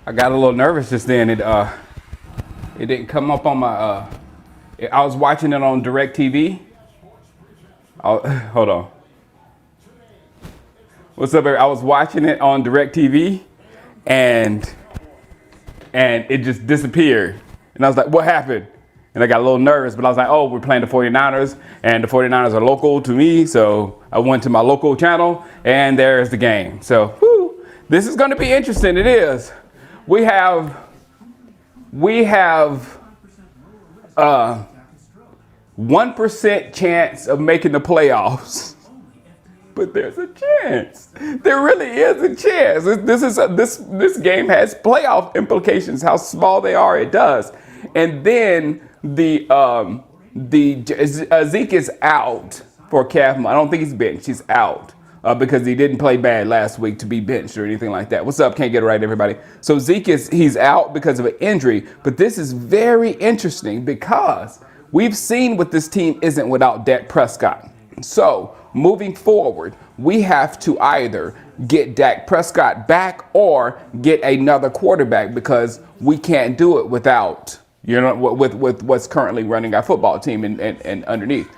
I got a little nervous just then. It didn't come up on my. I was watching it on DirecTV. Hold on. What's up, everybody? I was watching it on DirecTV, and it just disappeared. And I was like, "What happened?" And I got a little nervous, but I was like, "Oh, we're playing the 49ers, and the 49ers are local to me." So I went to my local channel, and there's the game. So, whew, this is going to be interesting. It is. We have 1% chance of making the playoffs, but there's a chance. There really is a chance. This game has playoff implications. How small they are, it does. And then Zeke is out for calf. I don't think he's benched. He's out. Because he didn't play bad last week to be benched or anything like that. What's up? Can't get it right, everybody. So Zeke he's out because of an injury. But this is very interesting because we've seen what this team isn't without Dak Prescott. So moving forward, we have to either get Dak Prescott back or get another quarterback because we can't do it without, with what's currently running our football team and underneath.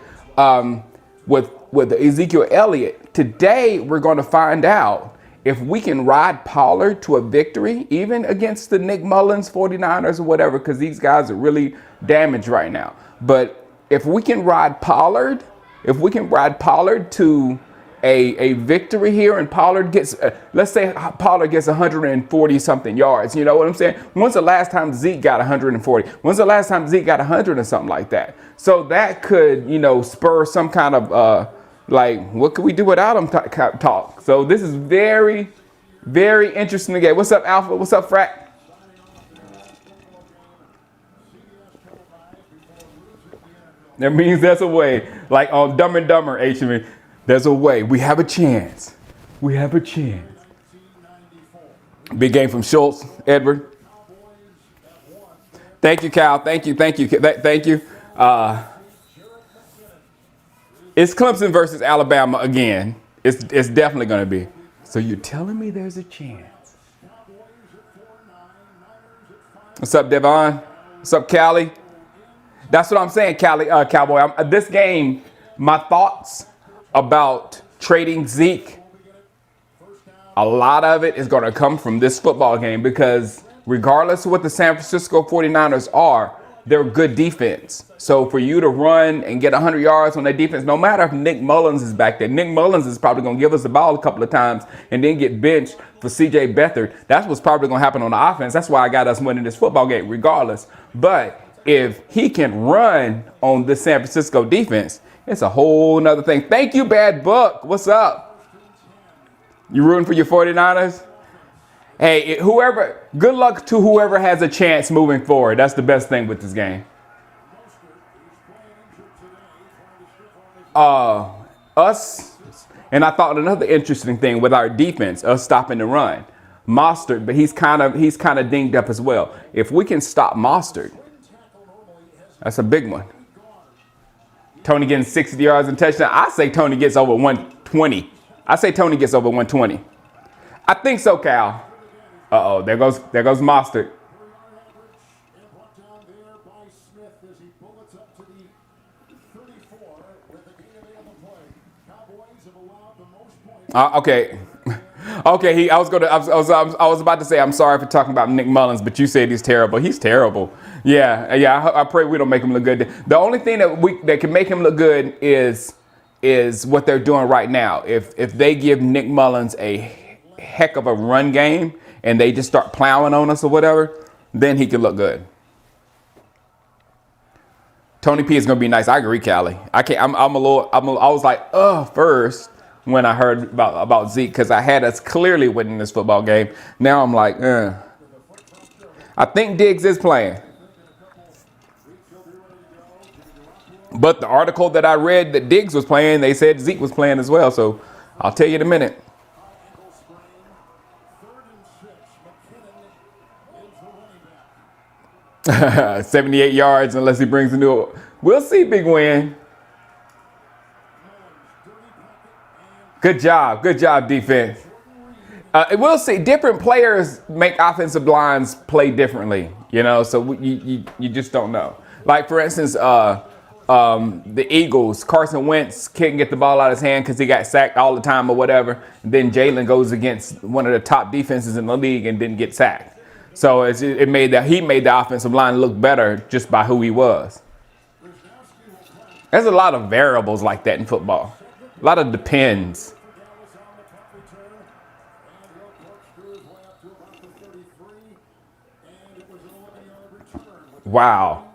With Ezekiel Elliott, today we're going to find out if we can ride Pollard to a victory, even against the Nick Mullins 49ers or whatever, because these guys are really damaged right now. But if we can ride Pollard, to a victory here, and Pollard gets, let's say Pollard gets 140 something yards. You know what I'm saying? When's the last time Zeke got 140? When's the last time Zeke got 100 or something like that? So that could, spur some kind of, what could we do without him talk. So this is very, very interesting to get. What's up, Alpha? What's up, Frack? That means there's a way. Like on Dumb and Dumber, HM, there's a way. We have a chance. We have a chance. Big game from Schultz, Edward. Thank you, Cal. Thank you. It's Clemson versus Alabama again. It's definitely going to be. So you're telling me there's a chance. What's up, Devon? What's up, Callie? That's what I'm saying, Callie, Cowboy. This game, my thoughts about trading Zeke, a lot of it is going to come from this football game because regardless of what the San Francisco 49ers are, they're good defense. So for you to run and get 100 yards on that defense, no matter if Nick Mullins is back there, Nick Mullins is probably going to give us the ball a couple of times and then get benched for C.J. Beathard. That's what's probably going to happen on the offense. That's why I got us winning this football game regardless. But if he can run on the San Francisco defense, it's a whole nother thing. Thank you, Bad Buck. What's up? You rooting for your 49ers? Hey, good luck to whoever has a chance moving forward. That's the best thing with this game. Us, and I thought another interesting thing with our defense, us stopping the run. Mostert, but he's kind of dinged up as well. If we can stop Mostert, that's a big one. Tony getting 60 yards and touchdown. I say Tony gets over 120. I think so, Cal. Uh-oh, there goes Mostert. Okay. Okay, I was about to say I'm sorry for talking about Nick Mullins, but you said he's terrible. He's terrible. Yeah. I pray we don't make him look good. The only thing that can make him look good is what they're doing right now. If they give Nick Mullins a heck of a run game and they just start plowing on us or whatever, then he can look good. Tony P is gonna be nice. I agree, Callie. I was like, first when I heard about Zeke, because I had us clearly winning this football game. Now I'm like, I think Diggs is playing. But the article that I read that Diggs was playing, they said Zeke was playing as well. So I'll tell you in a minute. 78 yards unless he brings a new. We'll see, big win. Good job, defense. We'll see. Different players make offensive lines play differently, so you just don't know. Like, for instance, the Eagles, Carson Wentz couldn't get the ball out of his hand because he got sacked all the time or whatever. And then Jalen goes against one of the top defenses in the league and didn't get sacked. So he made the offensive line look better just by who he was. There's a lot of variables like that in football. A lot of depends. Wow.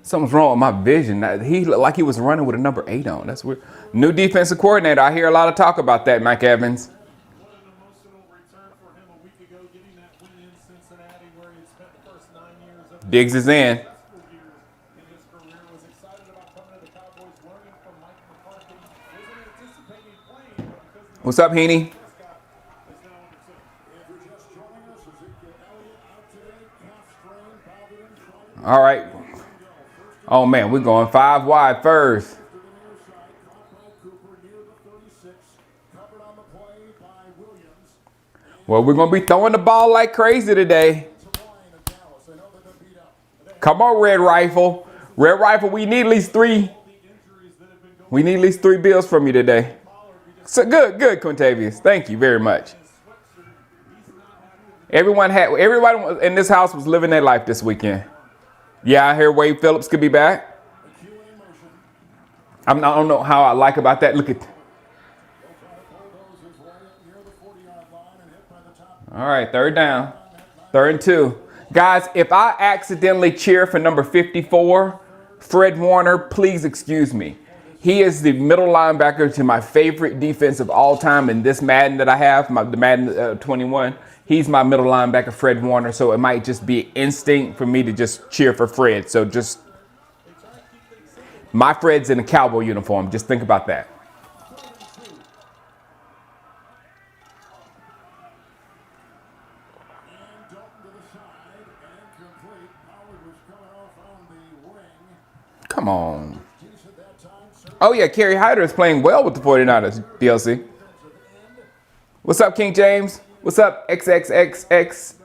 Something's wrong with my vision. He looked like he was running with a number 8 on. That's weird. New defensive coordinator. I hear a lot of talk about that, Mike Evans. Diggs is in. What's up, Heaney? All right. Oh, man, we're going 5 wide first. Well, we're going to be throwing the ball like crazy today. Come on, Red Rifle. Red Rifle, we need at least 3. We need at least 3 bills from you today. So good, Quintavious. Thank you very much. Everyone in this house was living their life this weekend. Yeah, I hear Wade Phillips could be back. I don't know how I like about that. Look at. All right, 3rd down. 3rd and 2. Guys, if I accidentally cheer for number 54, Fred Warner, please excuse me. He is the middle linebacker to my favorite defense of all time in this Madden that I have, the Madden 21. He's my middle linebacker, Fred Warner, so it might just be instinct for me to just cheer for Fred. So just, my Fred's in a Cowboy uniform. Just think about that. Come on. Oh, yeah, Kerry Hyder is playing well with the 49ers, DLC. What's up, King James? What's up, XXXX?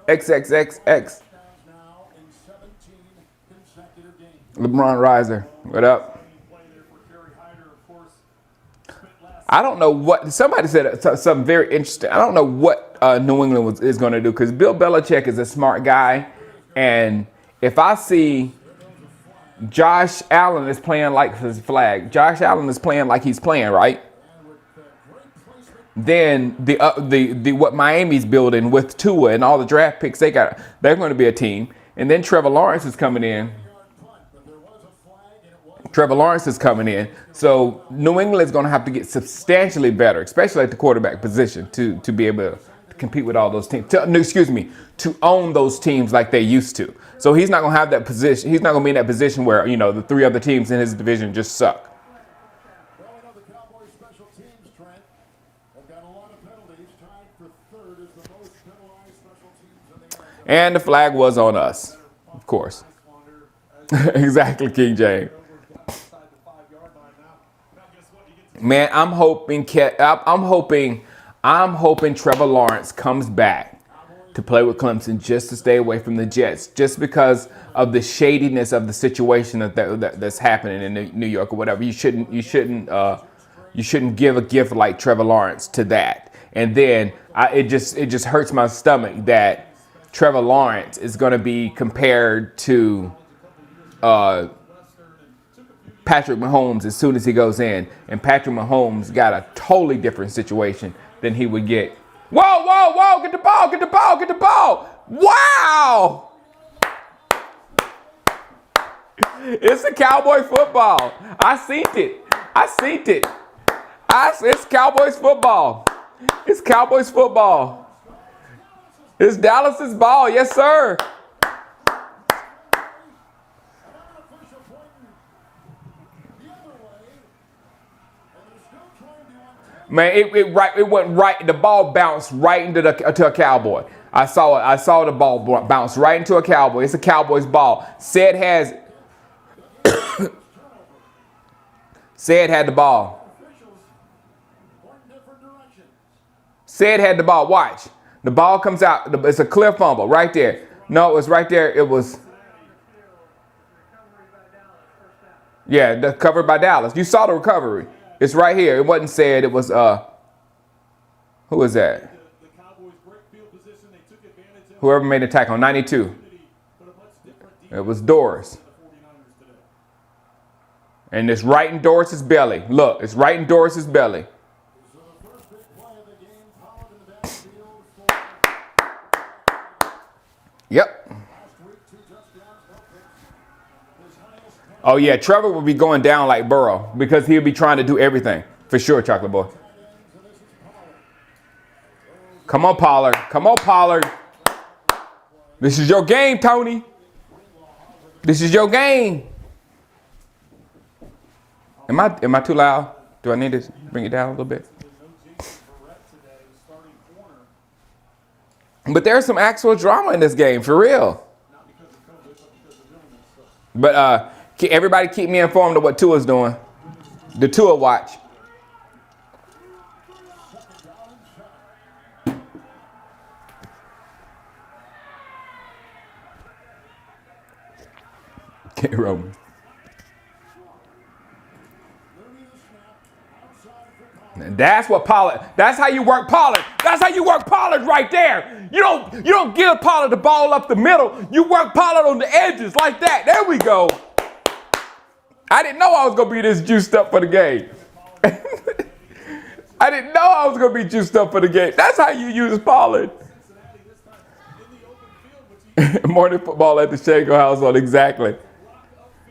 LeBron Riser, what up? I don't know what, somebody said something very interesting. I don't know what New England is going to do, because Bill Belichick is a smart guy. And if I see Josh Allen is playing like his flag, Josh Allen is playing like he's playing, right? Then the what Miami's building with Tua and all the draft picks they got, they're going to be a team. And then Trevor Lawrence is coming in. So New England is going to have to get substantially better, especially at the quarterback position, to be able to compete with all those teams. To own those teams like they used to. So he's not going to have that position. He's not going to be in that position where, the 3 other teams in his division just suck. And the flag was on us, of course. Exactly, King James. Man, I'm hoping Trevor Lawrence comes back to play with Clemson just to stay away from the Jets, just because of the shadiness of the situation that's happening in New York or whatever. You shouldn't give a gift like Trevor Lawrence to that. And then it just hurts my stomach that Trevor Lawrence is going to be compared to Patrick Mahomes as soon as he goes in. And Patrick Mahomes got a totally different situation than he would get. Whoa, get the ball. Wow! It's a Cowboy football. I seen it. It's Cowboys football. It's Dallas's ball. Yes, sir. Man, it went right. The ball bounced right into a Cowboy. I saw the ball bounce right into a Cowboy. It's a Cowboys ball. Said had the ball. Said had the ball. Watch. The ball comes out. It's a clear fumble right there. No, it was right there. It was. Yeah, covered by Dallas. You saw the recovery. It's right here. It wasn't said. It was who was that? Whoever made the tackle on 92. It was Doris. And it's right in Doris's belly. Look, it's right in Doris's belly. Yep. Oh, yeah, Trevor will be going down like Burrow because he'll be trying to do everything. For sure, Chocolate Boy. Come on, Pollard. Come on, Pollard. This is your game, Tony. This is your game. Am I too loud? Do I need to bring it down a little bit? But there's some actual drama in this game, for real. But everybody keep me informed of what Tua's doing. The Tua watch. Okay, Roman. That's what Pollard. That's how you work Pollard. That's how you work Pollard right there. You don't give Pollard the ball up the middle. You work Pollard on the edges like that. There we go. I didn't know I was gonna be this juiced up for the game. I didn't know I was gonna be juiced up for the game. That's how you use Pollard. Morning football at the Shango household. Exactly.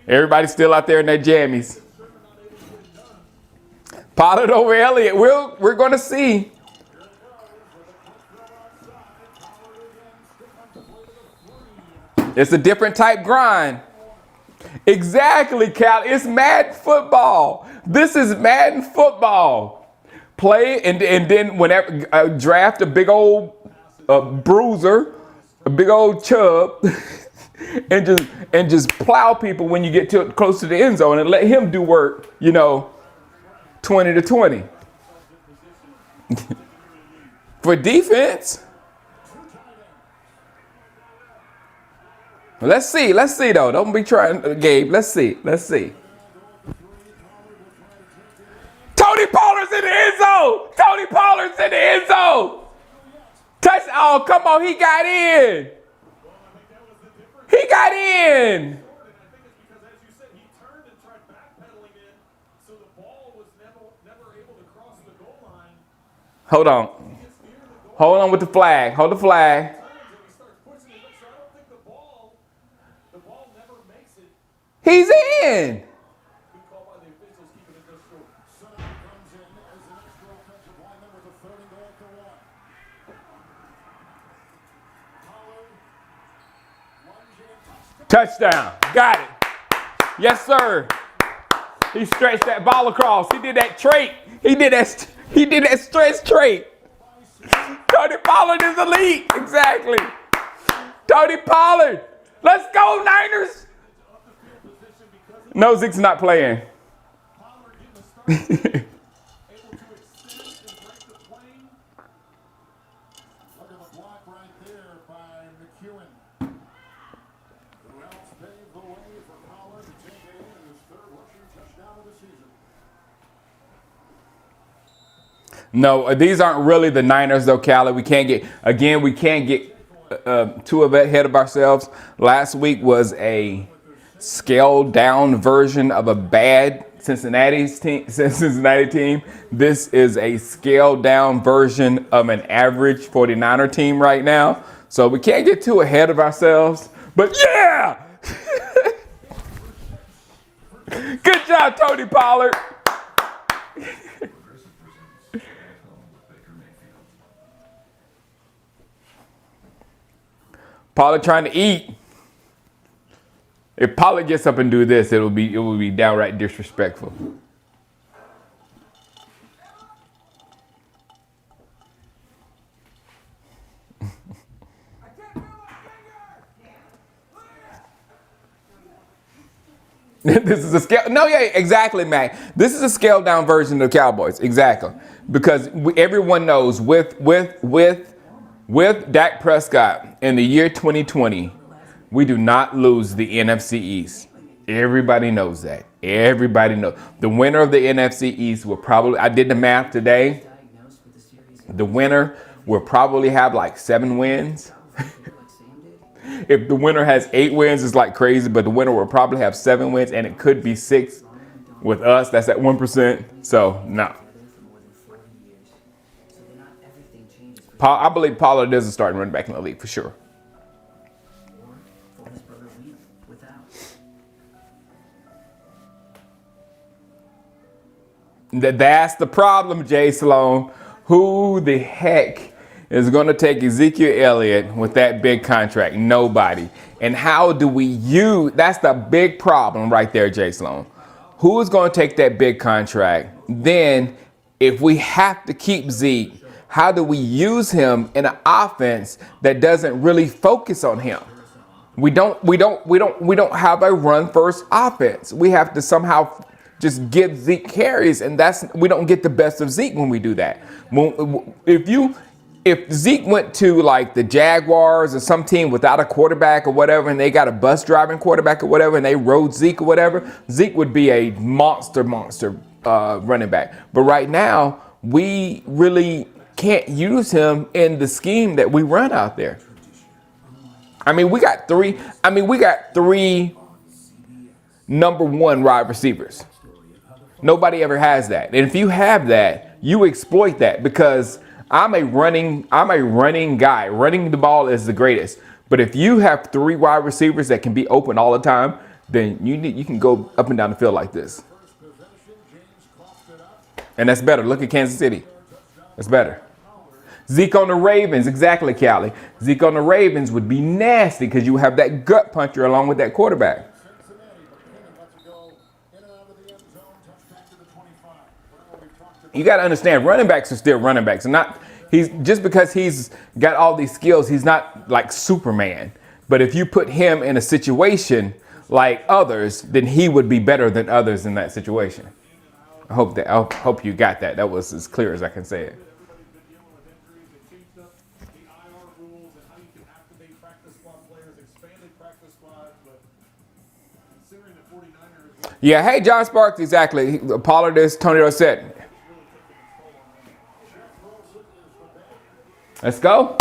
Everybody's still out there in their jammies. Pollard over Elliott. We're going to see. It's a different type grind. Exactly, Cal. It's Madden football. This is Madden football. Play and then whenever draft a big old bruiser, a big old chub, and just plow people when you get close to the end zone and let him do work. 20-20. For defense. Let's see though. Don't be trying, Gabe. Let's see. Tony Pollard's in the end zone. Tony Pollard's in the end zone. Touch. Oh, come on. He got in. He got in. Hold on with the flag. Hold the flag. He's in. Touchdown. Got it. Yes, sir. He stretched that ball across. He did that trait. He did that stretch trait. Tony Pollard is elite. Exactly. Tony Pollard. Let's go, Niners. No, Zeke's not playing. No, these aren't really the Niners, though, Callie. We can't get too ahead of ourselves. Last week was a scaled down version of a bad Cincinnati team. This is a scaled down version of an average 49er team right now. So we can't get too ahead of ourselves. But yeah! Good job, Tony Pollard. Pollard trying to eat. If Pollard gets up and do this, it will be downright disrespectful. This is a scale. No, yeah, exactly, Mac. This is a scaled down version of the Cowboys. Exactly. Because everyone knows with Dak Prescott in the year 2020, we do not lose the NFC East. Everybody knows that. Everybody knows. The winner of the NFC East will probably, I did the math today. The winner will probably have like 7 wins. If the winner has 8 wins, it's like crazy, but the winner will probably have 7 wins, and it could be 6 with us. That's at 1%. So, no. I believe Pollard is a starting running back in the league for sure. That's the problem, Jay Sloan. Who the heck is going to take Ezekiel Elliott with that big contract? Nobody. And how do we use? That's the big problem right there, Jay Sloan. Who is going to take that big contract? Then, if we have to keep Zeke, how do we use him in an offense that doesn't really focus on him? We don't have a run first offense. We have to somehow just give Zeke carries, and we don't get the best of Zeke when we do that. If Zeke went to like the Jaguars or some team without a quarterback or whatever, and they got a bus driving quarterback or whatever, and they rode Zeke or whatever, Zeke would be a monster running back. But right now, we really can't use him in the scheme that we run out there. I mean, we got three number 1 wide receivers. Nobody ever has that. And if you have that, you exploit that, because I'm a running guy. Running the ball is the greatest. But if you have 3 wide receivers that can be open all the time, then you can go up and down the field like this. And that's better. Look at Kansas City. That's better. Zeke on the Ravens, exactly, Callie. Zeke on the Ravens would be nasty because you have that gut puncher along with that quarterback. You got to understand, running backs are still running backs. And he's just because he's got all these skills, he's not like Superman. But if you put him in a situation like others, then he would be better than others in that situation. I hope you got that. That was as clear as I can say it. Yeah, hey, John Sparks, exactly. Pollard is Tony Dorsett. Let's go.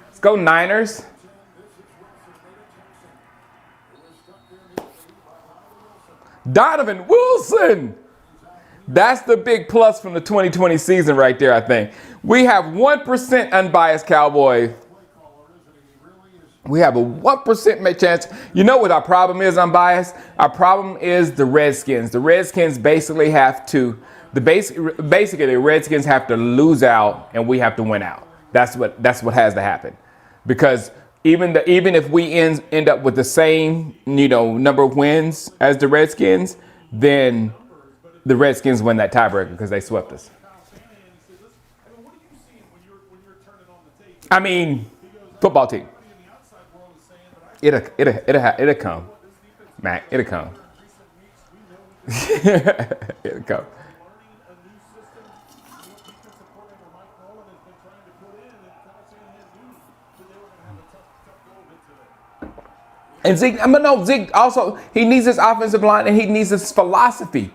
Let's go, Niners. Donovan Wilson. That's the big plus from the 2020 season right there, I think. We have 1% unbiased Cowboy. We have a 1% chance. You know what our problem is, unbiased? Our problem is the Redskins. The Redskins basically have to, basically the Redskins have to lose out and we have to win out. That's what has to happen. Because even if we end up with the same, number of wins as the Redskins, then the Redskins win that tiebreaker because they swept us. I mean, football team. It'll come, Mac. It'll come. It'll come. And Zeke also, he needs his offensive line and he needs his philosophy.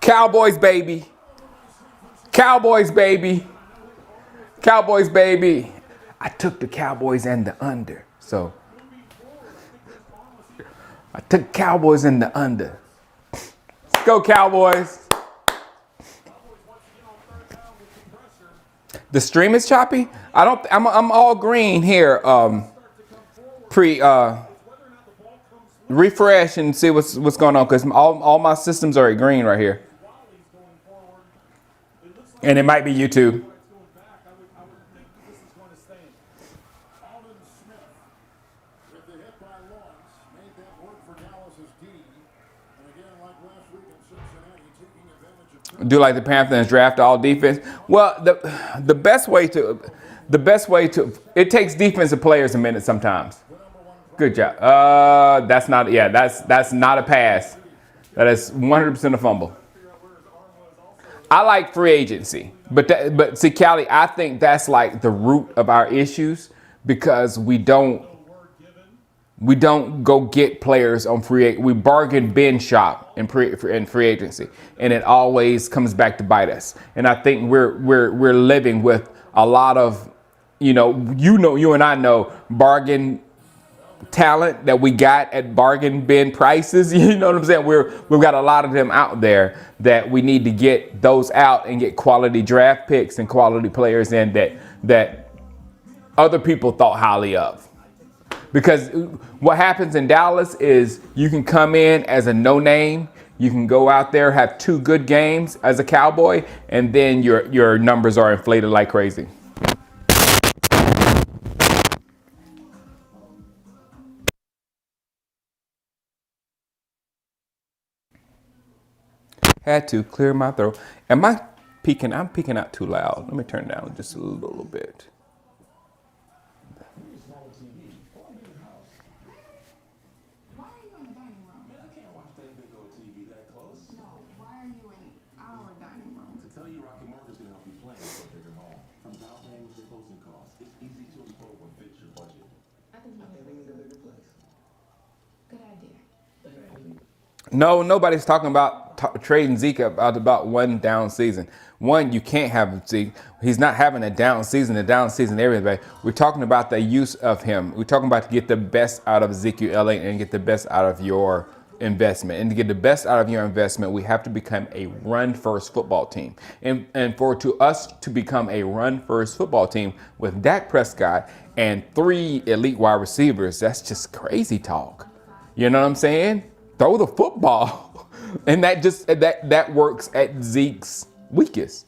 Cowboys, baby. Cowboys, baby. Cowboys, baby. I took the Cowboys and the under. So I took Cowboys and the under. Let's go, Cowboys. The stream is choppy. I'm all green here. Refresh and see what's going on, because all my systems are green right here. And it might be YouTube. Do like the Panthers draft all defense? Well, the best way to The best way to it takes defensive players a minute sometimes. Good job. That's not that's not a pass. That is 100% a fumble. I like free agency, but see, Callie, I think that's like the root of our issues because we don't go get players on we bargain bin shop in free agency, and it always comes back to bite us. And I think we're living with a lot of you and I know bargain talent that we got at bargain bin prices. You know what I'm saying? We've got a lot of them out there that we need to get those out and get quality draft picks and quality players in that other people thought highly of. Because what happens in Dallas is you can come in as a no-name, you can go out there, have 2 good games as a Cowboy, and then your numbers are inflated like crazy. Had to clear my throat. Am I peeking? I'm peeking out too loud. Let me turn down just a little bit. No, nobody's talking about trading Zeke about one down season. One, you can't have Zeke. He's not having a down season, everybody. We're talking about the use of him. We're talking about to get the best out of Ezekiel Elliott and get the best out of your investment. And to get the best out of your investment, we have to become a run-first football team. And for us to become a run-first football team with Dak Prescott and 3 elite wide receivers, that's just crazy talk. You know what I'm saying? Throw the football. And that works at Zeke's weakest.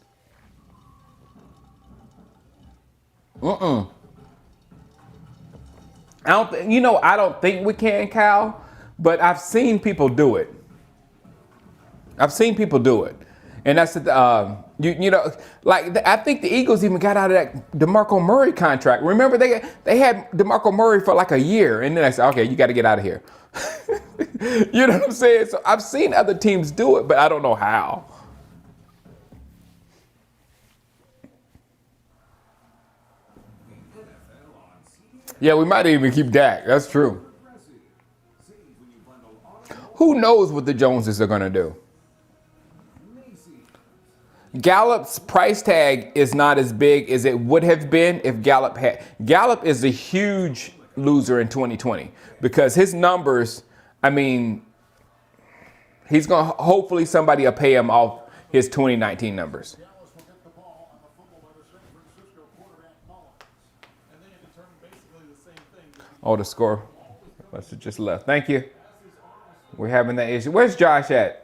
I don't think we can, Cal, but I've seen people do it. And that's I think the Eagles even got out of that DeMarco Murray contract. Remember they had DeMarco Murray for like a year, and then I said, okay, you got to get out of here. You know what I'm saying? So I've seen other teams do it, but I don't know how. Yeah, we might even keep Dak. That's true. Who knows what the Joneses are going to do? Gallup's price tag is not as big as it would have been if Gallup had. Gallup is a huge loser in 2020 because his numbers, he's going to, hopefully somebody will pay him off his 2019 numbers. Oh, the score. Must have just left. Thank you. We're having that issue. Where's Josh at?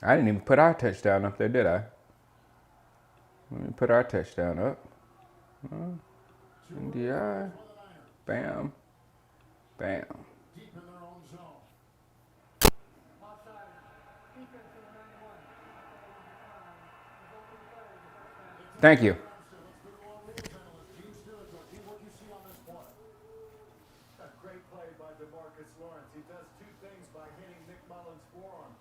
I didn't even put our touchdown up there, did I? Let me put our touchdown up. NDI. Bam. Bam. Thank you. Great play by DeMarcus Lawrence. He does 2 things by hitting Nick Mullins' forearm.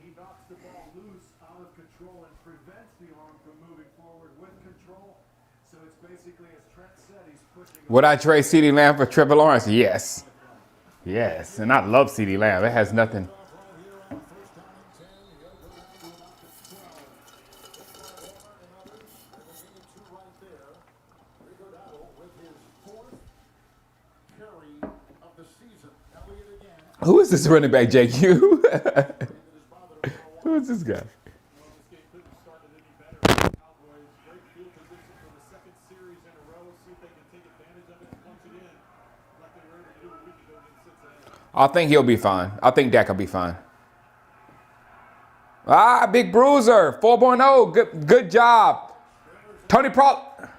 He knocks the ball loose, out of control, and prevents the arm from moving forward with control. So it's basically, as Trent said, he's pushing. Would I trade CeeDee Lamb for Trevor Lawrence? Yes. Yes. And I love CeeDee Lamb. It has nothing. Who is this running back, JQ? Who is this guy? I think he'll be fine. I think Dak will be fine. Ah, big bruiser. 4.0. Good job. Tony Pollard.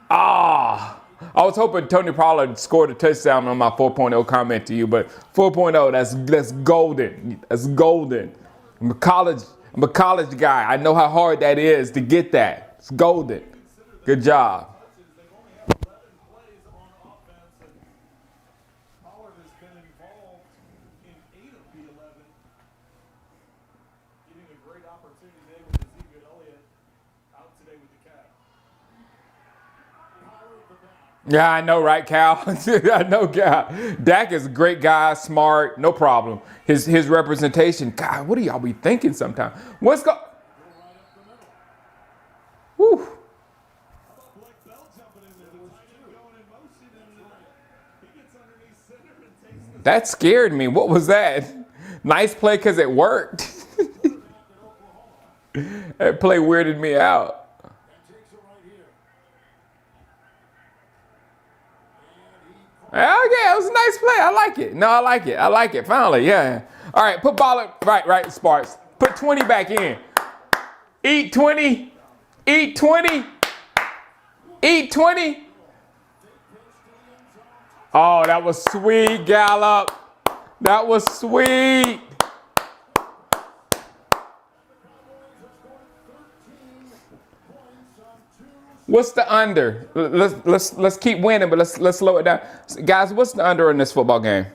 Ah. I was hoping Tony Pollard scored a touchdown on my 4.0 comment to you, but 4.0, that's golden. That's golden. I'm a college guy. I know how hard that is to get that. It's golden. Good job. Yeah, I know, right, Cal? I know, Cal. Dak is a great guy, smart, no problem. His representation, God, what do y'all be thinking sometimes? What's go? Woo. That scared me. What was that? Nice play because it worked. That play weirded me out. Oh, yeah, it was a nice play. I like it. No, I like it. I like it. Finally, yeah. All right, put ball up. Right, Sparks. Put 20 back in. Eat 20. Eat 20. Eat 20. Oh, that was sweet, Gallup. That was sweet. What's the under? Let's keep winning, but let's slow it down. Guys, what's the under in this football game?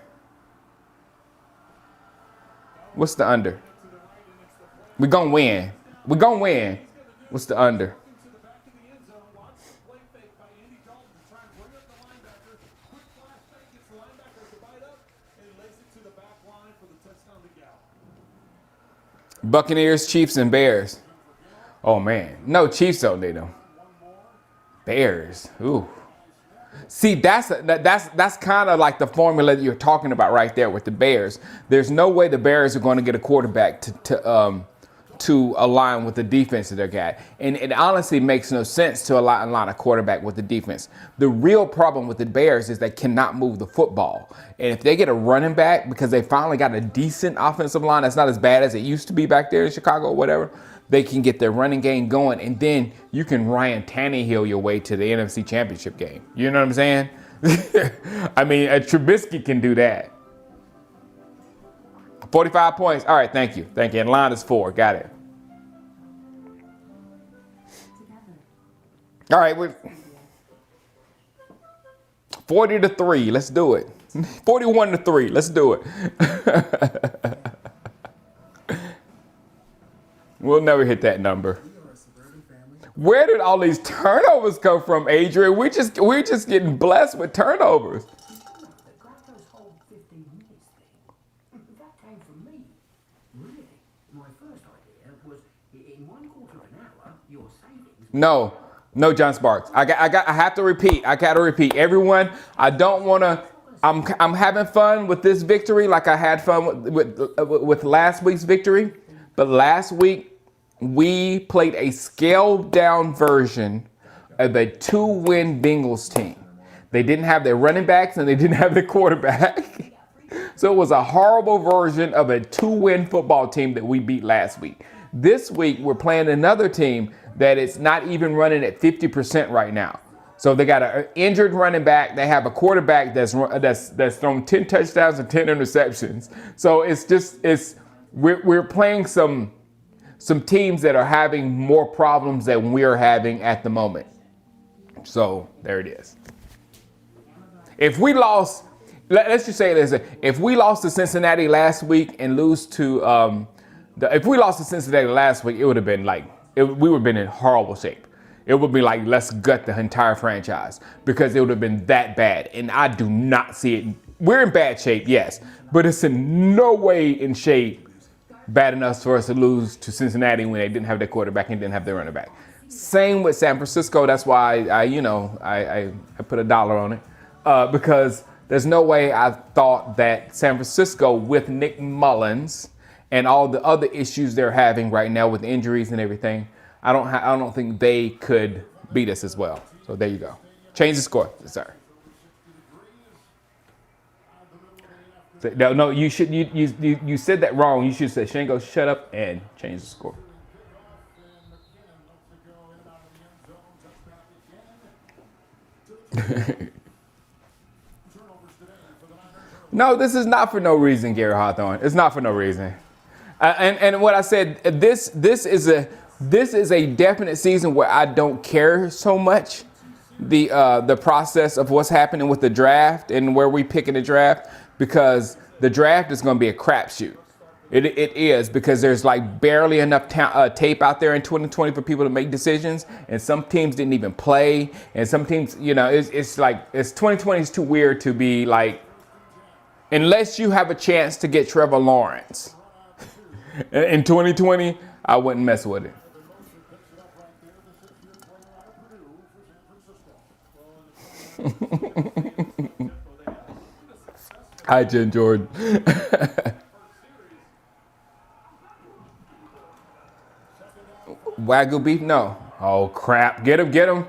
What's the under? We're going to win. We're going to win. What's the under? Buccaneers, Chiefs, and Bears. Oh, man. No, Chiefs don't need them. Bears. Ooh. See, that's kind of like the formula that you're talking about right there with the Bears. There's no way the Bears are going to get a quarterback to align with the defense that they got. And it honestly makes no sense to align a quarterback with the defense. The real problem with the Bears is they cannot move the football. And if they get a running back, because they finally got a decent offensive line that's not as bad as it used to be back there in Chicago or whatever, they can get their running game going, and then you can Ryan Tannehill your way to the NFC Championship game. You know what I'm saying? I mean, Trubisky can do that. 45 points. All right, thank you. Thank you. And line is 4. Got it. All right, we're 40-3. Let's do it. 41-3. Let's do it. We'll never hit that number. Where did all these turnovers come from, Adrian? We're just getting blessed with turnovers. No, John Sparks. I have to repeat. I got to repeat. Everyone, I don't want to. I'm having fun with this victory, like I had fun with last week's victory. But last week, we played a scaled down version of a 2-win Bengals team. They didn't have their running backs and they didn't have their quarterback. So it was a horrible version of a 2-win football team that we beat last week. This week, we're playing another team that is not even running at 50% right now. So they got an injured running back. They have a quarterback that's thrown 10 touchdowns and 10 interceptions. So we're playing some teams that are having more problems than we're having at the moment. So there it is. If we lost, let's just say this: if we lost to Cincinnati last week and lose to if we lost to Cincinnati last week, it would have been we would have been in horrible shape. It would be like, let's gut the entire franchise, because it would have been that bad. And I do not see it. We're in bad shape, yes, but it's in no way in shape bad enough for us to lose to Cincinnati when they didn't have their quarterback and didn't have their running back. Same with San Francisco. That's why I put $1 on it, because there's no way I thought that San Francisco, with Nick Mullins and all the other issues they're having right now with injuries and everything, I don't think they could beat us as well. So there you go. Change the score, sir. No, you should. You said that wrong. You should say Shango, shut up and change the score. No, this is not for no reason, Gary Hawthorne. It's not for no reason. And what I said, this is a definite season where I don't care so much the process of what's happening with the draft and where we pick in the draft, because the draft is going to be a crapshoot. It is, because there's like barely enough tape out there in 2020 for people to make decisions, and some teams didn't even play, and some teams, it's 2020 is too weird to be like, unless you have a chance to get Trevor Lawrence in 2020, I wouldn't mess with it. Hi, Jen Jordan. Wagyu beef? No. Oh, crap. Get him, get him.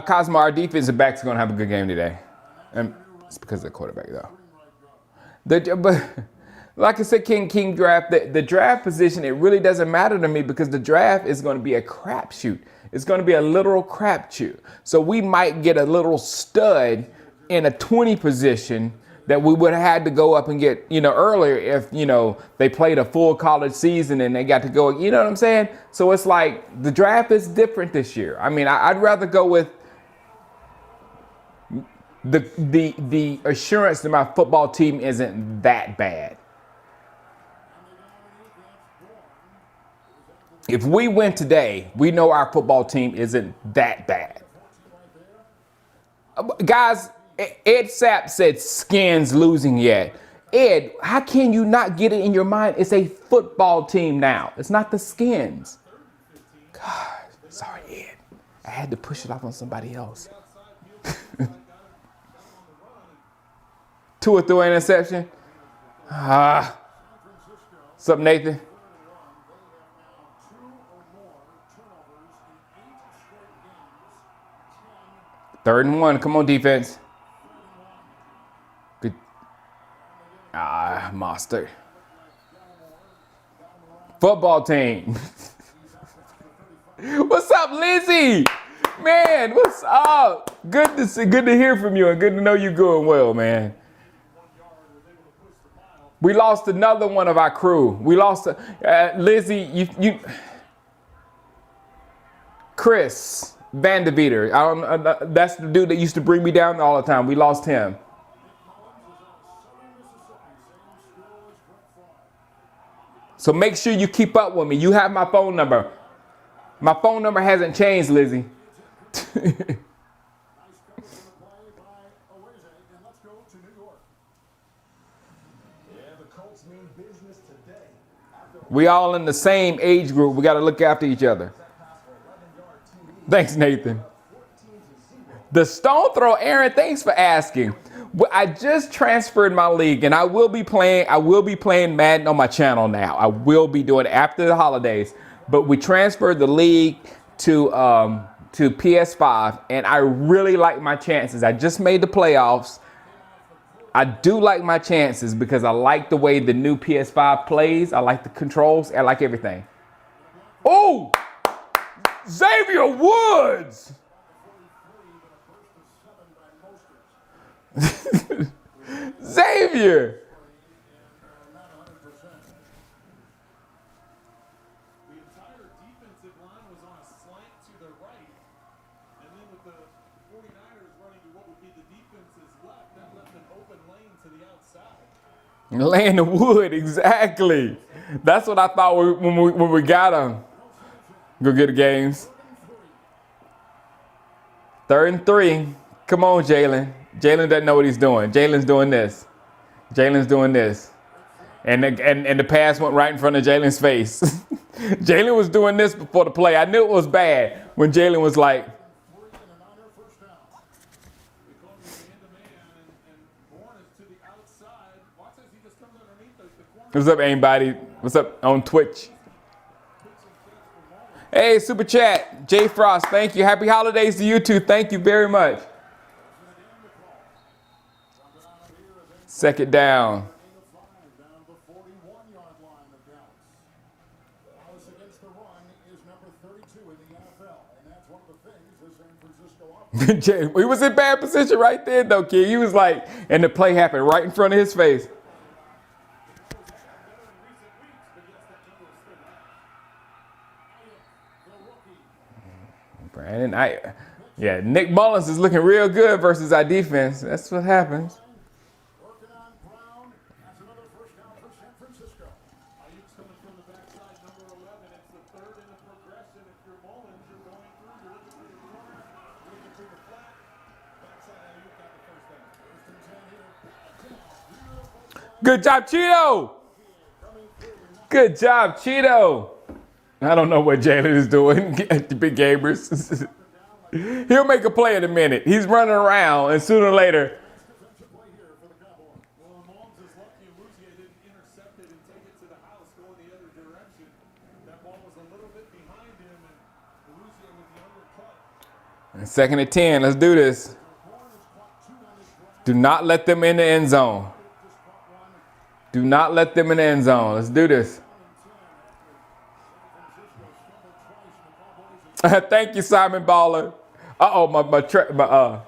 Cosmo, our defensive backs are going to have a good game today. And it's because of the quarterback, though. But like I said, King draft, the draft position, it really doesn't matter to me, because the draft is going to be a crapshoot. It's going to be a literal crapshoot. So we might get a little stud in a 20 position that we would have had to go up and get, earlier if, they played a full college season and they got to go, you know what I'm saying? So it's like the draft is different this year. I mean, I'd rather go with the assurance that my football team isn't that bad. If we win today, we know our football team isn't that bad. Guys, Ed Sapp said Skins losing yet. Ed, how can you not get it in your mind? It's a football team now. It's not the Skins. God, sorry, Ed. I had to push it off on somebody else. Tua threw an interception. What's up, Nathan? Third and 1. Come on, defense. Good. Monster. Football team. What's up, Lizzie? Man, what's up? Good to hear from you, and good to know you're going well, man. We lost another one of our crew. We lost Lizzie. Chris Vanderveer. That's the dude that used to bring me down all the time. We lost him. So make sure you keep up with me. You have my phone number. My phone number hasn't changed, Lizzie. We all in the same age group. We got to look after each other. Thanks, Nathan. The Stone Throw, Aaron, thanks for asking. I just transferred my league, and I will be playing Madden on my channel now. I will be doing it after the holidays. But we transferred the league to PS5, and I really like my chances. I just made the playoffs. I do like my chances because I like the way the new PS5 plays. I like the controls. I like everything. Oh, Xavier Woods. Xavier. Laying the wood, exactly. That's what I thought when we got him. Go get the games. 3rd and 3. Come on, Jalen. Jalen doesn't know what he's doing. Jalen's doing this. Jalen's doing this. And the pass went right in front of Jalen's face. Jalen was doing this before the play. I knew it was bad when Jalen was like, What's up, anybody? What's up on Twitch? Hey, Super Chat. Jay Frost, thank you. Happy holidays to you too. Thank you very much. Second down. Jay, he was in bad position right there, though, kid. He was like, and the play happened right in front of his face. Brandon, yeah, Nick Mullins is looking real good versus our defense. That's what happens. Good job, Cheeto. Good job, Cheeto. I don't know what Jalen is doing at the big gamers. He'll make a play in a minute. He's running around, and sooner or later. And 2nd and 10. Let's do this. Do not let them in the end zone. Do not let them in the end zone. Let's do this. Thank you, Simon Baller. Uh-oh, my Mostert.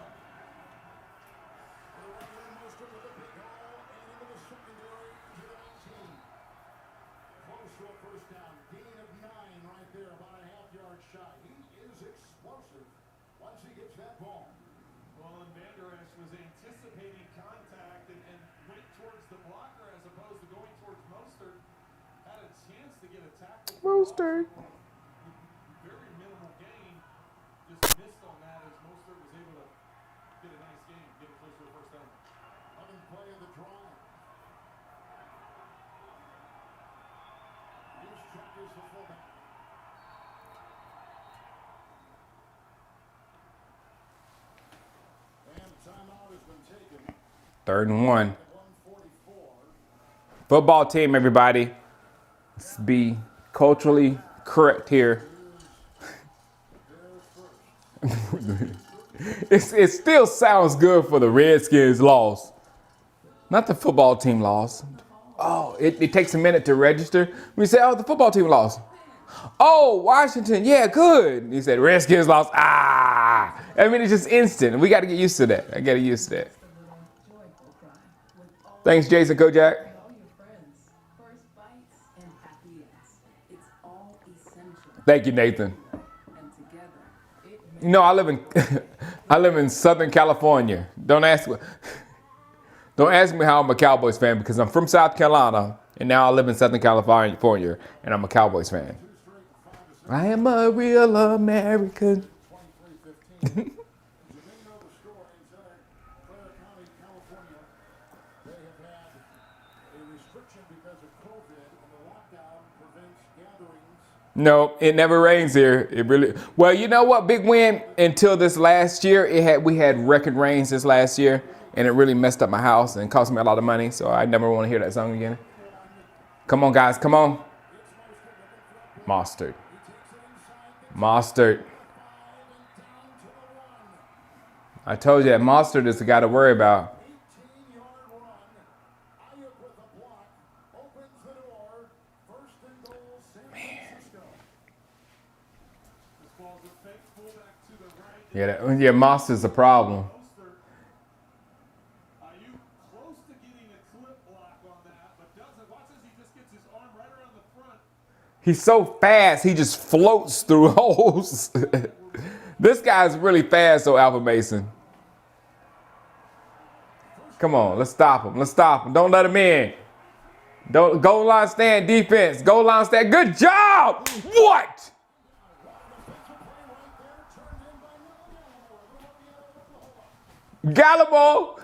Very minimal gain. Just missed on that as Mostert was able to get a nice game, get it close to a first down. Having play of the drive. Here's Chuck as the fullback. And timeout has been taken. 3rd and 1. Football team, everybody. Let's be culturally correct here. It still sounds good for the Redskins loss. Not the football team loss. Oh, it takes a minute to register. We say, oh, the football team lost. Oh, Washington, yeah, good. He said, Redskins lost. Ah. I mean, it's just instant. We got to get used to that. I got to get used to that. Thanks, Jason Kojak. Thank you, Nathan. You know, I live in Southern California. Don't ask me how I'm a Cowboys fan, because I'm from South Carolina and now I live in Southern California and I'm a Cowboys fan. I am a real American. No, it never rains here. It really. Well, you know what? Big win until this last year. We had record rains this last year, and it really messed up my house and cost me a lot of money. So I never want to hear that song again. Come on, guys, come on. Mostert. I told you that Mostert is the guy to worry about. Yeah, Moster's a problem. He's so fast, he just floats through holes. This guy's really fast, though, Alpha Mason. Come on, let's stop him. Don't let him in. Don't goal line stand defense. Goal line stand. Good job. What? Gallimore.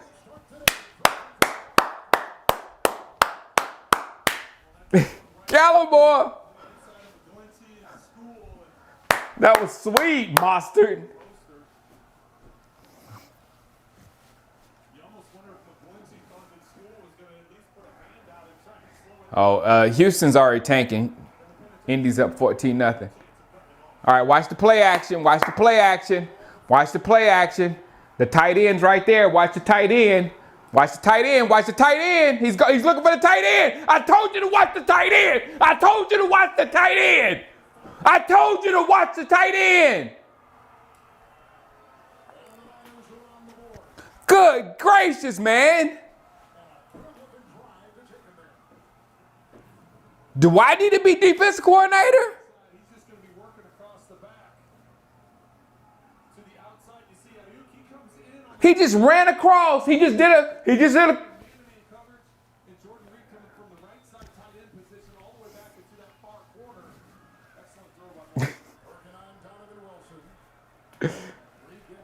Gallimore. That was sweet, Mostert. Houston's already tanking. Indy's up 14-0. All right, watch the play action. Watch the play action. Watch the play action. The tight end's right there. Watch the tight end. Watch the tight end. Watch the tight end. He's looking for the tight end. I told you to watch the tight end. I told you to watch the tight end. I told you to watch the tight end. Good gracious, man. Do I need to be defensive coordinator? He's just going to be working across the back. To the outside, you see Ayuk, he comes in on He just ran across. He just did a. the enemy coverage. And Jordan Reed coming from the right side tight end position all the way back into that far corner. Excellent throw by Moore. Working on Donovan Wilson.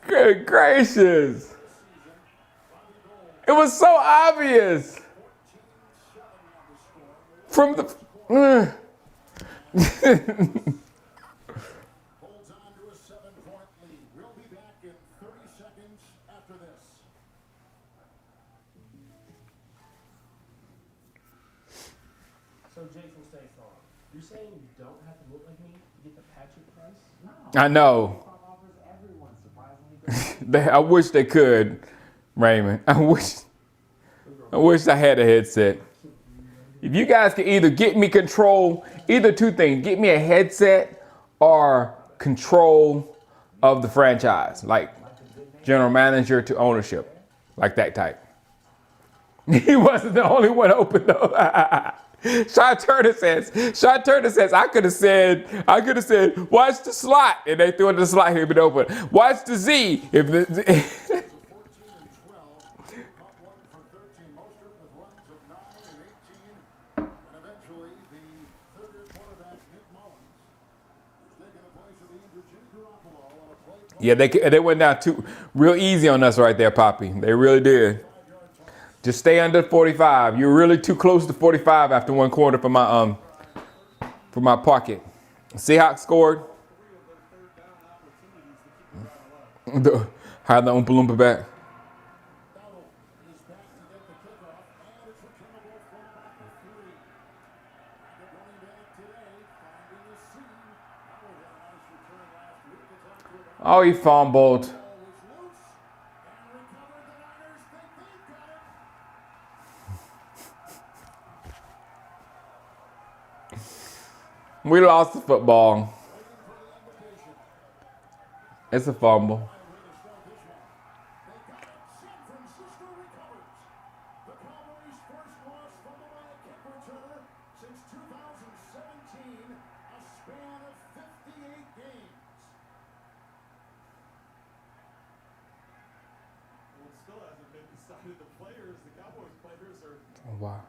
Good gracious. It was so obvious. From the. Holds on to a 7-point lead. We'll be back in 30 seconds after this. So Jason Statham, you're saying you don't have to look like me to get the Patrick price? I know. Offers everyone surprisingly good. I wish they could, Raymond. I wish I had a headset. If you guys could either get me control, either two things, get me a headset or control of the franchise, like general manager to ownership, like that type. He wasn't the only one open though. Sean Turner says, I could have said, watch the slot, and they threw it in the slot, he'd been open. Watch the Z, if the Eventually, the third quarterback, Nick Mullins, is taking the place of the injured Jimmy Garoppolo on a play. Yeah, they went down real easy on us right there, Poppy. They really did. Just stay under 45. You're really too close to 45 after one quarter for my pocket. Seahawks scored. Hide the Oompa Loompa back. Oh, he fumbled. We lost the football. It's a fumble. Still hasn't been decided. The players, the Cowboys players are. Oh, wow.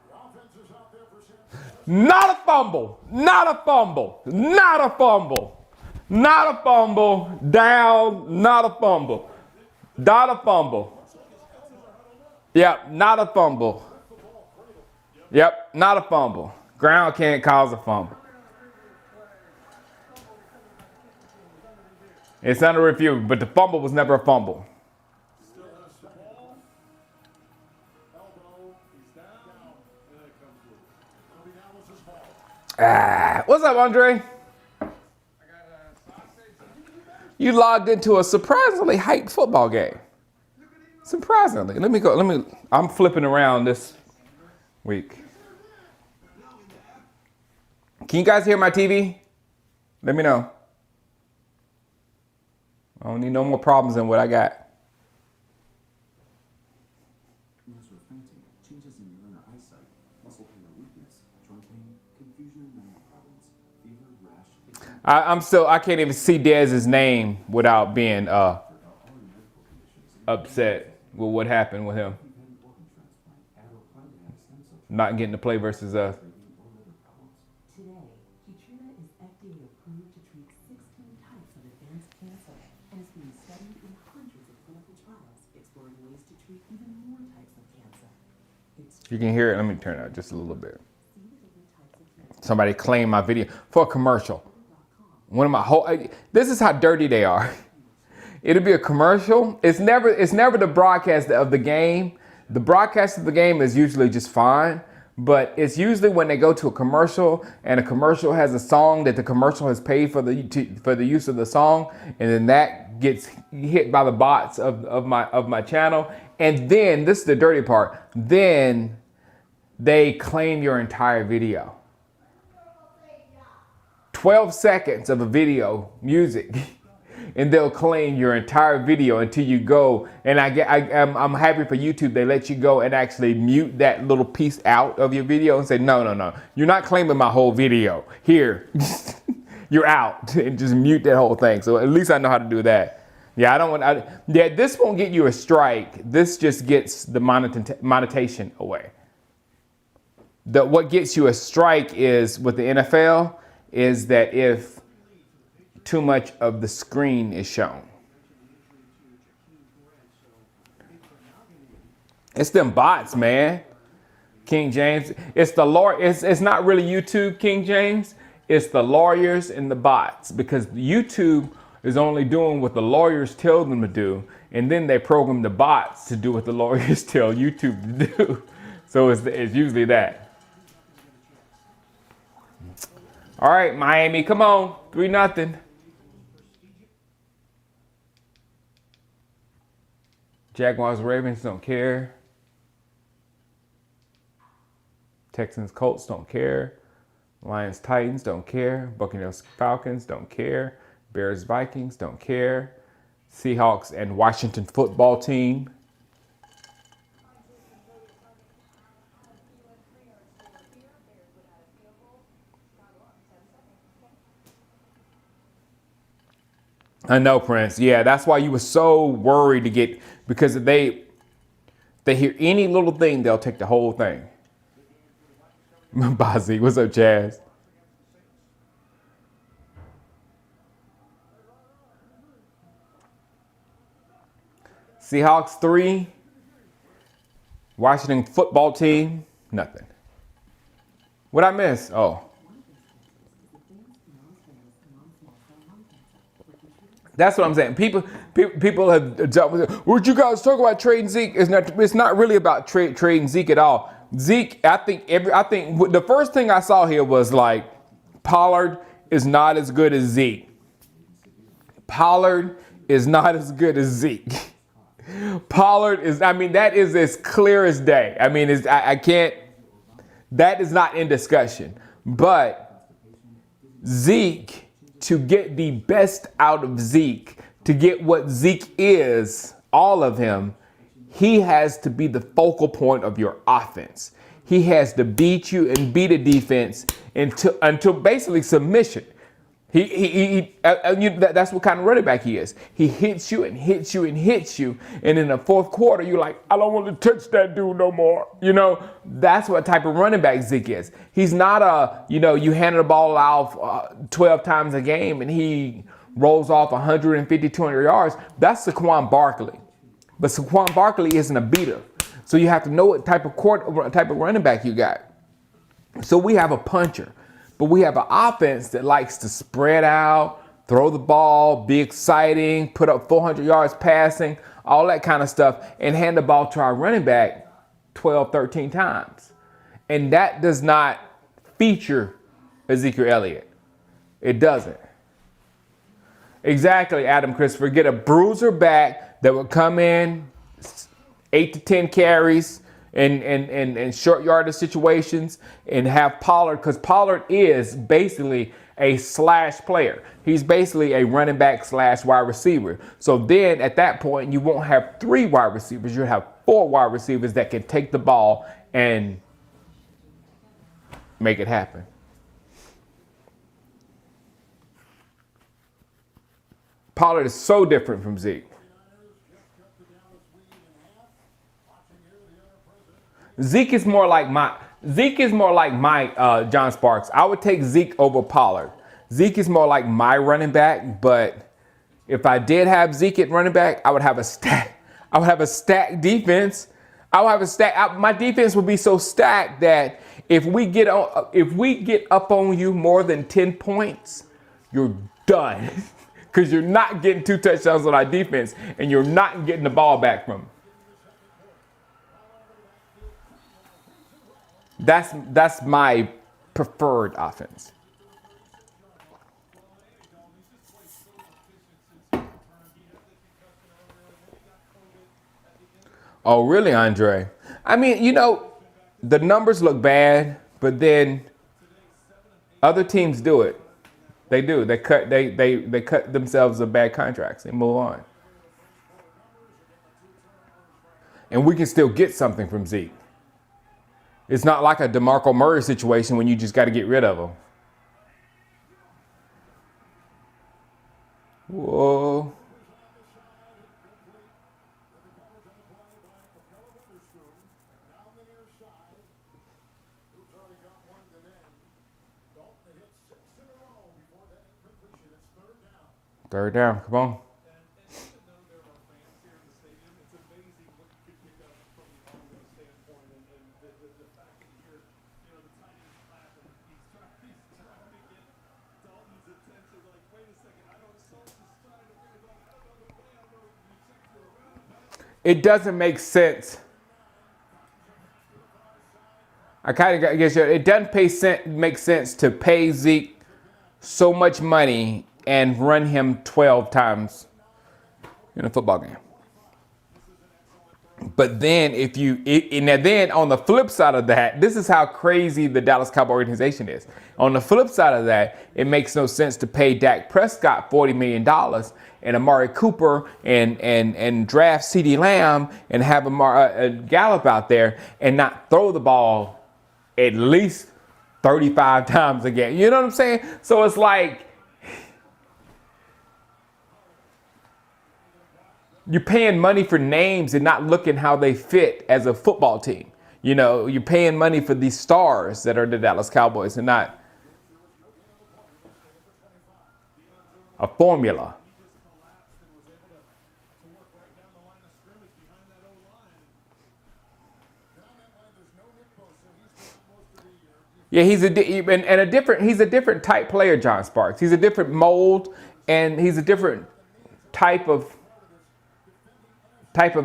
The offense is out there for Not a fumble. Not a fumble. Not a fumble. Not a fumble. Down. Not a fumble. Not a fumble. Yep, not a fumble. Yep, not a fumble. Ground can't cause a fumble. It's under review, but the fumble was never a fumble. Still has the ball. Elbow. He's down. And then it comes loose. Tony Dallas' ball. What's up, Andre? You logged into a surprisingly hyped football game. Surprisingly. Let me go. I'm flipping around this week. Can you guys hear my TV? Let me know. I don't need no more problems than what I got. Changes in your inner eyesight, muscle pain or weakness, joint pain, confusion and memory problems, fever, rash. I can't even see Dez's name without being upset with what happened with him. Not getting to play versus us. Today, Keytruda is FDA approved to treat 16 types of advanced cancer and is being studied in hundreds of clinical trials, exploring ways to treat even more types of cancer. You can hear it. Let me turn it up just a little bit. Somebody claimed my video for a commercial. One of my this is how dirty they are. It'll be a commercial. It's never the broadcast of the game. The broadcast of the game is usually just fine, but it's usually when they go to a commercial and a commercial has a song that the commercial has paid for the use of the song, and then that gets hit by the bots of my channel. And then this is the dirty part. Then they claim your entire video. 12 seconds of a video, music, and they'll claim your entire video until you go. And I'm happy for YouTube. They let you go and actually mute that little piece out of your video and say, no, you're not claiming my whole video. Here, you're out, and just mute that whole thing. So at least I know how to do that. Yeah, this won't get you a strike. This just gets the monetization away. What gets you a strike is with the NFL is that if too much of the screen is shown. It's them bots, man. King James. It's the lawyer. It's not really YouTube, King James. It's the lawyers and the bots, because YouTube is only doing what the lawyers tell them to do, and then they program the bots to do what the lawyers tell YouTube to do. So it's usually that. All right, Miami, come on, 3-0. Jaguars, Ravens don't care. Texans, Colts don't care. Lions, Titans don't care. Buccaneers, Falcons don't care. Bears, Vikings don't care. Seahawks and Washington football team. I know, Prince. Yeah, that's why you were so worried to get, because if they hear any little thing, they'll take the whole thing. Bye, Zeke. What's up, Chaz? Seahawks 3. Washington football team, nothing. What'd I miss? Oh. That's what I'm saying. People have jumped with it. Would you guys talk about trading Zeke? It's not really about trading Zeke at all. Zeke, I think the first thing I saw here was like Pollard is not as good as Zeke. Pollard is not as good as Zeke. Pollard is, that is as clear as day. I can't, that is not in discussion. But Zeke, to get the best out of Zeke, to get what Zeke is, all of him, he has to be the focal point of your offense. He has to beat you and beat a defense until basically submission. That's what kind of running back he is. He hits you and hits you and hits you. And in the fourth quarter, you're like, I don't want to touch that dude no more. That's what type of running back Zeke is. He's not you hand the ball out 12 times a game and he rolls off 150, 200 yards. That's Saquon Barkley. But Saquon Barkley isn't a beater. So you have to know what type of running back you got. So we have a puncher. But we have an offense that likes to spread out, throw the ball, be exciting, put up 400 yards passing, all that kind of stuff, and hand the ball to our running back 12, 13 times. And that does not feature Ezekiel Elliott. It doesn't. Exactly, Adam Christopher. Get a bruiser back that would come in 8 to 10 carries, and short yardage situations, and have Pollard, because Pollard is basically a slash player. He's basically a running back / wide receiver. So then at that point, you won't have 3 wide receivers. You'll have 4 wide receivers that can take the ball and make it happen. Pollard is so different from Zeke. Zeke is more like my John Sparks. I would take Zeke over Pollard. Zeke is more like my running back, but if I did have Zeke at running back, I would have a stacked defense. My defense would be so stacked that if we get up on you more than 10 points, you're done. Because you're not getting 2 touchdowns on our defense, and you're not getting the ball back from them. That's my preferred offense. Oh, really, Andre? I mean, the numbers look bad, but then other teams do it. They do. They cut themselves of bad contracts and move on. And we can still get something from Zeke. It's not like a DeMarco Murray situation when you just got to get rid of him. Whoa. Third down, come on. It doesn't make sense. I kind of guess it doesn't make sense to pay Zeke so much money and run him 12 times in a football game. But then then on the flip side of that, this is how crazy the Dallas Cowboy organization is. On the flip side of that, it makes no sense to pay Dak Prescott $40 million and Amari Cooper and draft CeeDee Lamb and have Gallup out there and not throw the ball at least 35 times a game. You know what I'm saying? So it's like, you're paying money for names and not looking how they fit as a football team. You're paying money for these stars that are the Dallas Cowboys and not a formula. Yeah, he's a different type player, John Sparks. He's a different mold, and he's a different type of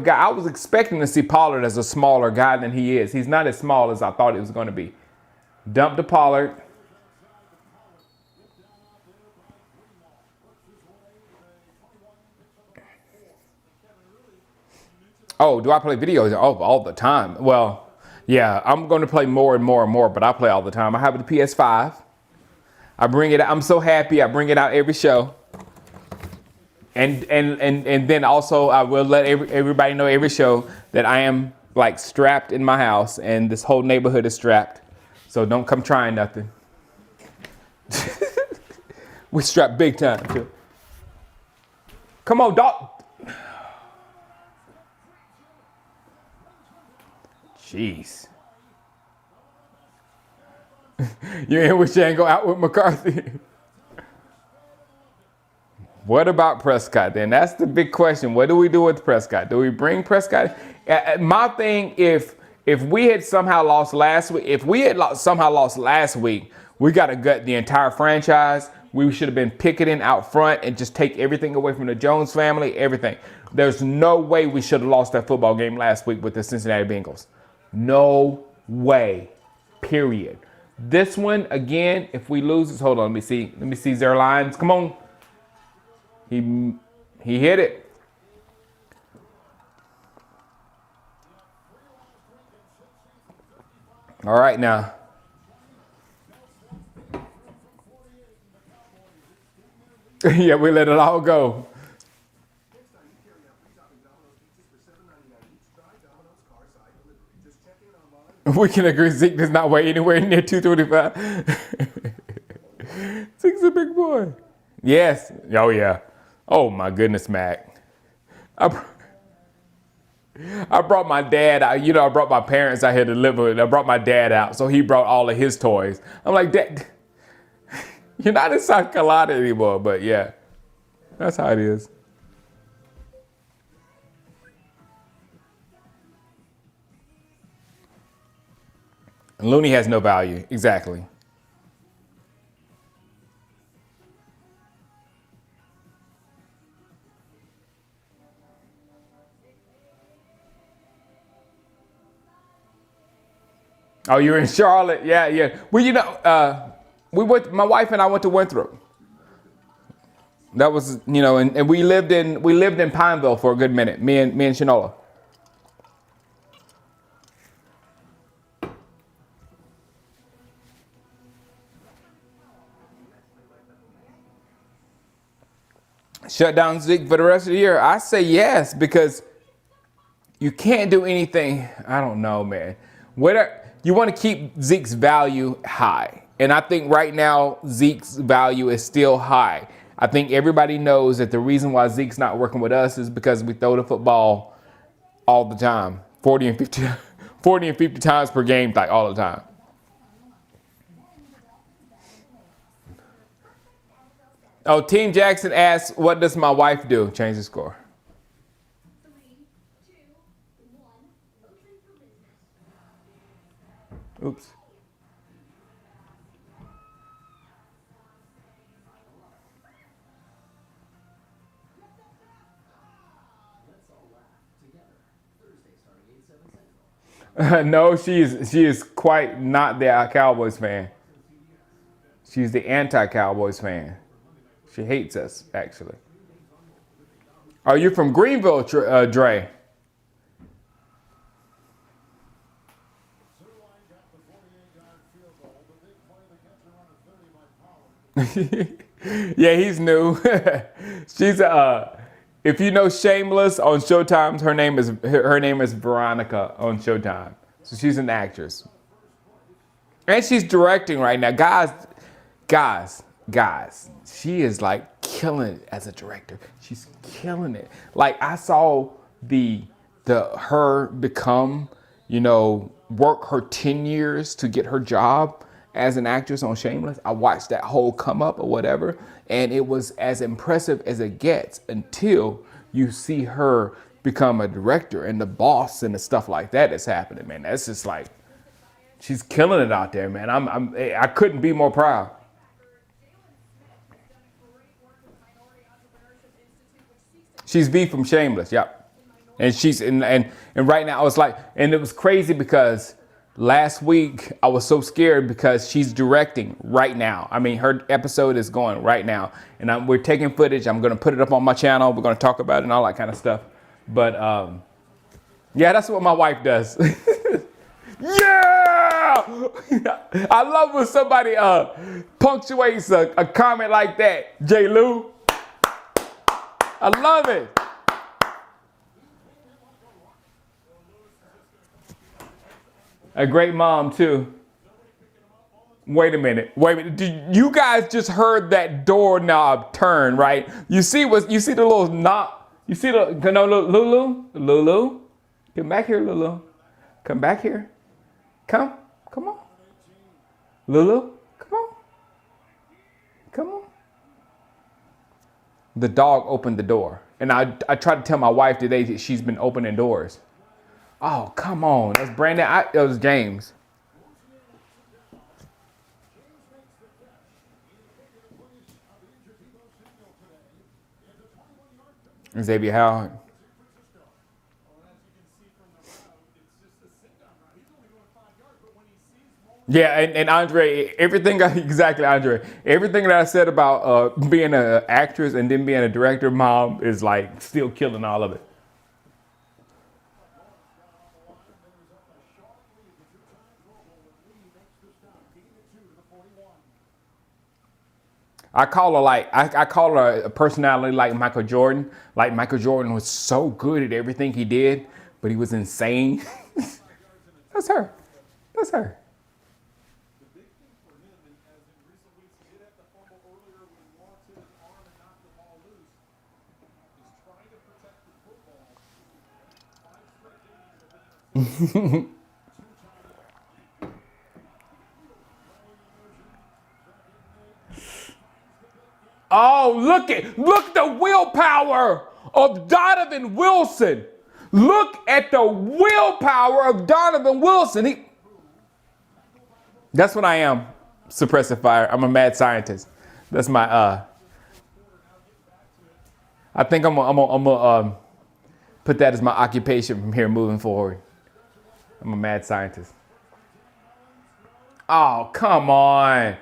guy. I was expecting to see Pollard as a smaller guy than he is. He's not as small as I thought he was going to be. Dump to Pollard. Oh, do I play videos? Oh, all the time. Well, yeah, I'm going to play more and more and more, but I play all the time. I have the PS5. I bring it out. I'm so happy. I bring it out every show. And then also I will let everybody know every show that I am like strapped in my house, and this whole neighborhood is strapped. So don't come trying nothing. We strapped big time too. Come on, dog. Jeez. You ain't wish you ain't go out with McCarthy. What about Prescott then? That's the big question. What do we do with Prescott? Do we bring Prescott? My thing, if we had somehow lost last week, we got to gut the entire franchise. We should have been picketing out front and just take everything away from the Jones family, everything. There's no way we should have lost that football game last week with the Cincinnati Bengals. No way. Period. This one, again, if we lose, hold on, let me see their lines. Come on. He hit it. All right now. Yeah, we let it all go. We can agree Zeke does not weigh anywhere near 225. Zeke's a big boy. Yes. Oh, yeah. Oh, my goodness, Mac. I brought my dad out. I brought my parents out here to live with. I brought my dad out, so he brought all of his toys. I'm like, Dad, you're not in South Carolina anymore, but yeah, that's how it is. And Looney has no value. Exactly. Oh, you're in Charlotte? Yeah, yeah. Well, my wife and I went to Winthrop. That was, and we lived in Pineville for a good minute. Me and Shanola. Shut down Zeke for the rest of the year? I say yes, because you can't do anything. I don't know, man. You want to keep Zeke's value high. And I think right now Zeke's value is still high. I think everybody knows that the reason why Zeke's not working with us is because we throw the football all the time. 40 and 50 times per game, like all the time. Oh, Team Jackson asks, what does my wife do? Change the score. 3, 2, 1, open for business. Oops. No, she is quite not the Cowboys fan. She's the anti-Cowboys fan. She hates us, actually. Are you from Greenville, Dre? Yeah, he's new. She's if you know Shameless on Showtime, her name is Veronica on Showtime. So she's an actress. And she's directing right now. Guys, she is like killing it as a director. She's killing it. Like I saw her become, work her 10 years to get her job as an actress on Shameless. I watched that whole come up or whatever, and it was as impressive as it gets until you see her become a director and the boss and the stuff like that is happening, man. That's just like, she's killing it out there, man. I couldn't be more proud. She's V from Shameless, yep. And she's and right now I was like, and it was crazy because last week I was so scared because she's directing right now. I mean, her episode is going right now, and we're taking footage. I'm gonna put it up on my channel. We're gonna talk about it and all that kind of stuff. But yeah, that's what my wife does. Yeah, I love when somebody punctuates a comment like that. J. Lou, I love it. A great mom too. Wait a minute. You guys just heard that doorknob turn, right? You see the little knob? You see Lulu? Come back here, Lulu. Come back here. Come on. Lulu, come on. The dog opened the door. And I tried to tell my wife today that she's been opening doors. Oh, come on. That's Brandon. It was James. Xavier Howard. Yeah, and Andre, everything that I said about being an actress and then being a director, Mom is like still killing all of it. I call her a personality like Michael Jordan. Like Michael Jordan was so good at everything he did, but he was insane. That's her. Oh, look the willpower of Donovan Wilson. Look at the willpower of Donovan Wilson. That's what I am, suppressive fire. I'm a mad scientist. That's my I think I'm gonna put that as my occupation from here moving forward. I'm a mad scientist. Oh, come on.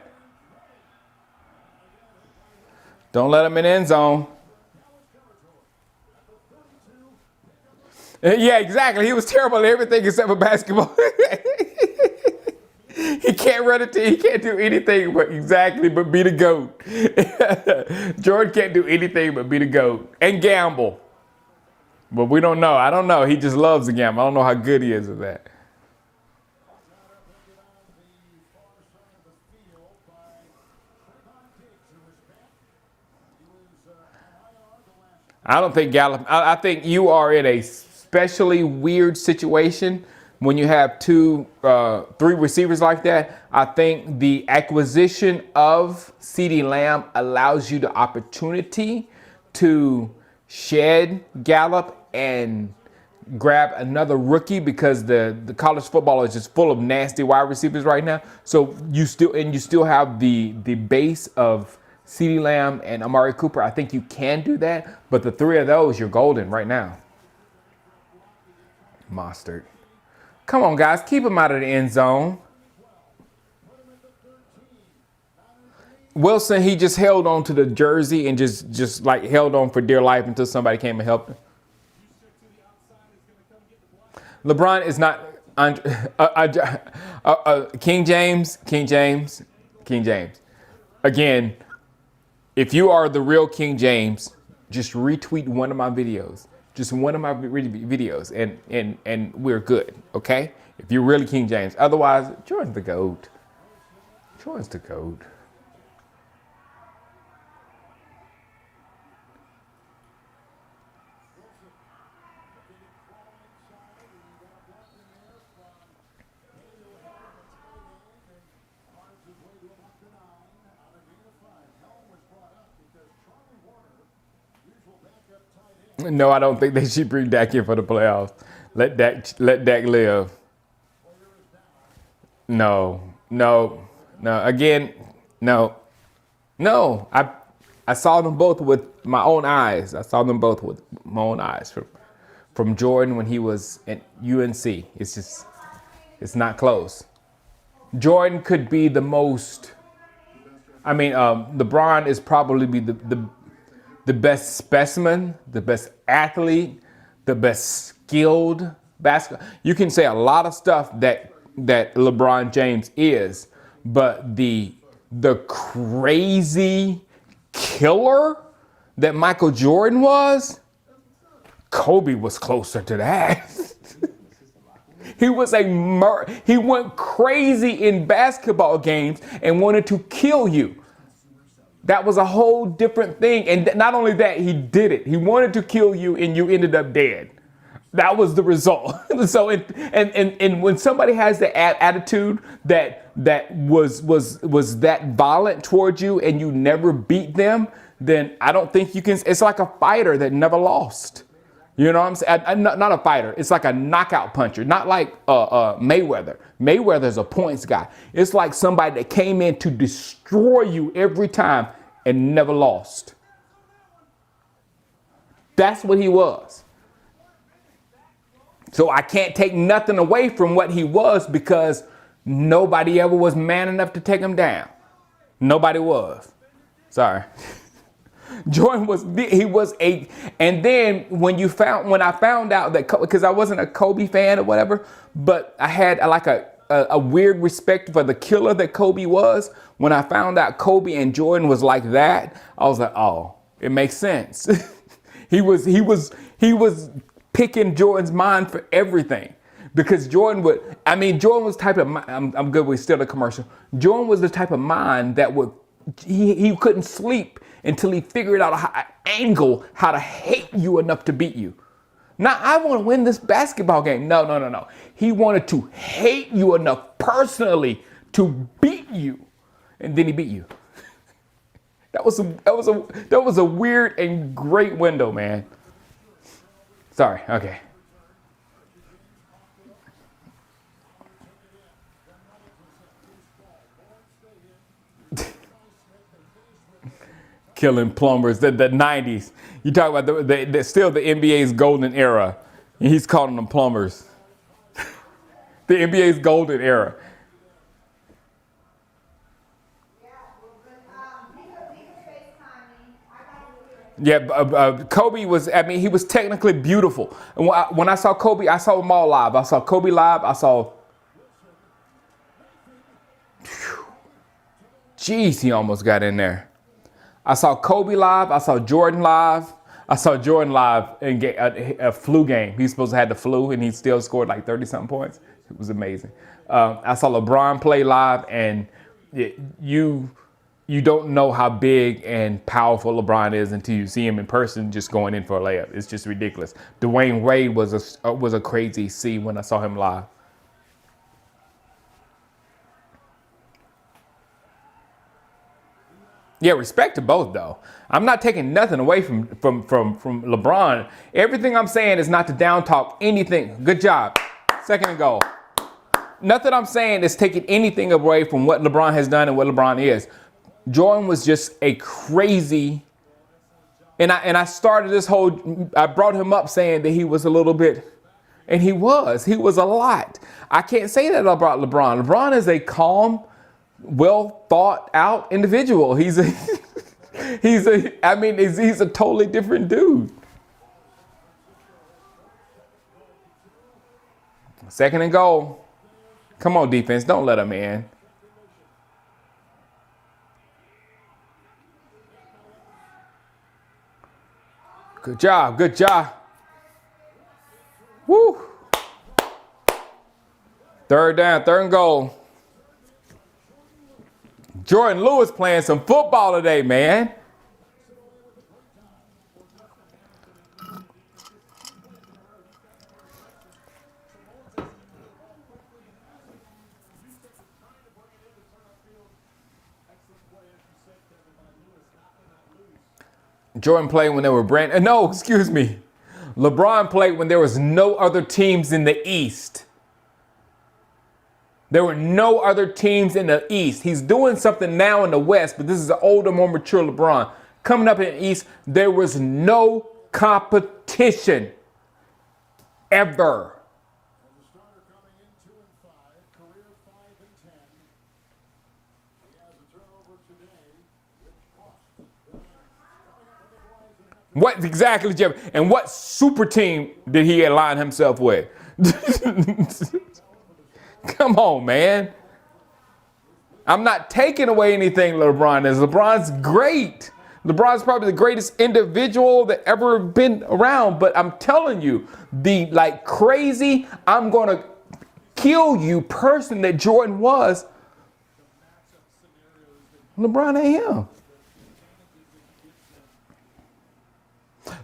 Don't let him in the end zone. Yeah, exactly. He was terrible at everything except for basketball. He can't run it. He can't do anything but be the GOAT. Jordan can't do anything but be the GOAT and gamble. But we don't know. I don't know. He just loves to gamble. I don't know how good he is at that. I don't think Gallup. I think you are in a especially weird situation when you have three receivers like that. I think the acquisition of CeeDee Lamb allows you the opportunity to shed Gallup and grab another rookie because the college football is just full of nasty wide receivers right now. So you still have the base of CeeDee Lamb and Amari Cooper. I think you can do that, but the three of those, you're golden right now. Mostert. Come on, guys. Keep him out of the end zone. Wilson, he just held on to the jersey and just like held on for dear life until somebody came and helped him. LeBron is not King James. Again, if you are the real King James, just retweet one of my videos. Just one of my videos, and we're good, okay? If you're really King James. Otherwise, Jordan's the GOAT. Jordan's the GOAT. No, I don't think they should bring Dak in for the playoffs. Let Dak live. No. Again, no. I saw them both with my own eyes. From Jordan when he was at UNC. It's not close. Jordan could be the most. LeBron is probably the best specimen, the best athlete, the best skilled basketball. You can say a lot of stuff that LeBron James is, but the crazy killer that Michael Jordan was, Kobe was closer to that. He went crazy in basketball games and wanted to kill you. That was a whole different thing. And not only that, he did it. He wanted to kill you and you ended up dead. That was the result. So, and when somebody has the attitude that was that violent towards you and you never beat them, then I don't think you can. It's like a fighter that never lost. You know what I'm saying? Not a fighter. It's like a knockout puncher. Not like Mayweather. Mayweather's a points guy. It's like somebody that came in to destroy you every time and never lost. That's what he was. So I can't take nothing away from what he was because nobody ever was man enough to take him down. Nobody was. Sorry. Jordan and then when I found out that, because I wasn't a Kobe fan or whatever, but I had like a weird respect for the killer that Kobe was. When I found out Kobe and Jordan was like that, I was like, oh, it makes sense. He was picking Jordan's mind for everything. Because Jordan was the type of, I'm good with still the commercial. Jordan was the type of mind that he couldn't sleep until he figured out how to hate you enough to beat you. Now, I want to win this basketball game. No. He wanted to hate you enough personally to beat you. And then he beat you. That was a weird and great window, man. Sorry, okay. Killing plumbers, the 90s. You talk about still the NBA's golden era. And he's calling them plumbers. The NBA's golden era. Yeah, Kobe was, I mean, he was technically beautiful. And when I saw Kobe, I saw them all live. I saw Kobe live. I saw, jeez, he almost got in there. I saw Kobe live. I saw Jordan live. I saw Jordan live in a flu game. He's supposed to have the flu, and he still scored like 30-something points. It was amazing. I saw LeBron play live, and you don't know how big and powerful LeBron is until you see him in person just going in for a layup. It's just ridiculous. Dwayne Wade was a crazy see when I saw him live. Yeah, respect to both, though. I'm not taking nothing away from LeBron. Everything I'm saying is not to down talk anything. Good job. Second and goal. Nothing I'm saying is taking anything away from what LeBron has done and what LeBron is. Jordan was just a crazy, and I started this whole, I brought him up saying that he was a little bit, and he was a lot. I can't say that about LeBron. LeBron is a calm, well thought out individual. He's a totally different dude. Second and goal. Come on, defense. Don't let him in. Good job. Good job. Woo. Third down, third and goal. Jordan Lewis playing some football today, man. Jordan played when there were LeBron played when there was no other teams in the East. There were no other teams in the East. He's doing something now in the West, but this is an older, more mature LeBron. Coming up in the East, there was no competition ever. The starter coming in 2-5, career 5-10. He has a turnover today, which cost. What exactly, Jeff? And what super team did he align himself with? Come on, man. I'm not taking away anything LeBron is. LeBron's great. LeBron's probably the greatest individual that ever been around. But I'm telling you, the like crazy, I'm going to kill you person that Jordan was, LeBron ain't him.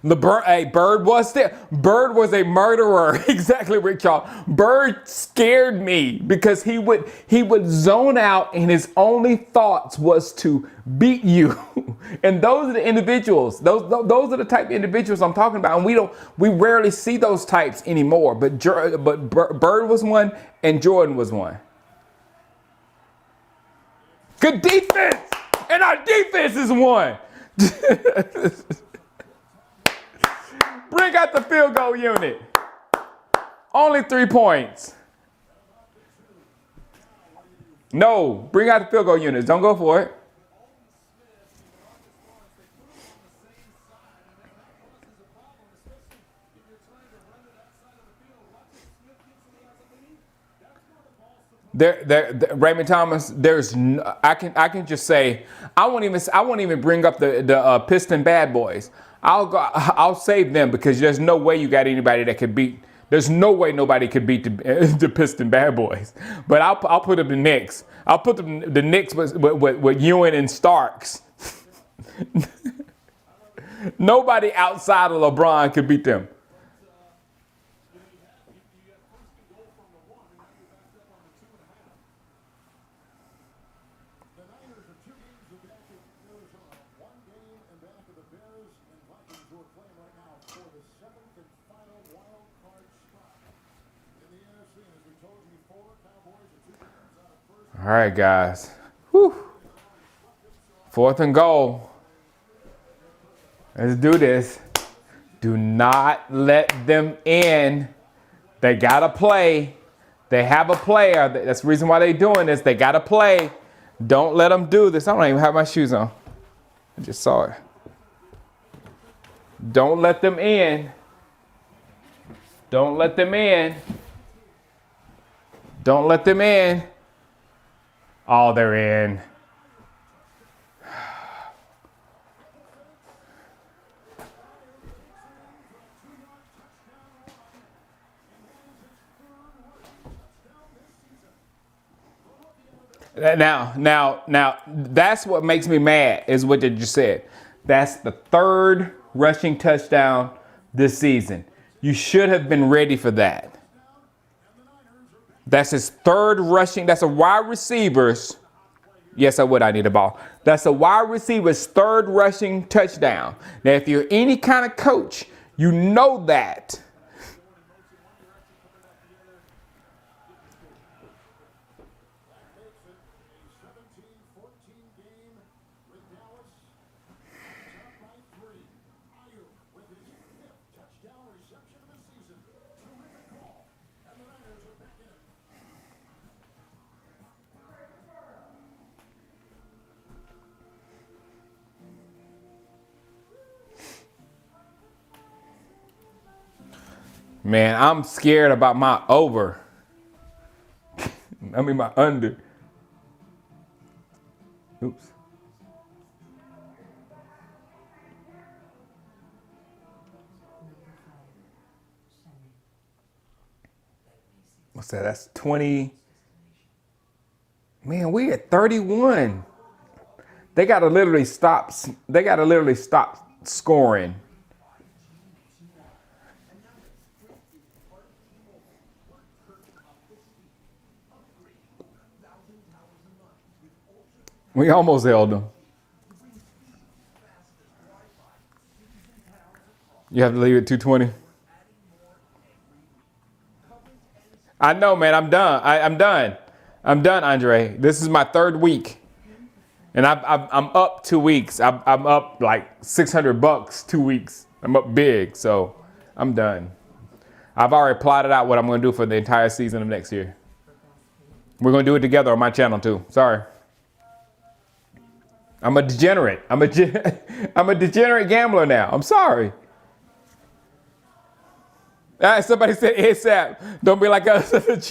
Bird was there. Bird was a murderer. Exactly, Rick Charles. Bird scared me because he would zone out and his only thoughts was to beat you. And those are the individuals. Those are the type of individuals I'm talking about. And we rarely see those types anymore. But Bird was one and Jordan was one. Good defense. And our defense is one. Bring out the field goal unit. Only 3 points. No, bring out the field goal units. Don't go for it. Raymond Thomas. I can just say I won't even bring up the Piston Bad Boys. I'll save them because there's no way you got anybody that could beat. There's no way nobody could beat the Piston Bad Boys. But I'll put up the Knicks. I'll put the Knicks with Ewing and Starks. Nobody outside of LeBron could beat them. All right, guys. Whew. 4th and goal. Let's do this. Do not let them in. They got to play. They have a player. That's the reason why they're doing this. They got to play. Don't let them do this. I don't even have my shoes on. I just saw it. Don't let them in. Don't let them in. Don't let them in. Oh, they're in. Now, that's what makes me mad is what you just said. That's the third rushing touchdown this season. You should have been ready for that. That's his third rushing. That's a wide receiver's. Yes, I would. I need a ball. That's a wide receiver's third rushing touchdown. Now, if you're any kind of coach, you know that. Man, I'm scared about my over. I mean my under. Oops. What's that? That's 20. Man, we at 31. They gotta literally stop. They gotta literally stop scoring. We almost held them. You have to leave at 220. I know, man. I'm done. I'm done. I'm done, Andre. This is my third week, and I'm up 2 weeks. I'm up like $600 2 weeks. I'm up big, so I'm done. I've already plotted out what I'm going to do for the entire season of next year. We're going to do it together on my channel too. Sorry. I'm a degenerate. I'm a degenerate gambler now. I'm sorry. Somebody said ASAP. Don't be like us. I'm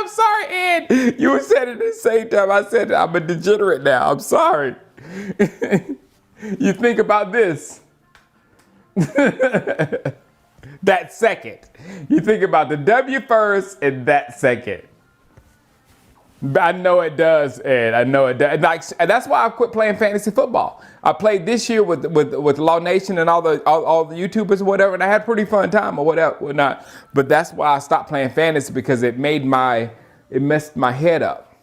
sorry, Ed. You said it at the same time. I said I'm a degenerate now. I'm sorry. You think about this. That second. You think about the W first and that second. I know it does, Ed. I know it does. And that's why I quit playing fantasy football. I played this year with Law Nation and all the YouTubers or whatever, and I had a pretty fun time or whatnot. But that's why I stopped playing fantasy, because it messed my head up.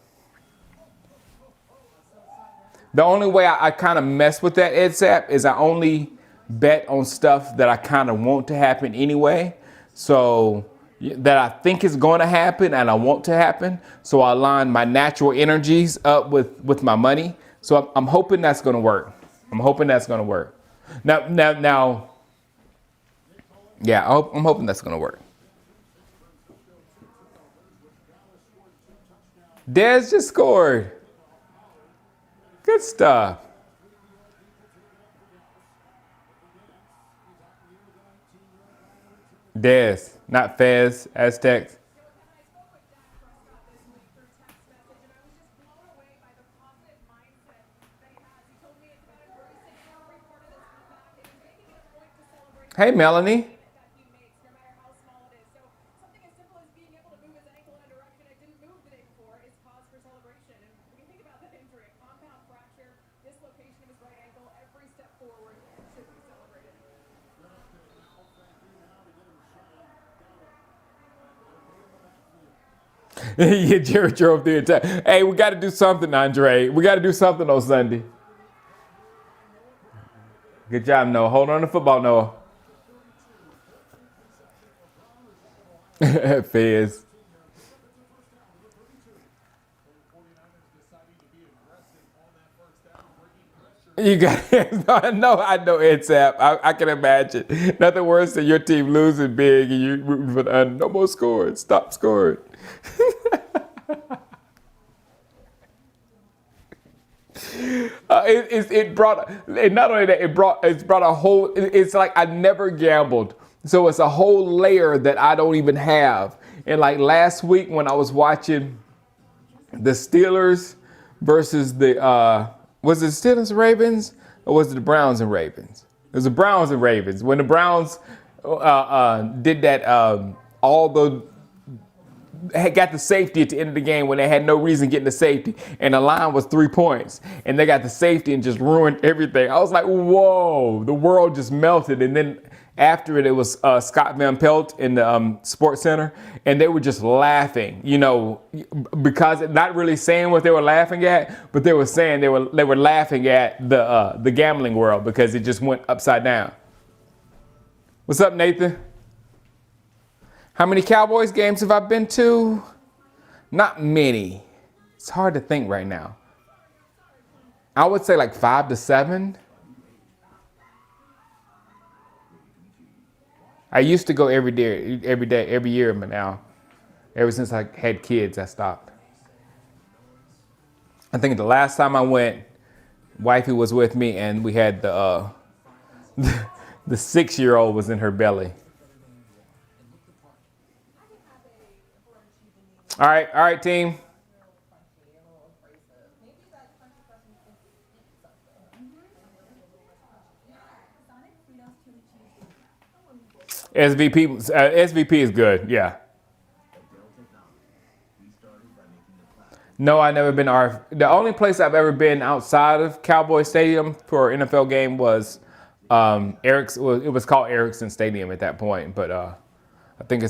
The only way I kind of mess with that, Ed Sapp, is I only bet on stuff that I kind of want to happen anyway. So that I think is going to happen and I want to happen. So I align my natural energies up with my money. So I'm hoping that's going to work. I'm hoping that's going to work. Now, yeah, I'm hoping that's going to work. Dez just scored. Good stuff. Dez, not Fez, Aztecs. Hey, Melanie. Yeah, Jared drove the attack. Hey, we got to do something, Andre. We got to do something on Sunday. Good job, Noah. Hold on to football, Noah. Fizz. You got no, I know it's Sapp. I can imagine. Nothing worse than your team losing big and you rooting for the under. No more scoring. Stop scoring. It brought, and not only that, it's brought a whole, it's like I never gambled. So it's a whole layer that I don't even have. And like last week when I was watching the Steelers versus was it Steelers and Ravens or was it the Browns and Ravens? It was the Browns and Ravens. When the Browns did that, got the safety at the end of the game when they had no reason getting the safety, and the line was 3 points, and they got the safety and just ruined everything. I was like, whoa, the world just melted. And then after it was Scott Van Pelt in the Sports Center, and they were just laughing, because not really saying what they were laughing at, but they were saying they were laughing at the gambling world because it just went upside down. What's up, Nathan? How many Cowboys games have I been to? Not many. It's hard to think right now. I would say like 5 to 7. I used to go every year, but now, ever since I had kids, I stopped. I think the last time I went, wifey was with me, and we had the 6-year-old was in her belly. All right, team. SVP is good, yeah. No, I've never been the only place I've ever been outside of Cowboy Stadium for an NFL game was Eric's. Well, it was called Erickson Stadium at that point, but I think I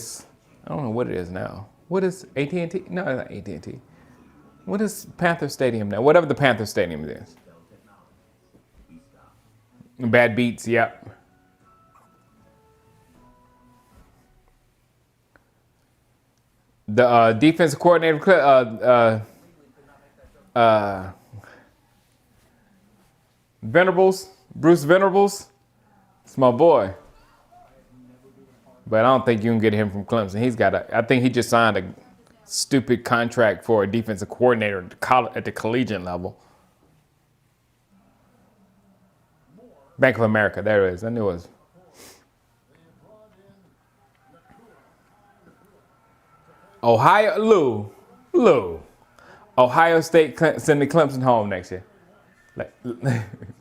don't know what it is now. What is AT&T? No, not AT&T. What is Panther Stadium now? Whatever the Panther Stadium is. Bad Beats, yep. The defensive coordinator, Bruce Venables, it's my boy. But I don't think you can get him from Clemson. I think he just signed a stupid contract for a defensive coordinator at the collegiate level. Bank of America, there it is. I knew it was. Ohio State sending Clemson home next year.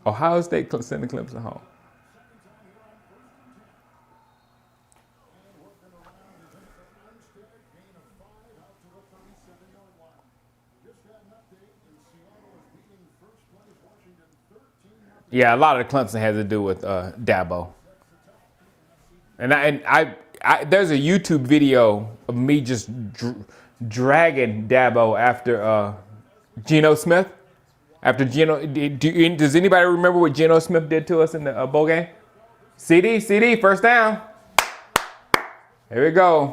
Ohio State sending Clemson home. Yeah, a lot of the Clemson has to do with Dabo. And there's a YouTube video of me just dragging Dabo after Geno Smith. After Geno, does anybody remember what Geno Smith did to us in the bowl game? CD, first down. Here we go.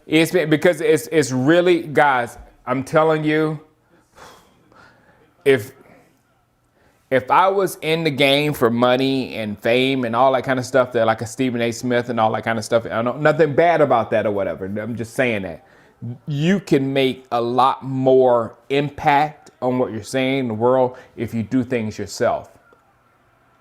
Because it's really, guys, I'm telling you, if I was in the game for money and fame and all that kind of stuff, that like a Stephen A. Smith and all that kind of stuff, I know nothing bad about that or whatever. I'm just saying that you can make a lot more impact on what you're saying in the world if you do things yourself.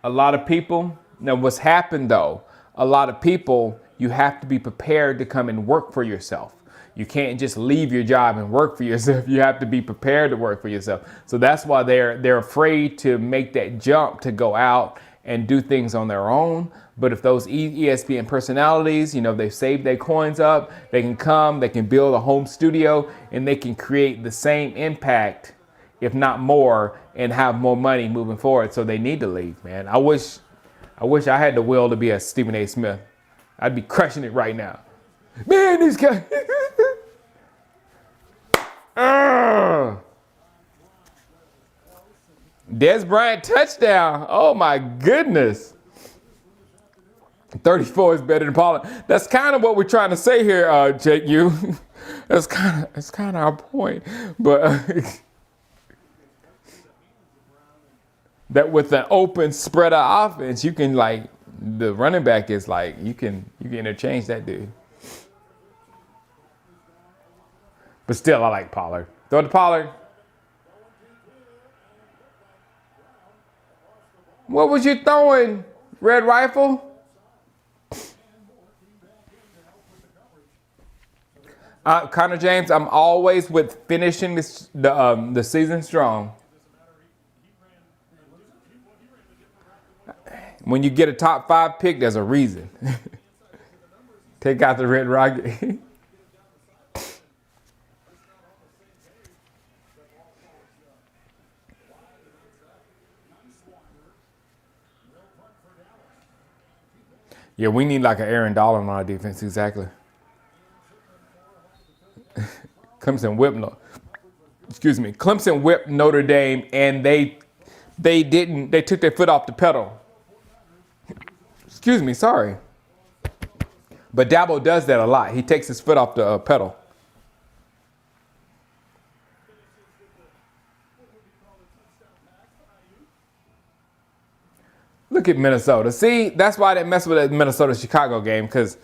A lot of people, now what's happened though, a lot of people, you have to be prepared to come and work for yourself. You can't just leave your job and work for yourself. You have to be prepared to work for yourself. So that's why they're afraid to make that jump to go out and do things on their own. But if those ESPN personalities, they've saved their coins up, they can come, they can build a home studio, and they can create the same impact, if not more, and have more money moving forward. So they need to leave, man. I wish I had the will to be a Stephen A. Smith. I'd be crushing it right now. Man, these guys. Des Bryant touchdown. Oh my goodness. 34 is better than Pollard. That's kind of what we're trying to say here, Jake. That's kind of our point. But that with an open spread of offense, you can The running back is like you can interchange that dude. But still, I like Pollard. Throw it to Pollard. What was you throwing, Red Rifle? Connor James, I'm always with finishing the season strong. When you get a top 5 pick, there's a reason. Take out the Red Rocket. Yeah, we need like an Aaron Donald on our defense, exactly. Clemson whipped Notre Dame, and they took their foot off the pedal. Excuse me, sorry. But Dabo does that a lot. He takes his foot off the pedal. Look at Minnesota. See, that's why I didn't mess with that Minnesota-Chicago game, because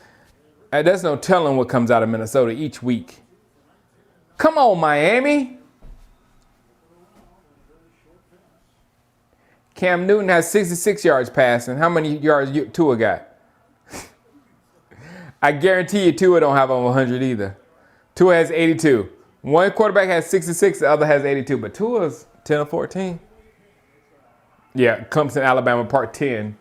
there's no telling what comes out of Minnesota each week. Come on, Miami. Cam Newton has 66 yards passing. How many yards Tua got? I guarantee you Tua don't have over 100 either. Tua has 82. One quarterback has 66, the other has 82. But Tua's 10 or 14. Yeah, Clemson, Alabama, part 10.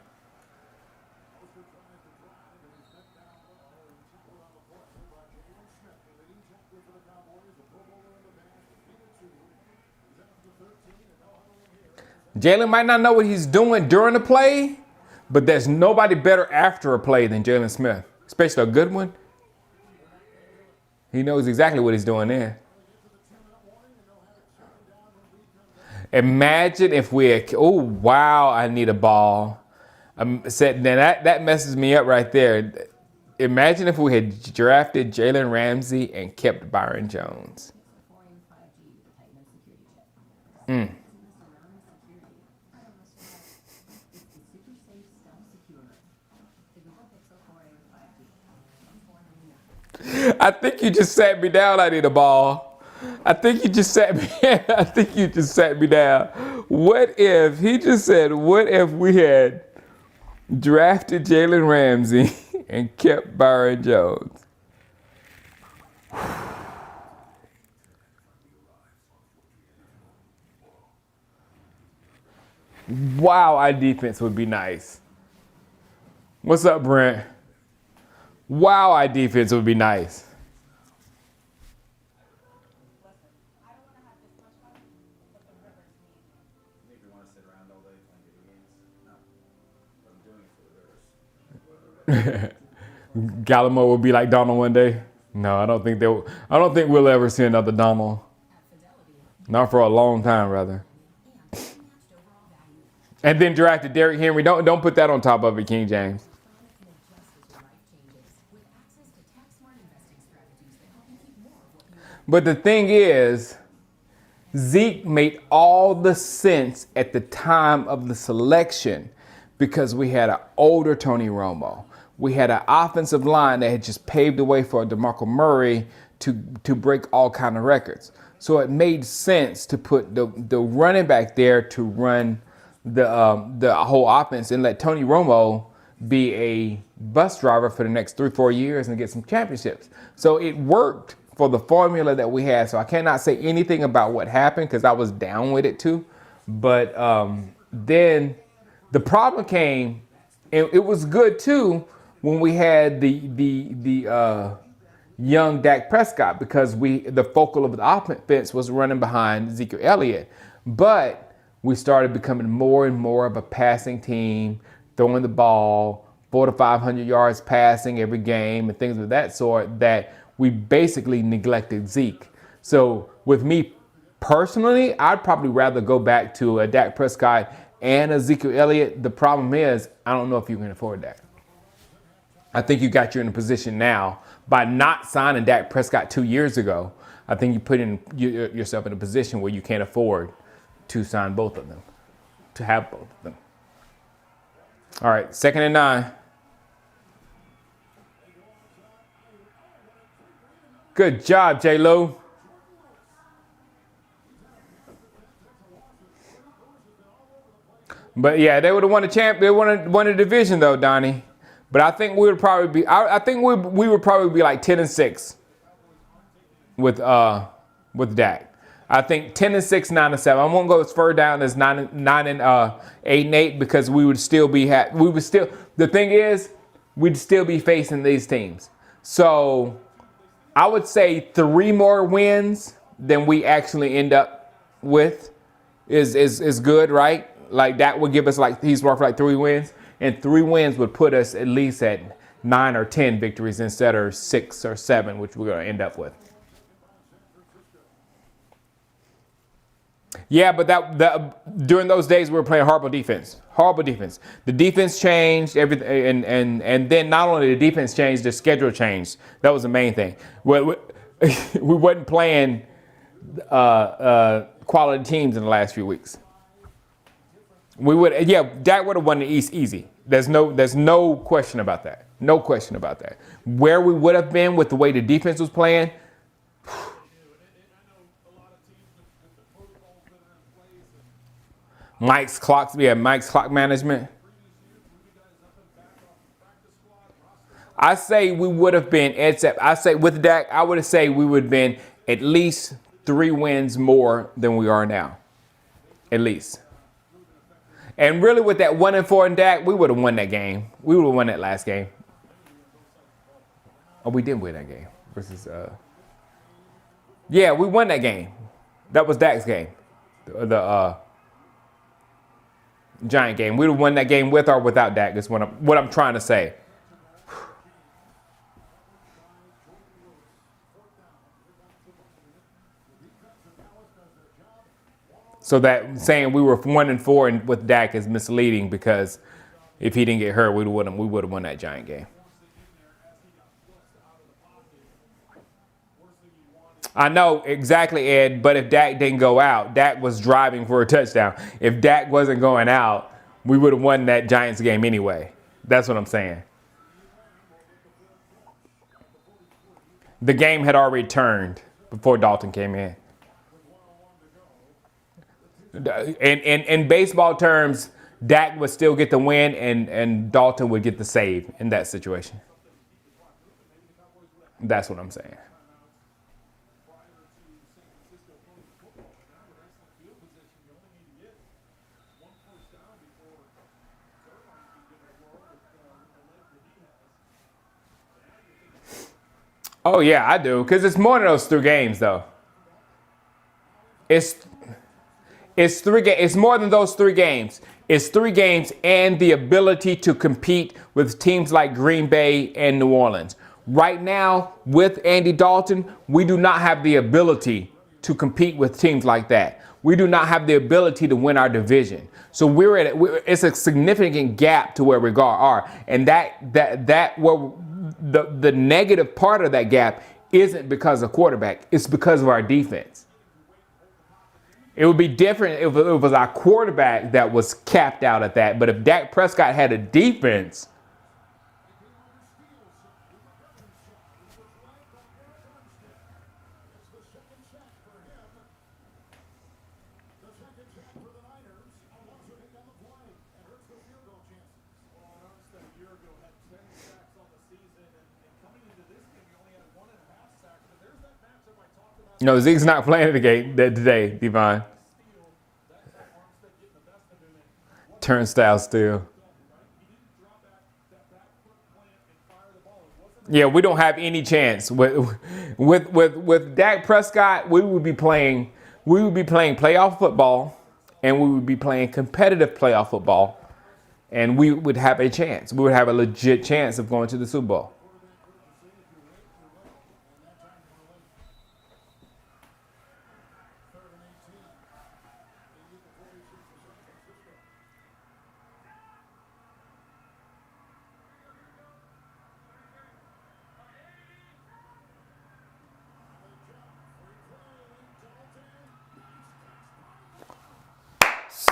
Jalen might not know what he's doing during the play, but there's nobody better after a play than Jalen Smith, especially a good one. He knows exactly what he's doing there. Imagine if we had, oh, wow, I need a ball. Then that messes me up right there. Imagine if we had drafted Jalen Ramsey and kept Byron Jones. I think you just sat me down. I need a ball. I think you just sat me down. What if he just said, what if we had drafted Jalen Ramsey and kept Byron Jones? Wow, our defense would be nice. What's up, Brent? Wow, our defense would be nice. Gallimore will be like Donald one day. No, I don't think we'll ever see another Donald. Not for a long time, rather. And then drafted Derrick Henry. Don't put that on top of it, King James. But the thing is, Zeke made all the sense at the time of the selection because we had an older Tony Romo. We had an offensive line that had just paved the way for DeMarco Murray to break all kind of records. So it made sense to put the running back there to run the whole offense and let Tony Romo be a bus driver for the next 3-4 years and get some championships. So it worked for the formula that we had. So I cannot say anything about what happened because I was down with it too. But then the problem came, and it was good too when we had the young Dak Prescott because the focal of the offense was running behind Zeke Elliott. But we started becoming more and more of a passing team, throwing the ball 400 to 500 yards passing every game and things of that sort that we basically neglected Zeke. So with me personally, I'd probably rather go back to a Dak Prescott and Ezekiel Elliott. The problem is, I don't know if you can afford that. I think you got you in a position now by not signing Dak Prescott 2 years ago. I think you put yourself in a position where you can't afford to sign both of them, to have both of them. All right, 2nd and 9. Good job, J-Lo. But yeah, they would have won the champ. They won the division though, Donnie. But I think we would probably be. I think we would probably be like 10-6 with Dak. I think 10-6, 9-7. I won't go as far down as 8-8 because we would still be. We would still. The thing is, we'd still be facing these teams. So I would say 3 more wins than we actually end up with is good, right? Like that would give us he's worth like 3 wins, and 3 wins would put us at least at 9 or 10 victories instead of 6 or 7, which we're going to end up with. Yeah, but during those days we were playing horrible defense. Horrible defense. The defense changed everything, and then not only the defense changed, the schedule changed. That was the main thing. We wasn't playing quality teams in the last few weeks. Dak would have won the East easy. There's no question about that. No question about that. Where we would have been with the way the defense was playing. Mike's clock management. I say we would have been, I say with Dak, I would say we would have been at least 3 wins more than we are now. At least. And really with that 1-4 in Dak, we would have won that game. We would have won that last game. Oh, we did win that game. Versus, yeah, we won that game. That was Dak's game. The Giant game. We would have won that game with or without Dak is what I'm trying to say. So that saying we were 1-4 with Dak is misleading because if he didn't get hurt, we would have won that Giant game. I know exactly, Ed, but if Dak didn't go out, Dak was driving for a touchdown. If Dak wasn't going out, we would have won that Giants game anyway. That's what I'm saying. The game had already turned before Dalton came in. In baseball terms, Dak would still get the win and Dalton would get the save in that situation. That's what I'm saying. Oh, yeah, I do. Because it's more than those 3 games, though. It's 3 games. It's more than those 3 games. It's 3 games and the ability to compete with teams like Green Bay and New Orleans. Right now, with Andy Dalton, we do not have the ability to compete with teams like that. We do not have the ability to win our division. So it's a significant gap to where we are. And the negative part of that gap isn't because of quarterback. It's because of our defense. It would be different if it was our quarterback that was capped out at that. But if Dak Prescott had a defense, no, Zeke's not playing today, Devon. Turnstile still. Yeah, we don't have any chance with Dak Prescott. We would be playing playoff football, and we would be playing competitive playoff football, and we would have a chance. We would have a legit chance of going to the Super Bowl.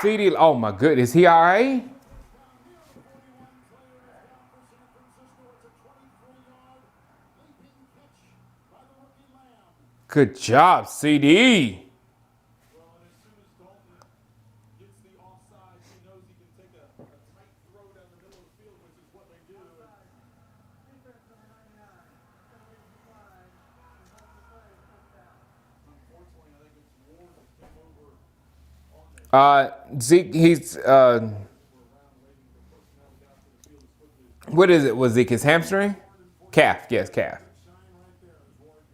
CD, oh my goodness, he all right? Good job, CD. Well, and as soon as Dalton gets the offside, he knows he can take a tight throw down the middle of the field, which is what they do. And unfortunately, I think it's Ward that came over on the Zeke, he's what is it? Was Zeke his hamstring? Calf, yes, calf.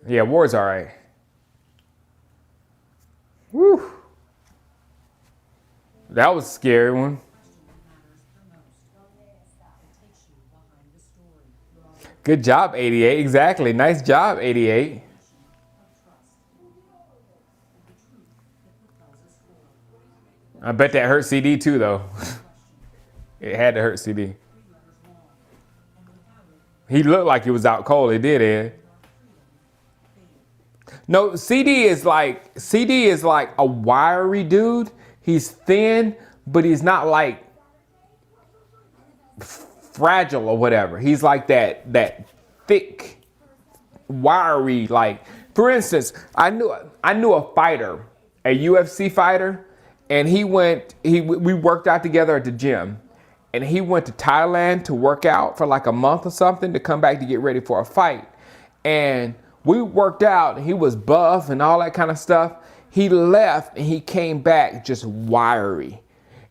Yeah, Ward's all right. Woo. That was a scary one. Good job, 88. Exactly. Nice job, 88. I bet that hurt CD too, though. It had to hurt CD. He looked like he was out cold. It did, Ed. No, CD is like a wiry dude. He's thin, but he's not like fragile or whatever. He's like that thick, wiry. Like, for instance, I knew a fighter, a UFC fighter, and we worked out together at the gym. And he went to Thailand to work out for like a month or something to come back to get ready for a fight. And we worked out, and he was buff and all that kind of stuff. He left and he came back just wiry.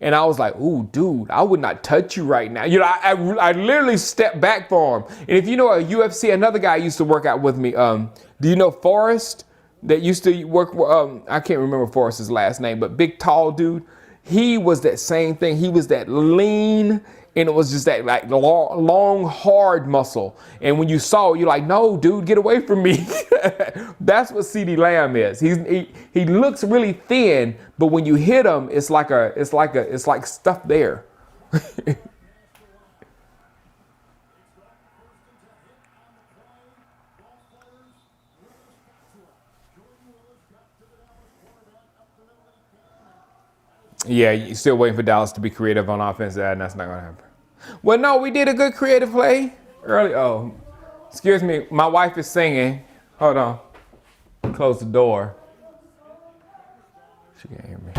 And I was like, ooh, dude, I would not touch you right now. You know, I literally stepped back for him. And if you know a UFC, another guy used to work out with me. Do you know Forrest that used to work, I can't remember Forrest's last name, but big, tall dude. He was that same thing. He was that lean, and it was just that like long, hard muscle. And when you saw it, you're like, no, dude, get away from me. That's what CD Lamb is. He looks really thin, but when you hit him, it's like stuff there. Yeah, you're still waiting for Dallas to be creative on offense, and that's not going to happen. Well, no, we did a good creative play early. Oh, excuse me. My wife is singing. Hold on. Close the door. She can't hear me.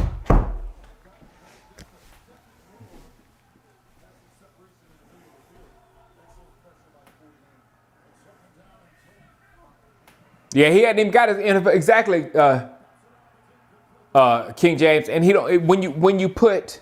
Yeah, he hadn't even got his NFL. Exactly. King James, and he don't. When you put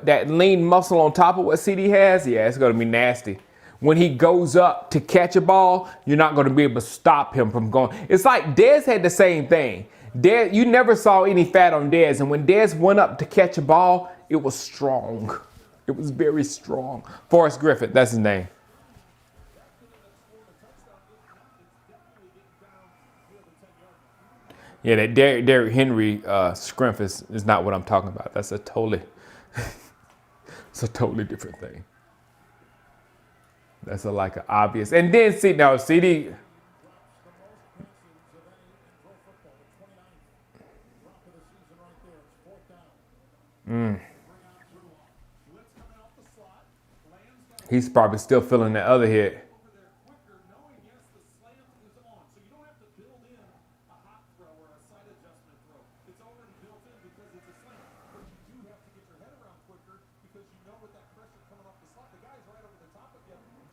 that lean muscle on top of what CD has, yeah, it's gonna be nasty. When he goes up to catch a ball, you're not gonna be able to stop him from going. It's like Dez had the same thing. Dez, you never saw any fat on Dez, and when Dez went up to catch a ball, it was strong. It was very strong. Forrest Griffith, that's his name. Yeah, that Derrick Henry scrimp is not what I'm talking about. That's it's a totally different thing. That's like an obvious. And then CD. He's probably still feeling that other hit.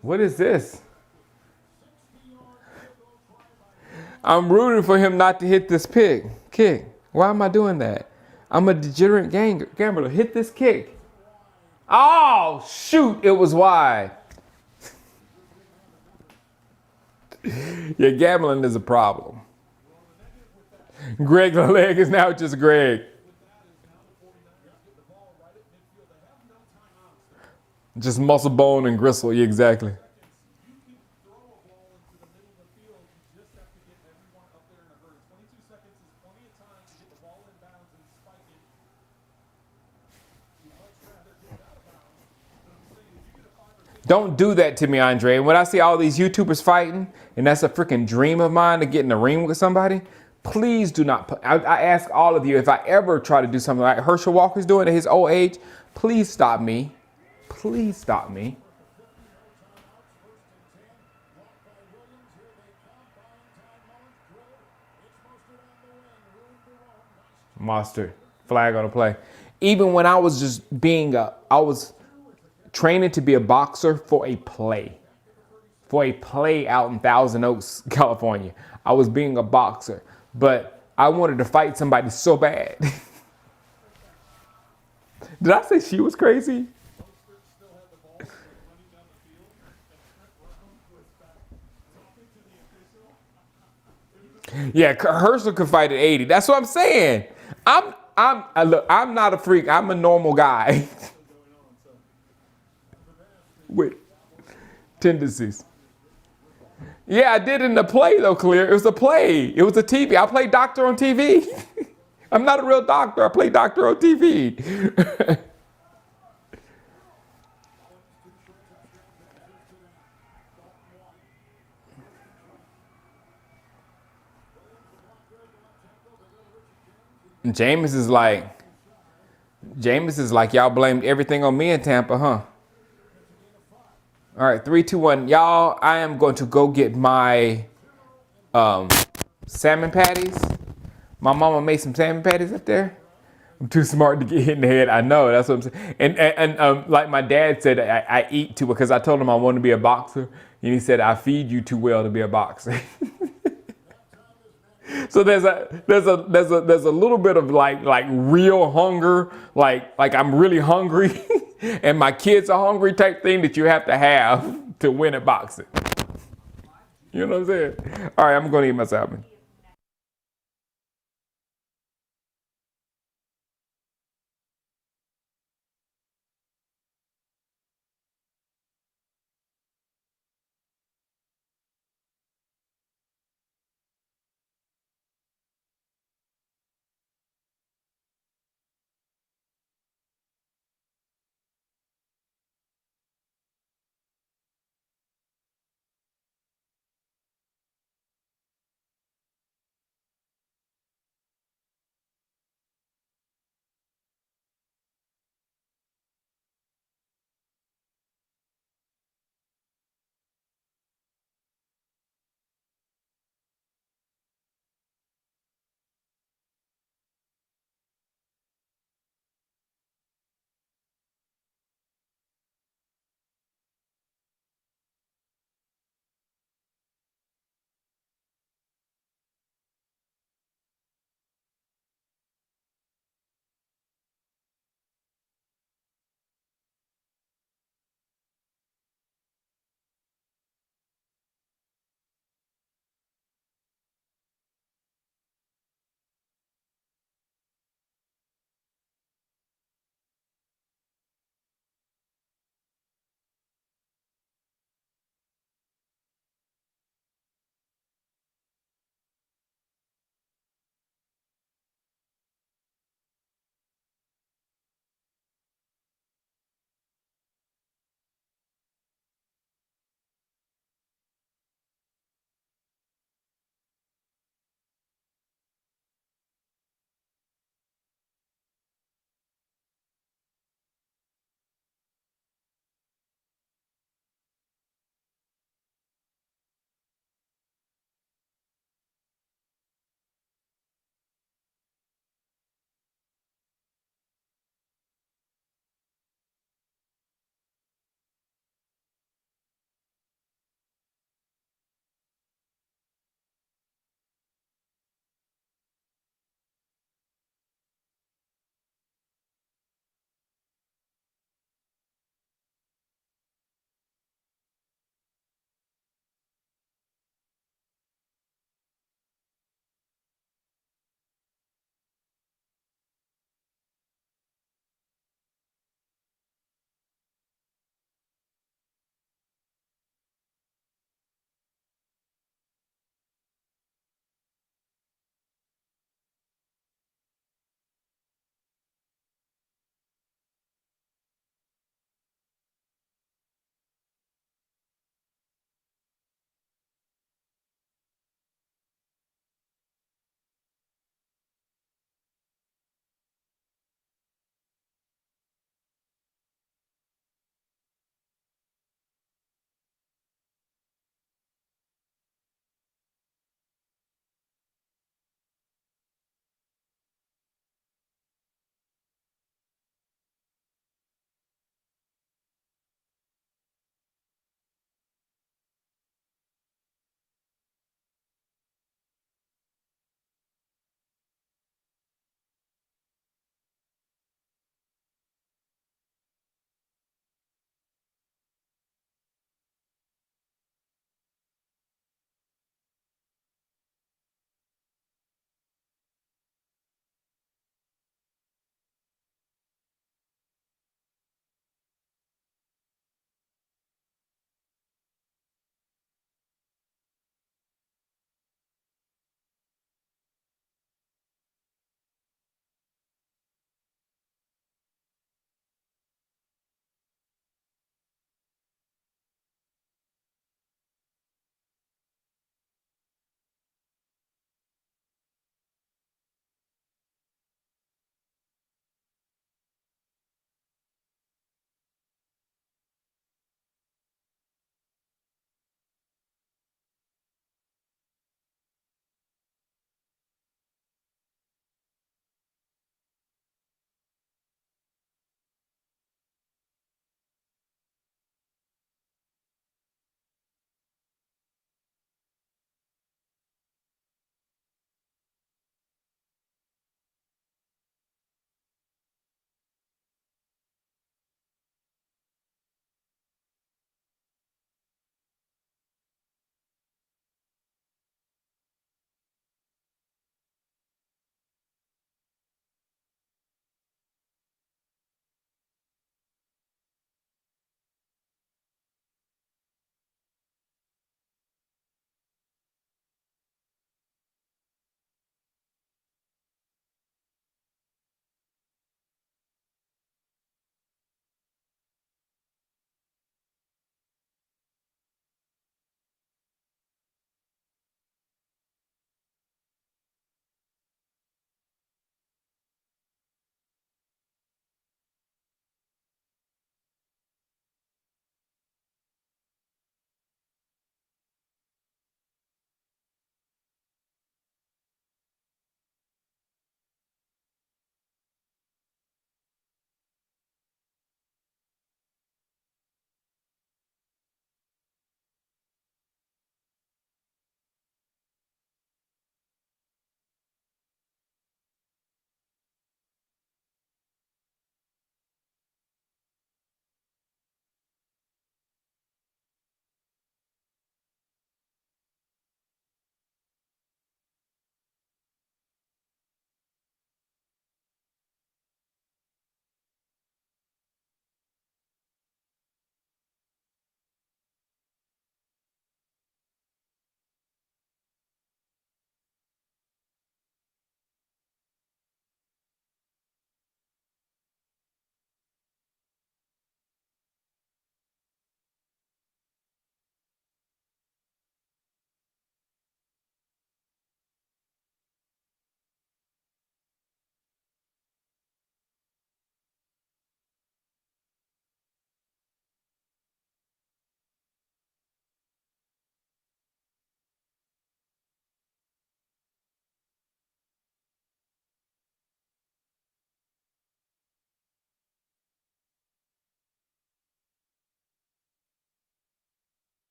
What is this? I'm rooting for him not to hit this kick. Why am I doing that? I'm a degenerate gambler. Hit this kick. Oh, shoot. It was wide. Yeah, gambling is a problem. Greg's leg is now just Greg. Just muscle, bone, and gristle. Yeah, exactly. Don't do that to me, Andre. And when I see all these YouTubers fighting, and that's a freaking dream of mine to get in the ring with somebody, please do not. I ask all of you, if I ever try to do something like Herschel Walker's doing at his old age, please stop me. Please stop me. Mustard. Flag on the play. Even when I was just being I was training to be a boxer for a play. For a play out in Thousand Oaks, California. I was being a boxer. But I wanted to fight somebody so bad. Did I say she was crazy? Yeah, Herschel could fight at 80. That's what I'm saying. Look, I'm not a freak. I'm a normal guy with tendencies. Yeah, I did in the play though, Clear. It was a play. It was a TV. I played doctor on TV. I'm not a real doctor. I play doctor on TV. Jameis is like, y'all blamed everything on me in Tampa, huh? All right, 3, 2, 1. Y'all, I am going to go get my salmon patties. My mama made some salmon patties up there. I'm too smart to get hit in the head. I know, that's what I'm saying. And like my dad said, I eat too because I told him I want to be a boxer. And he said, I feed you too well to be a boxer. So there's a little bit of like real hunger, like I'm really hungry, and my kids are hungry type thing that you have to win at boxing. You know what I'm saying? All right, I'm gonna eat my salmon.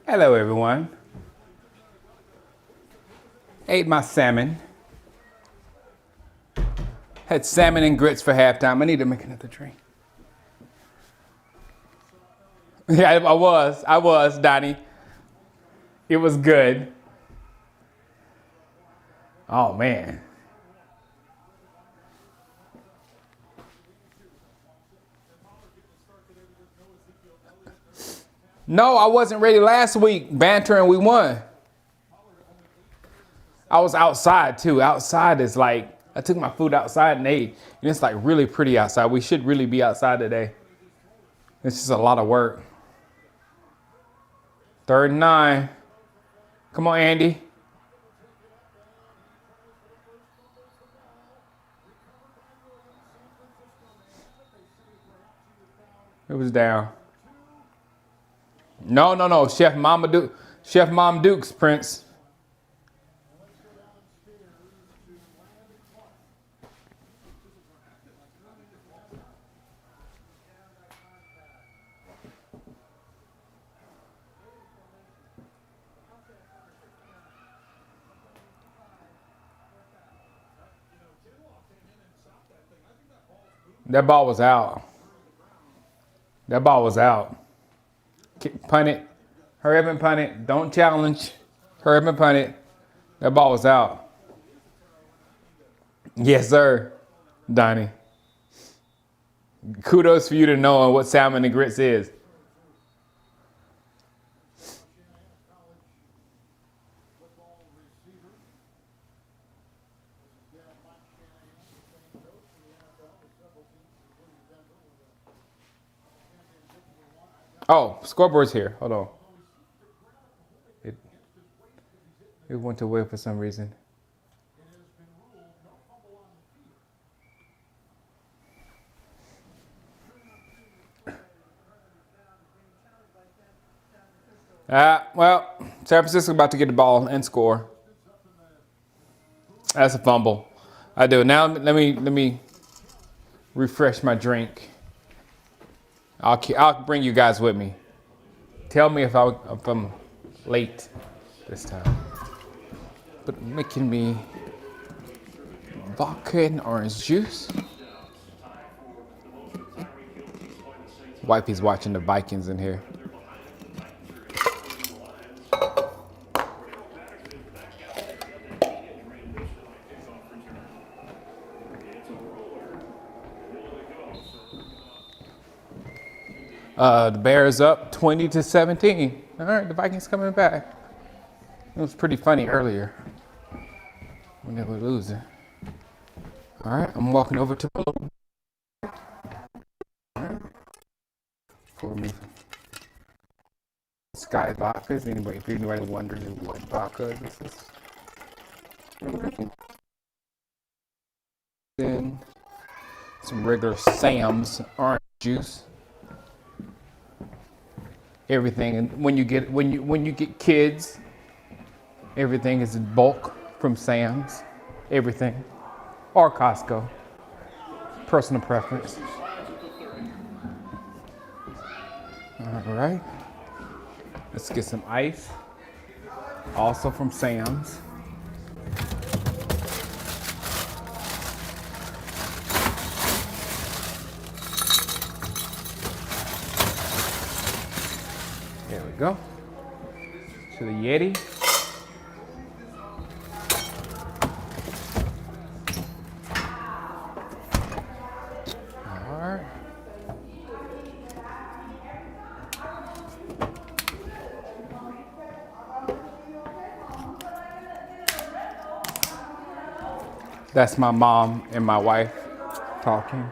Hello, everyone. Ate my salmon. Had salmon and grits for halftime. I need to make another drink. Yeah, I was, Donnie. It was good. Oh, man. No, I wasn't ready last week, bantering, we won. I was outside too. Outside is like, I took my food outside and ate. And it's like really pretty outside. We should really be outside today. It's just a lot of work. 3rd and 9. Come on, Andy. It was down. No. Chef Mom Duke's, Prince. That ball was out. Punt it. Hurry up and punt it. Don't challenge. Hurry up and punt it. That ball was out. Yes, sir, Donnie. Kudos for you to know what salmon and grits is. Oh, scoreboard's here. Hold on. It went away for some reason. Well, San Francisco about to get the ball and score. That's a fumble. I do. Now let me refresh my drink. I'll bring you guys with me. Tell me if I'm late this time. But making me vodka and orange juice. Wifey's watching the Vikings in here. The Bears up 20-17. All right, the Vikings coming back. It was pretty funny earlier when they were losing. All right, I'm walking over to the local. For me, Sky Vodka. If anybody wondering what vodka this is. Then some regular Sam's orange juice. Everything, and when you get kids, everything is in bulk from Sam's. Everything, or Costco. Personal preference. All right. Let's get some ice. Also from Sam's. There we go. To the Yeti. All right. That's my mom and my wife talking.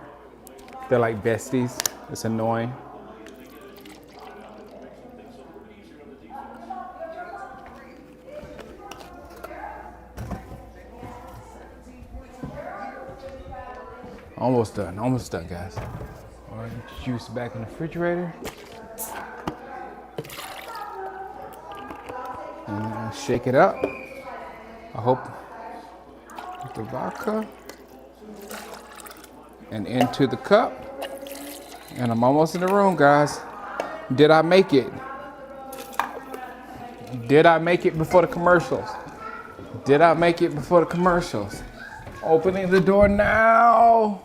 They're like besties. It's annoying. Almost done, guys. All right, juice back in the refrigerator. And shake it up. I hope with the vodka and into the cup. And I'm almost in the room, guys. Did I make it? Did I make it before the commercials? Did I make it before the commercials? Opening the door now.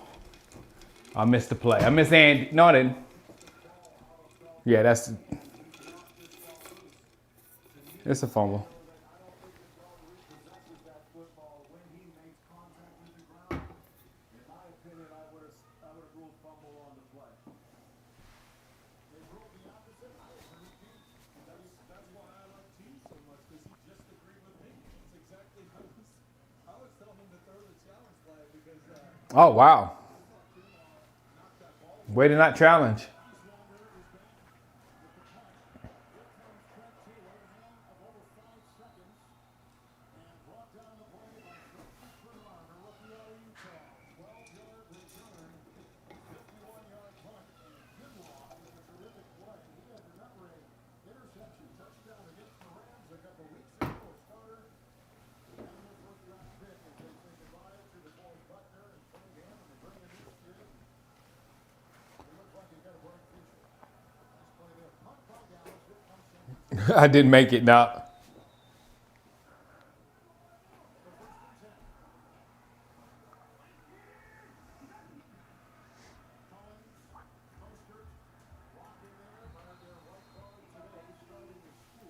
I missed the play. I missed Andy. No, I didn't. Yeah, it's a fumble. Oh, wow. Way to not challenge. I didn't make it, now.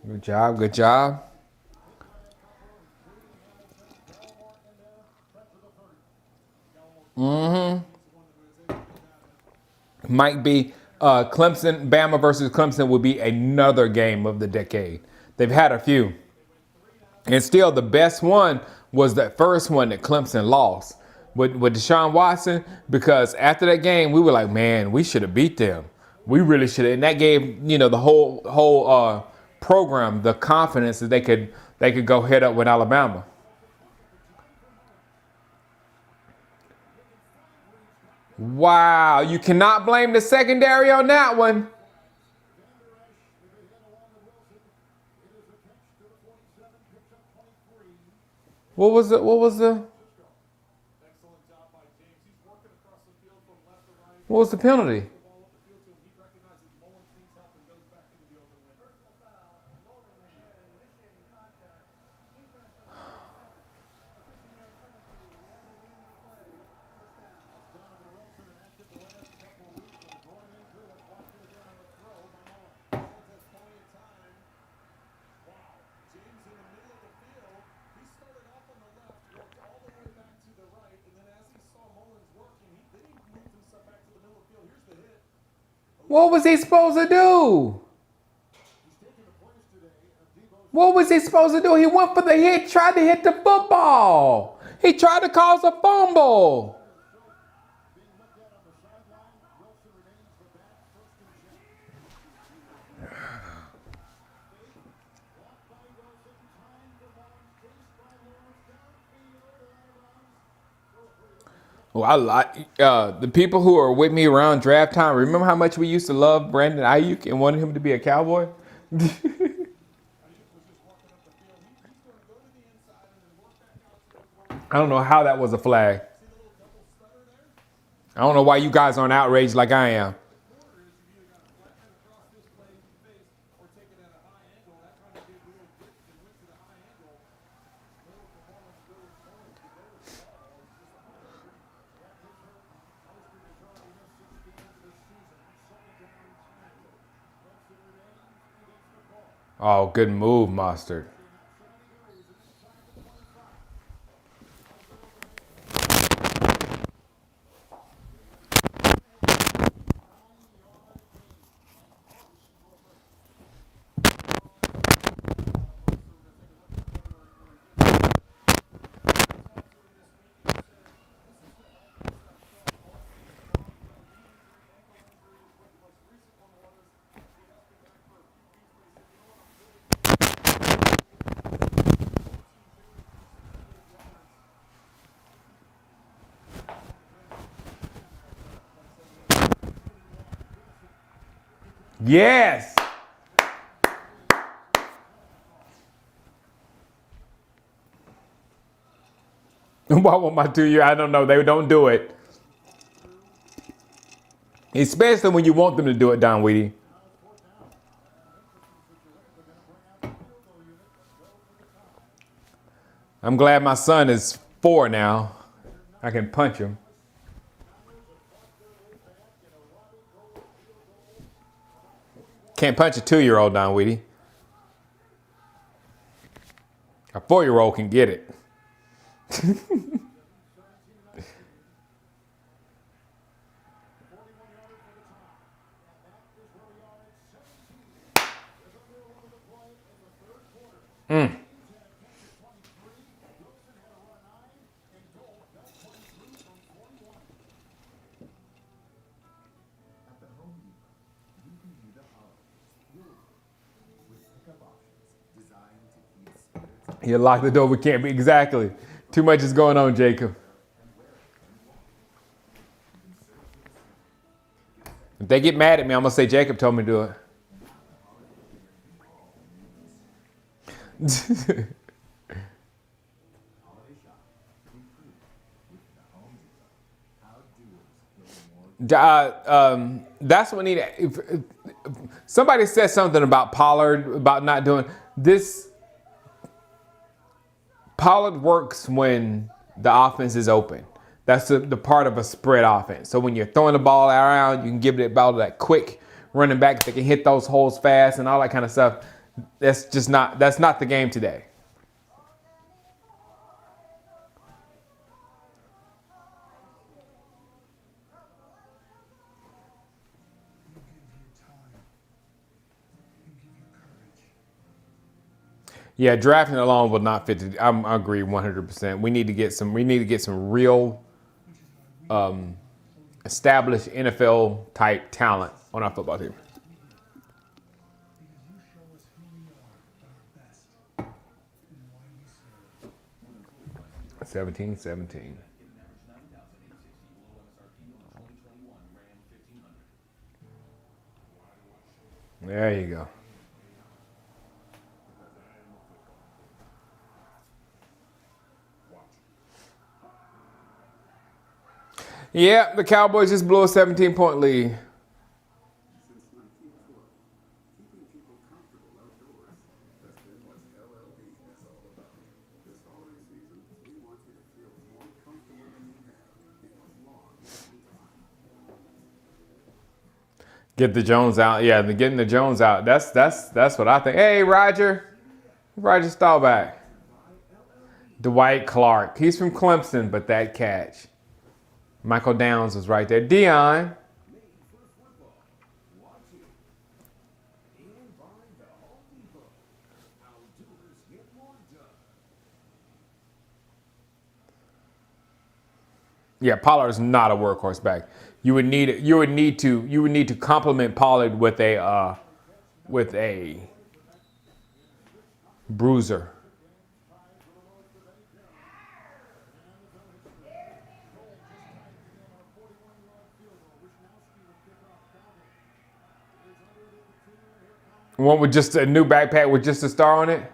Good job, good job. Might be Clemson, Bama versus Clemson would be another game of the decade. They've had a few. And still the best one was that first one that Clemson lost with Deshaun Watson, because after that game, we were like, man, we should have beat them. We really should have. And that gave, the whole program the confidence that they could go head up with Alabama. Wow, you cannot blame the secondary on that one. What was the Excellent job by James. He's working across the field from left to right. what was the penalty? The ball up the field to him. He recognizes Mullins needs help and goes back into the open lane. Personal foul. Mullins initiating contact. Defense of the 15-yard penalty. Donovan Wilson inactive the last couple of weeks, and going into it, watching again on the throw by Mullins. Mullins has plenty of time. Wow. James in the middle of the field. He started off on the left, worked all the way back to the right, and then as he saw Mullins working, then he moved himself back to the middle of the field. Here's the hit. What was he supposed to do? What was he supposed to do? He went for the hit, tried to hit the football. He tried to cause a fumble. Well, I like the people who are with me around draft time. Remember how much we used to love Brandon Ayuk and wanted him to be a Cowboy? I don't know how that was a flag. I don't know why you guys aren't outraged like I am. Oh, good move, Mustard. Yes. Why want my 2 year? I don't know. They don't do it. Especially when you want them to do it, Don Weedy. I'm glad my son is 4 now. I can punch him. Can't punch a 2-year-old, Don Weedy. A 4-year-old can get it. At the Home Depot, you can do the holidays with pickup options designed to keep spirits You lock the door. We can't be exactly. Too much is going on, Jacob. If they get mad at me, I'm gonna say Jacob told me to do it. holiday shop. Improve with the Home Depot. How doers build more. That's what need. If somebody said something about Pollard about not doing this. Pollard works when the offense is open. That's the part of a spread offense. So when you're throwing the ball around, you can give it about that quick running back that can hit those holes fast and all that kind of stuff. That's not the game today. Yeah, drafting alone will not fit. I agree 100%. We need to get some real established NFL type talent on our football team. 17-17. There you go. Yeah, the Cowboys just blew a 17-point lead. Since 1940, keeping people comfortable outdoors has been what LLB is all about. This holiday season, we want you to feel more comfortable than you have in a long time. Get the Jones out. Yeah, getting the Jones out. That's what I think. Hey, Roger Staubach. Dwight Clark. He's from Clemson, but that catch. Michael Downs was right there. Dion. Yeah, Pollard is not a workhorse back. You would need to complement Pollard with a bruiser. One with just a new backpack with just a star on it.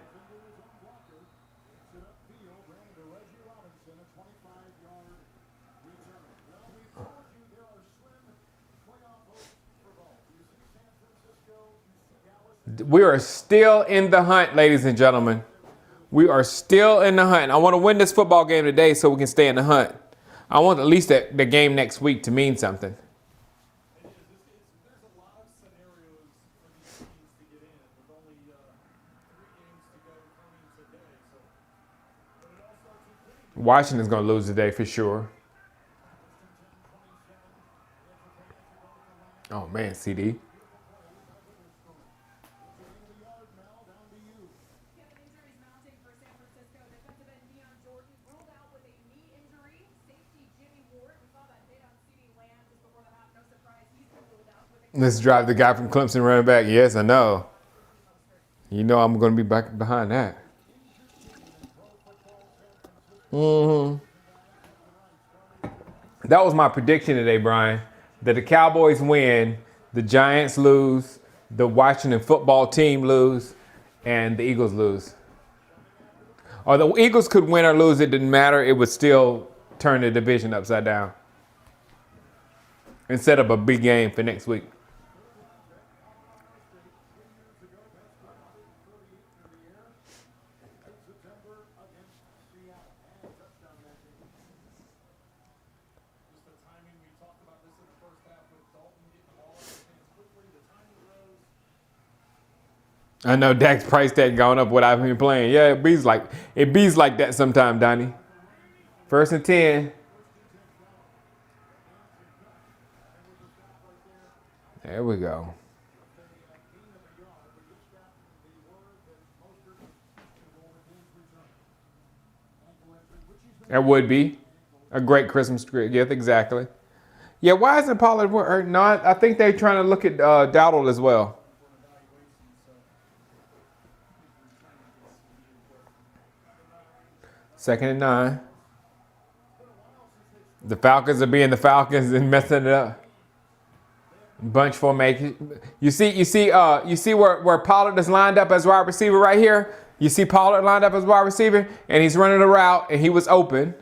We are still in the hunt, ladies and gentlemen. We are still in the hunt. I want to win this football game today so we can stay in the hunt. I want at least the game next week to mean something. There's a lot of scenarios for these teams to get in with only 3 games to go coming today. But it all starts with winning. Washington's going to lose today for sure. Oh, man, CD. Injuries mounting for San Francisco. Defensive end Deion Jordan ruled out with a knee injury. Safety Jimmy Ward. We saw that hit on CeeDee Lamb just before the half. No surprise, he's been ruled out with a Let's drive the guy from Clemson running back. Yes, I know. You know I'm going to be back behind that. That was my prediction today, Brian. That the Cowboys win, the Giants lose, the Washington football team lose, and the Eagles lose. Or the Eagles could win or lose, it didn't matter. It would still turn the division upside down. And set up a big game for next week. I know Dak's price tag gone up without him playing. Yeah, it bees like that sometime, Donnie. 1st and 10. There we go. That would be a great Christmas gift, exactly. Yeah, why isn't Pollard hurt? No, I think they're trying to look at Dowdle as well. Second and 9. The Falcons are being the Falcons and messing it up. Bunch formation. You see where Pollard is lined up as wide receiver right here. You see Pollard lined up as wide receiver, and he's running a route, and he was open.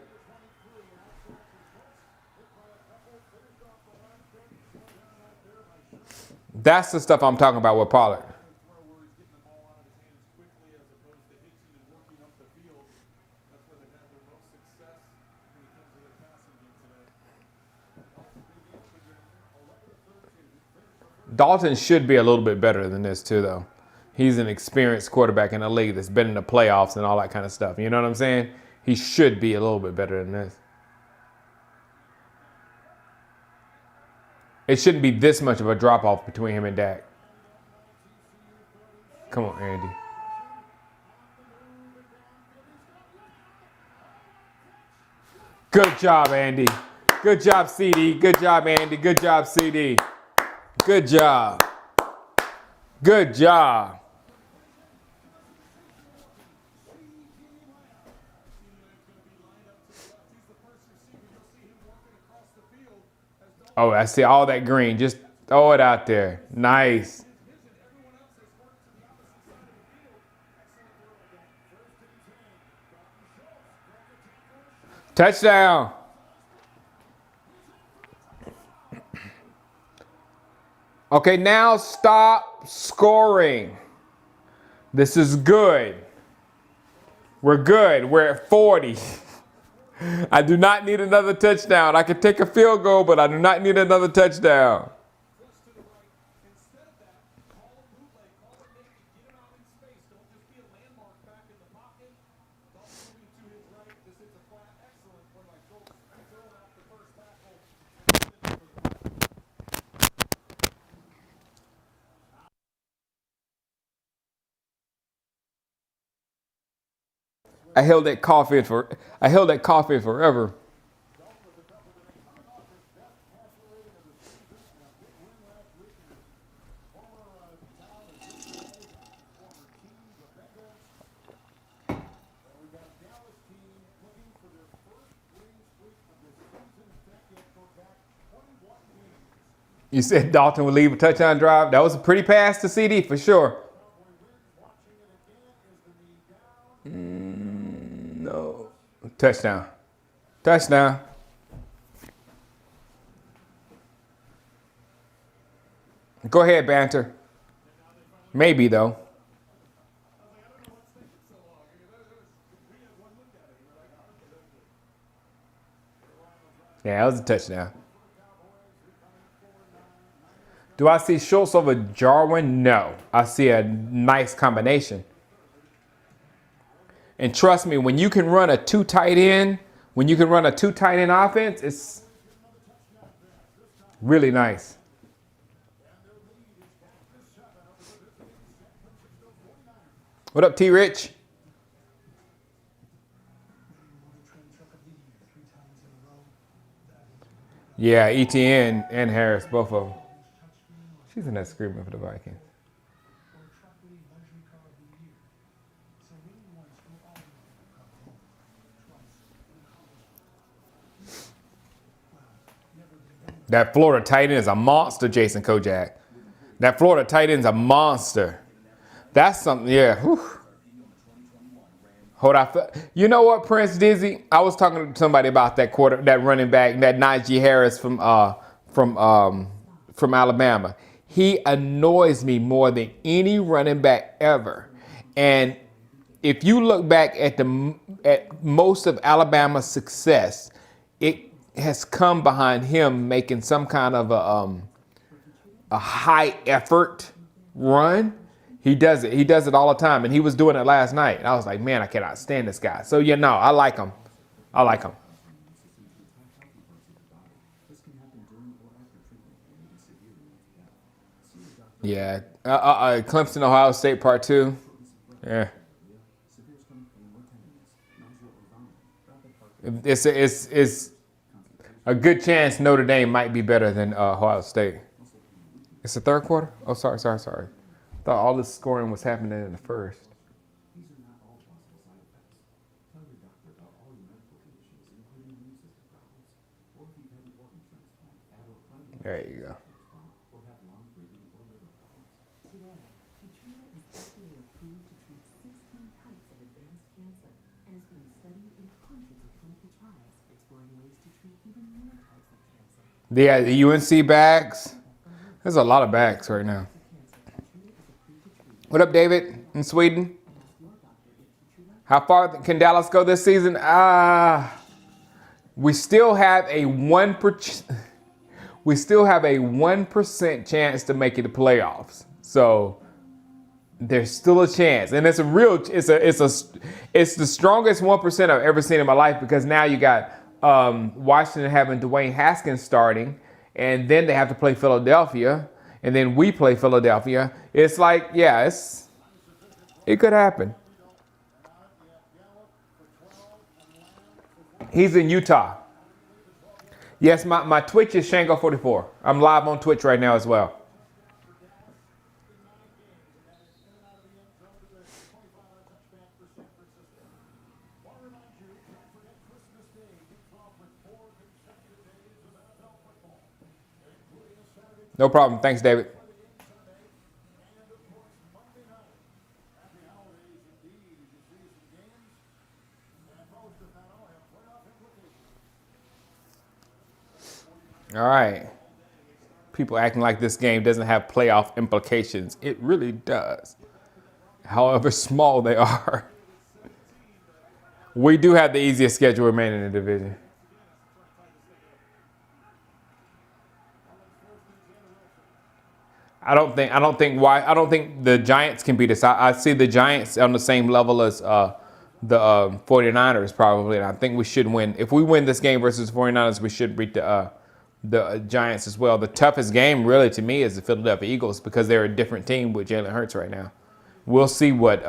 That's the stuff I'm talking about with Pollard. Dalton should be a little bit better than this too, though. He's an experienced quarterback in the league that's been in the playoffs and all that kind of stuff. You know what I'm saying? He should be a little bit better than this. It shouldn't be this much of a drop-off between him and Dak. Come on, Andy. Good job, Andy. Good job, CD. Good job, Andy. Good job, CD. Good job. Good job. Oh, I see all that green. Just throw it out there. Nice. Touchdown. Okay, now stop scoring. This is good. We're good. We're at 40. I do not need another touchdown. I can take a field goal, but I do not need another touchdown. I held that cough in forever. You said Dalton would leave a touchdown drive. That was a pretty pass to CD for sure. No. Touchdown. Touchdown. Go ahead, Banter. Maybe, though. Yeah, that was a touchdown. Do I see Schultz over Jarwin? No. I see a nice combination. And trust me, when you can run a two tight end offense, it's really nice. What up, T-Rich? Yeah, ETN and Harris, both of them. She's in that screaming for the Vikings. That Florida tight end is a monster, Jason Kojak. That Florida tight end is a monster. That's something, yeah. Whew. Hold on. You know what, Prince Dizzy? I was talking to somebody about that running back, that Najee Harris from Alabama. He annoys me more than any running back ever. And if you look back at most of Alabama's success, it has come behind him making some kind of a high effort run. He does it. He does it all the time, and he was doing it last night. And I was like, man, I cannot stand this guy. So yeah, no, I like him. I like him. Yeah. Clemson, Ohio State Part 2. Yeah. It's a good chance Notre Dame might be better than Ohio State. It's the third quarter? Oh, sorry. Thought all this scoring was happening in the first. There you go. Today, Katrina is FDA approved to treat 16 types of advanced cancer and is being studied in hundreds of clinical trials, exploring ways to treat even more types of cancer. Yeah, the UNC bags. There's a lot of bags right now. What up, David in Sweden? How far can Dallas go this season? We still have a 1% chance to make it to playoffs. So there's still a chance, and it's the strongest 1% I've ever seen in my life, because now you got Washington having Dwayne Haskins starting, and then they have to play Philadelphia, and then we play Philadelphia. It's like, yeah, it could happen. He's in Utah. Yes, my Twitch is Shango44. I'm live on Twitch right now as well. No problem. Thanks, David. All right. People acting like this game doesn't have playoff implications. It really does. However small they are. We do have the easiest schedule remaining in the division. I don't think the Giants can beat us. I see the Giants on the same level as the 49ers probably, and I think we should win. If we win this game versus the 49ers, we should beat the Giants as well. The toughest game really to me is the Philadelphia Eagles, because they're a different team with Jalen Hurts right now. We'll see what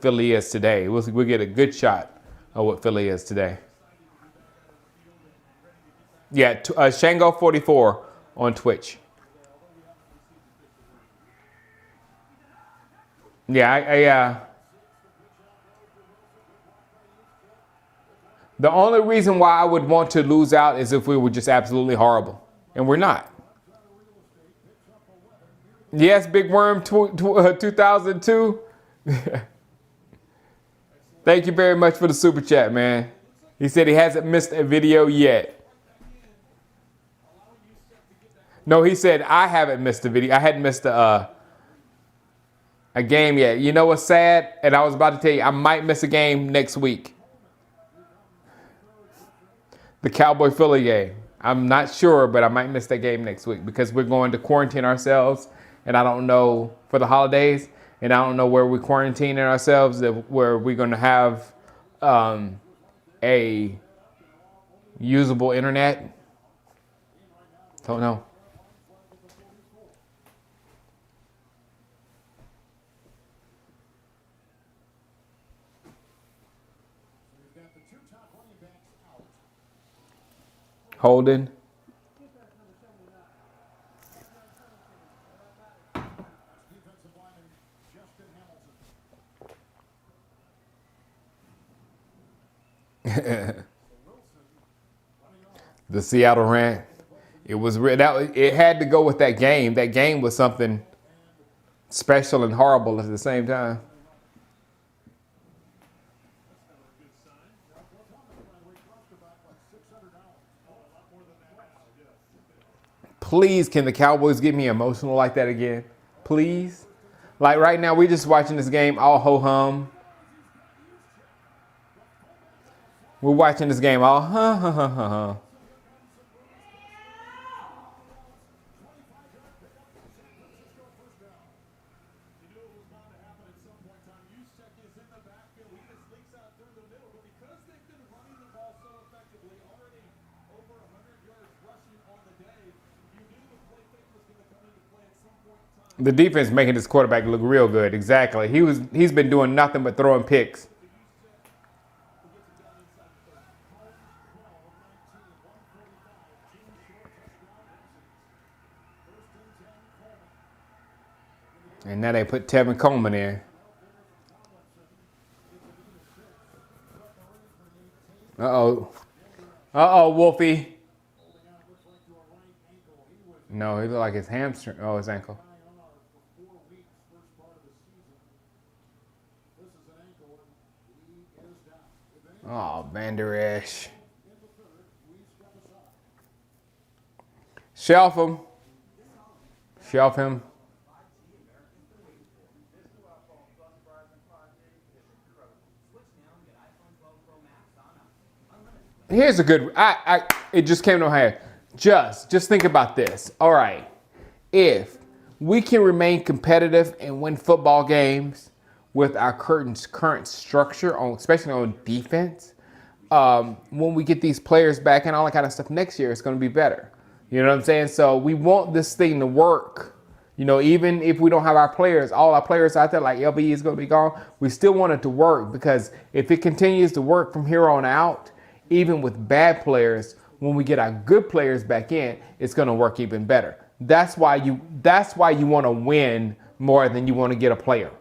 Philly is today. We'll get a good shot of what Philly is today. Yeah, Shango44 on Twitch. Yeah, the only reason why I would want to lose out is if we were just absolutely horrible, and we're not. Yes, Big Worm 2002. Thank you very much for the super chat, man. He said he hasn't missed a video yet. No, he said I haven't missed a video. I hadn't missed a game yet. You know what's sad? And I was about to tell you, I might miss a game next week. The Cowboy Philly game. I'm not sure, but I might miss that game next week, because we're going to quarantine ourselves, and I don't know for the holidays, and I don't know where we're quarantining ourselves, where we're going to have a usable internet. Don't know. Holden. The Seattle rant. It had to go with that game. That game was something special and horrible at the same time. Please, can the Cowboys get me emotional like that again? Please? Like right now, we're just watching this game all ho-hum. We're watching this game all ha-ha-ha-ha-ha. The defense making this quarterback look real good. Exactly. He's been doing nothing but throwing picks. And now they put Tevin Coleman in. Uh-oh. Uh-oh, Wolfie. No, he looked like his hamstring. Oh, his ankle. Oh, Van Der Esch. Shelf him. Shelf him. Here's a good. It just came to my head. Just think about this. All right, if we can remain competitive and win football games with our current structure on, especially on defense, when we get these players back and all that kind of stuff next year, it's going to be better. You know what I'm saying? So we want this thing to work. You know, even if we don't have our players, all our players out there, like LB is going to be gone, we still want it to work, because if it continues to work from here on out, even with bad players, when we get our good players back in, it's going to work even better. That's why you want to win more than you want to get a player.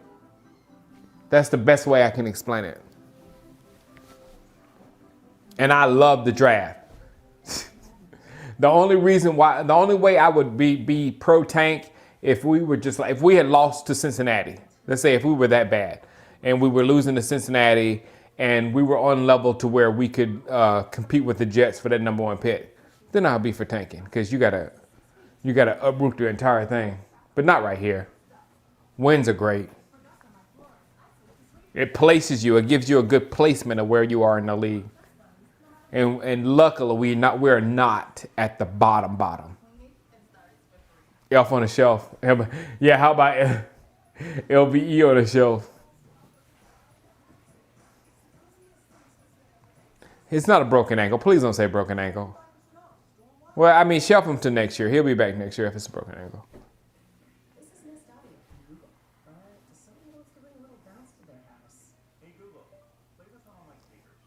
That's the best way I can explain it. And I love the draft. The only way I would be pro tank if we were if we had lost to Cincinnati. Let's say if we were that bad and we were losing to Cincinnati and we were on level to where we could compete with the Jets for that number 1 pick, then I'll be for tanking, because you gotta uproot the entire thing. But not right here. Wins are great. It places you. It gives you a good placement of where you are in the league. And luckily we're not at the bottom. Elf on the shelf. Yeah, how about LVE on the shelf? It's not a broken ankle. Please don't say broken ankle. Well, I mean, shelf him to next year. He'll be back next year if it's a broken ankle. This is Miss Dottie from Google, but somebody wants to bring a little bounce to their house. Hey Google, play this on my speakers.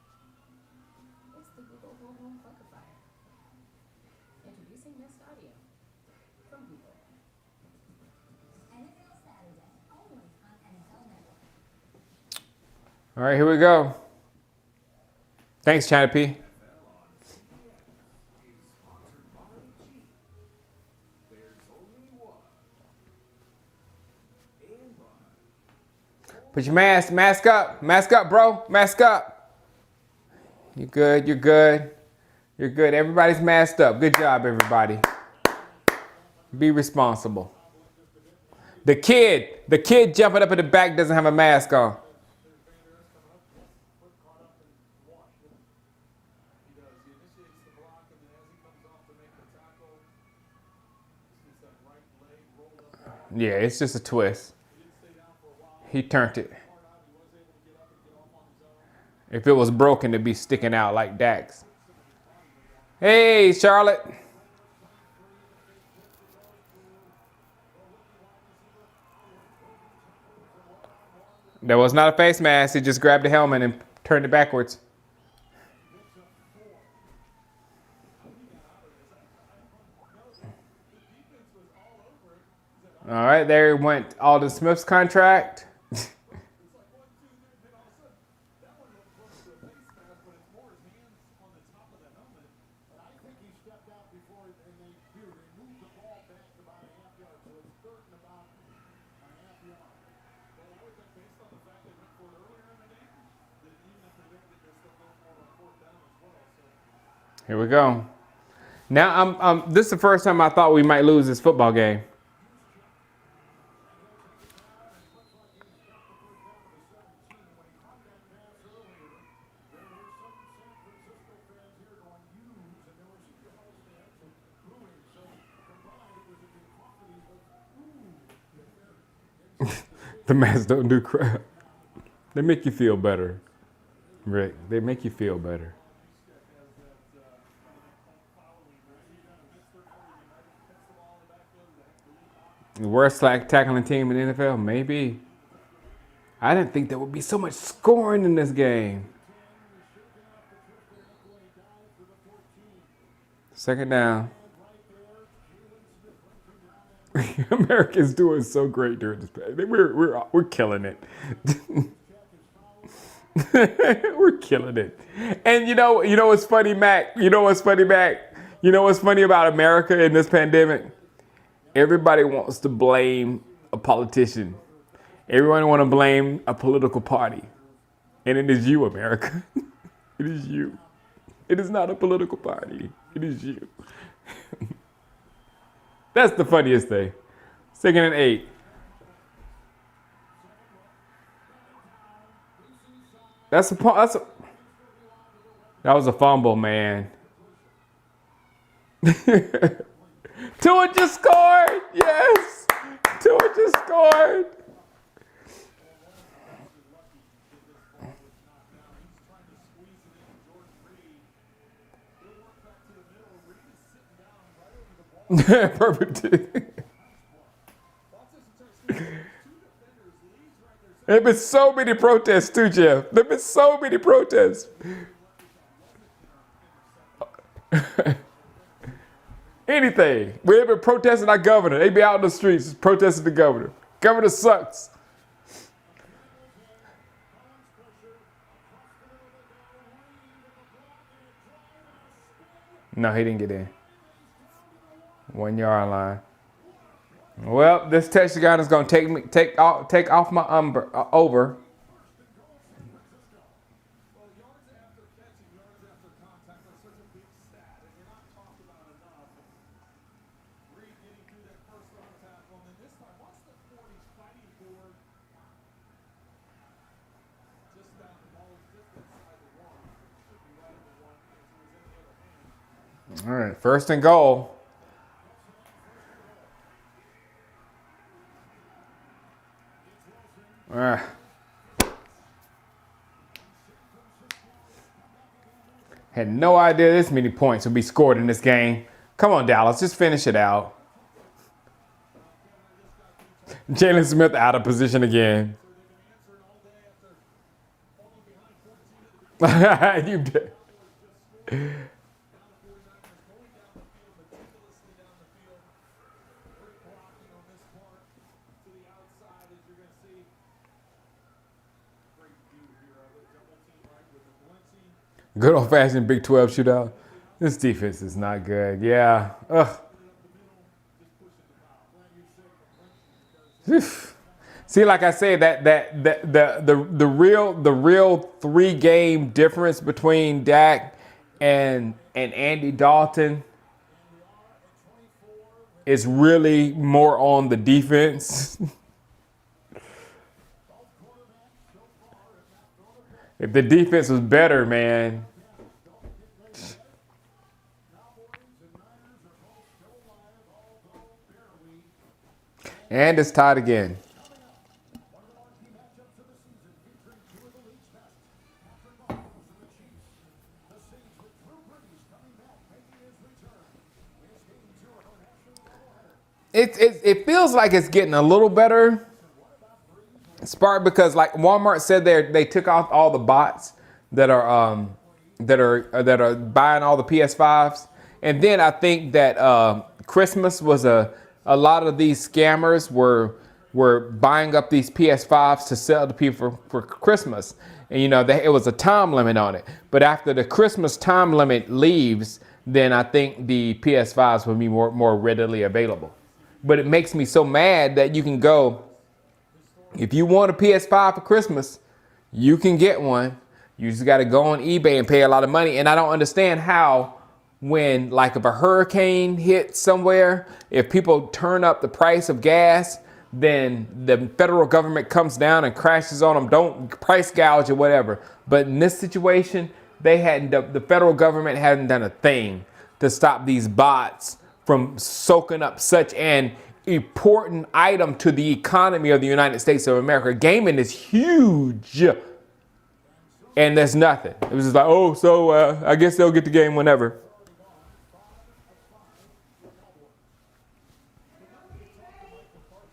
It's the Google Whole Home Funkifier. Introducing Nest Audio from Google. NFL Saturday, only on NFL Network. All right, here we go. Thanks, China P. Put your mask up, bro, mask up. You're good. Everybody's masked up. Good job, everybody. Be responsible. The kid jumping up in the back doesn't have a mask on. Yeah, it's just a twist. He turned it. If it was broken, it'd be sticking out like Dax. Hey, Charlotte. That was not a face mask. He just grabbed the helmet and turned it backwards. All right, there went Alden Smith's contract. Here we go. Now, this is the first time I thought we might lose this football game. The masks don't do crap. They make you feel better, Rick. They make you feel better. The worst tackling team in the NFL? Maybe. I didn't think there would be so much scoring in this game. Second down. Americans doing so great during this play. We're killing it. We're killing it. And you know what's funny, Mac? You know what's funny, Mac? You know what's funny about America in this pandemic? Everybody wants to blame a politician. Everyone want to blame a political party. And it is you, America. It is you. It is not a political party. It is you. That's the funniest thing. 2nd and 8. That was a fumble, man. Tua just scored. Yes. Tua just scored. Perfect. There have been so many protests too, Jeff. There have been so many protests. Anything. We have been protesting our governor. They be out in the streets protesting the governor. Governor sucks. No, he didn't get in. 1 yard line. Well, this touchdown is going to take off my over. All right, 1st and goal. Had no idea this many points would be scored in this game. Come on, Dallas, just finish it out. Jalen Smith out of position again. You did. Good old-fashioned Big 12 shootout. This defense is not good. Yeah. Ugh. See, like I said, the real 3-game difference between Dak and Andy Dalton is really more on the defense. If the defense was better, man. And it's tied again. It feels like it's getting a little better. Spark, because like Walmart said they took off all the bots that are buying all the PS5s, and then I think that Christmas was a lot of these scammers were buying up these PS5s to sell to people for Christmas, and it was a time limit on it. But after the Christmas time limit leaves, then I think the PS5s will be more readily available. But it makes me so mad that you can go. If you want a PS5 for Christmas, you can get one. You just got to go on eBay and pay a lot of money. And I don't understand how when, like, if a hurricane hits somewhere, if people turn up the price of gas, then the federal government comes down and crashes on them. Don't price gouge or whatever. But in this situation, the federal government hadn't done a thing to stop these bots from soaking up such an important item to the economy of the United States of America. Gaming is huge, and there's nothing. It was just like, I guess they'll get the game whenever.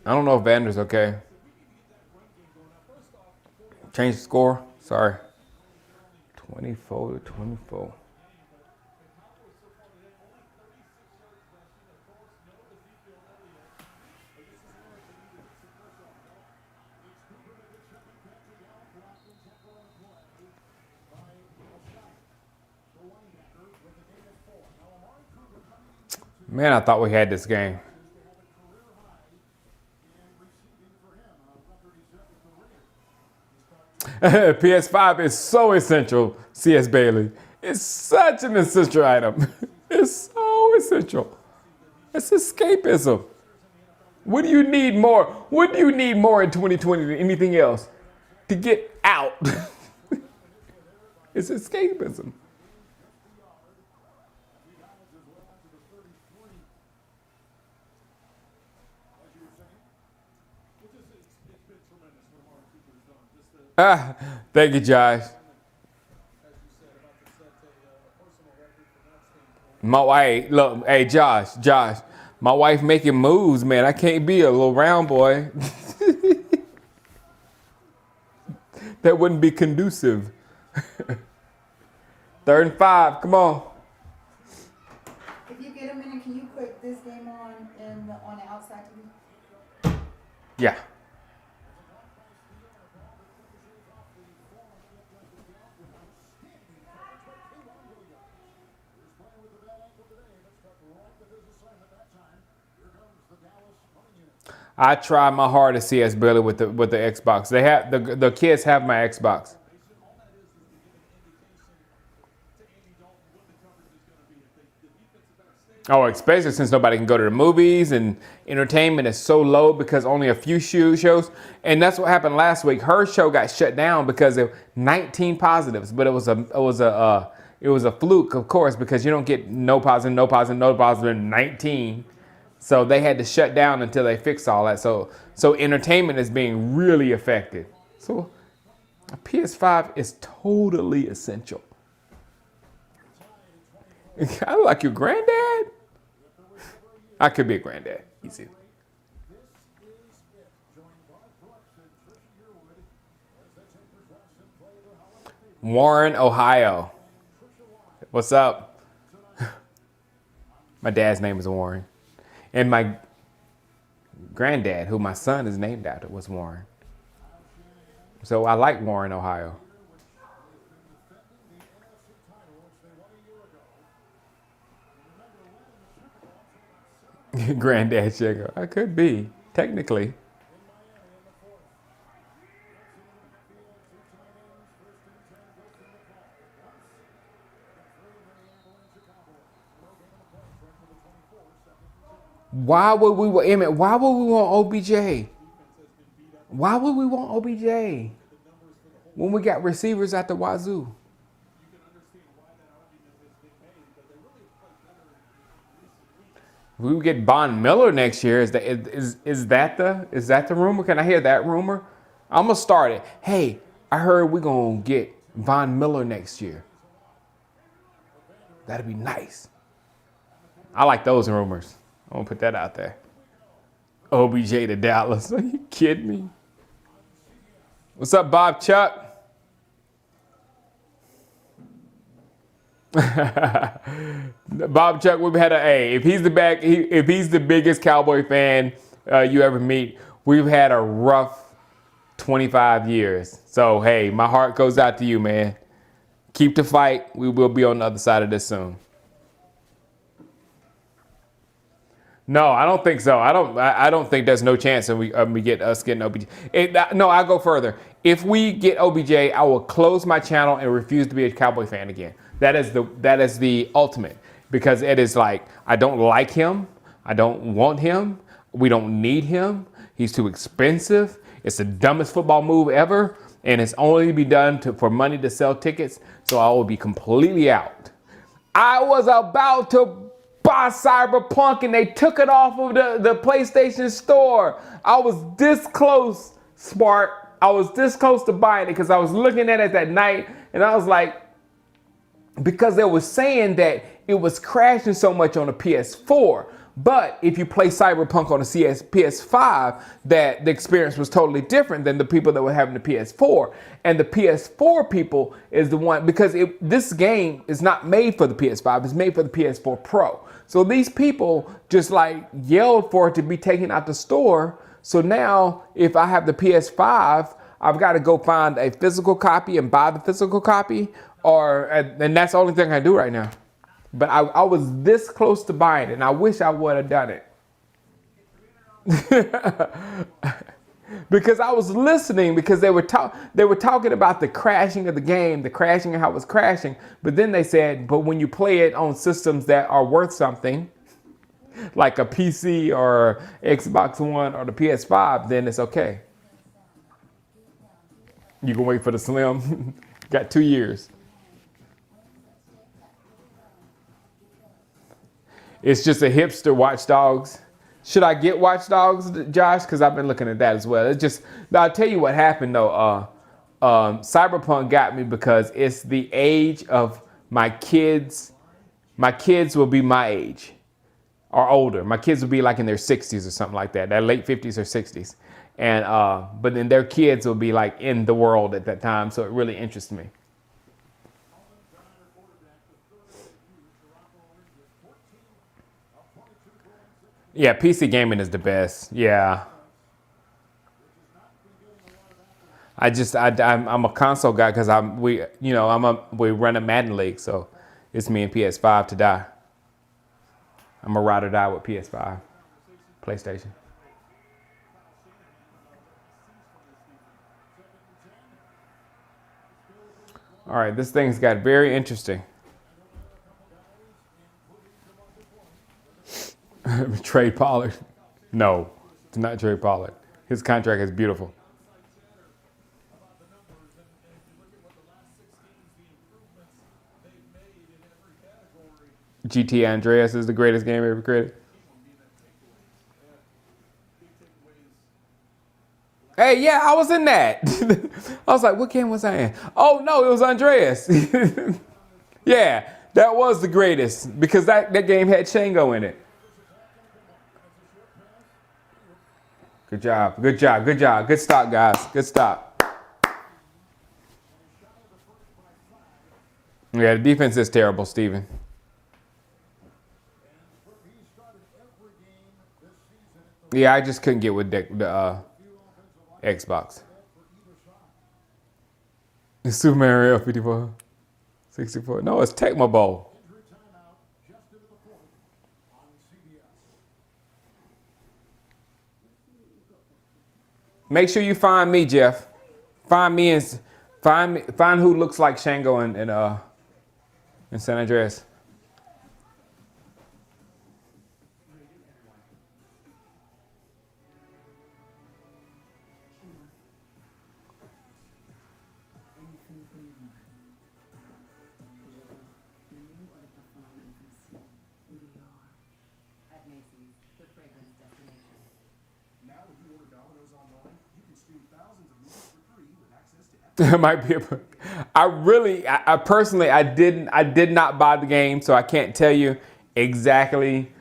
I don't know if Vander's okay. Change the score. Sorry. 24-24. Man, I thought we had this game. PS5 is so essential, C.S. Bailey. It's such an essential item. It's so essential. It's escapism. What do you need more? What do you need more in 2020 than anything else? To get out. It's escapism. Thank you, Josh. My wife, look, hey, Josh, my wife making moves, man. I can't be a little round boy. That wouldn't be conducive. 3rd and 5, come on. If you get a minute, can you put this game on the outside TV? Yeah. I try my hardest, CS Billy, with the Xbox. They have the kids have my Xbox. Oh, especially since nobody can go to the movies and entertainment is so low because only a few shows. And that's what happened last week. Her show got shut down because of 19 positives, but it was a fluke, of course, because you don't get no positive, 19. So they had to shut down until they fix all that. So entertainment is being really affected. So a PS5 is totally essential. I look like your granddad. I could be a granddad. Easy. Warren, Ohio. What's up? My dad's name is Warren. And my granddad, who my son is named after, was Warren. So I like Warren, Ohio. Granddad Sugar. I could be, technically. Why would we want OBJ? Why would we want OBJ when we got receivers at the wazoo? We would get Von Miller next year. Is that the rumor? Can I hear that rumor? I'm gonna start it. Hey, I heard we're gonna get Von Miller next year. That'd be nice. I like those rumors. I'm gonna put that out there. OBJ to Dallas. Are you kidding me? What's up, Bob Chuck? Bob Chuck, we've had if he's the biggest Cowboy fan you ever meet, we've had a rough 25 years. So hey, my heart goes out to you, man. Keep the fight. We will be on the other side of this soon. No, I don't think so. I don't think there's no chance that we get us getting OBJ. No, I'll go further. If we get OBJ, I will close my channel and refuse to be a Cowboy fan again. That is the ultimate, because it is like, I don't like him. I don't want him. We don't need him. He's too expensive. It's the dumbest football move ever, and it's only to be done for money to sell tickets. So I will be completely out. I was about to buy Cyberpunk and they took it off of the PlayStation Store. I was this close, Smart. I was this close to buying it because I was looking at it that night and I was like, because they were saying that it was crashing so much on the PS4. But if you play Cyberpunk on the PS5, that the experience was totally different than the people that were having the PS4. And the PS4 people is the one, because this game is not made for the PS5, it's made for the PS4 Pro. So these people just like yelled for it to be taken out the store. So now if I have the PS5, I've got to go find a physical copy and buy the physical copy, and that's the only thing I do right now. But I was this close to buying it, and I wish I would have done it. Because I was listening, because they were talking about the crashing of the game, the crashing and how it was crashing. But then they said, but when you play it on systems that are worth something, like a PC or Xbox One or the PS5, then it's okay. You can wait for the Slim. Got 2 years. It's just a hipster Watch Dogs. Should I get Watch Dogs, Josh? Because I've been looking at that as well. It's just, I'll tell you what happened though. Cyberpunk got me because it's the age of my kids. My kids will be my age or older. My kids will be like in their 60s or something like that. Their late 50s or 60s. And but then their kids will be like in the world at that time. So it really interests me. Yeah, PC gaming is the best. Yeah. I'm a console guy because we run a Madden league, so it's me and PS5 to die. I'm a ride or die with PS5, PlayStation. All right, this thing's got very interesting. Trade Pollard. No, it's not Trade Pollard. His contract is beautiful. GT Andreas is the greatest game ever created. Hey, yeah, I was in that. I was like, what game was I in? Oh, no, it was Andreas. Yeah, that was the greatest because that game had Shango in it. Good job, good job, good job. Good stop, guys. Good stop. Yeah, the defense is terrible, Steven. Yeah, I just couldn't get with the Xbox. It's Super Mario 54, 64. No, it's Tecmo Bowl. Make sure you find me, Jeff. Find me and find who looks like Shango in San Andreas. It might be I personally, I did not buy the game, so I can't tell you exactly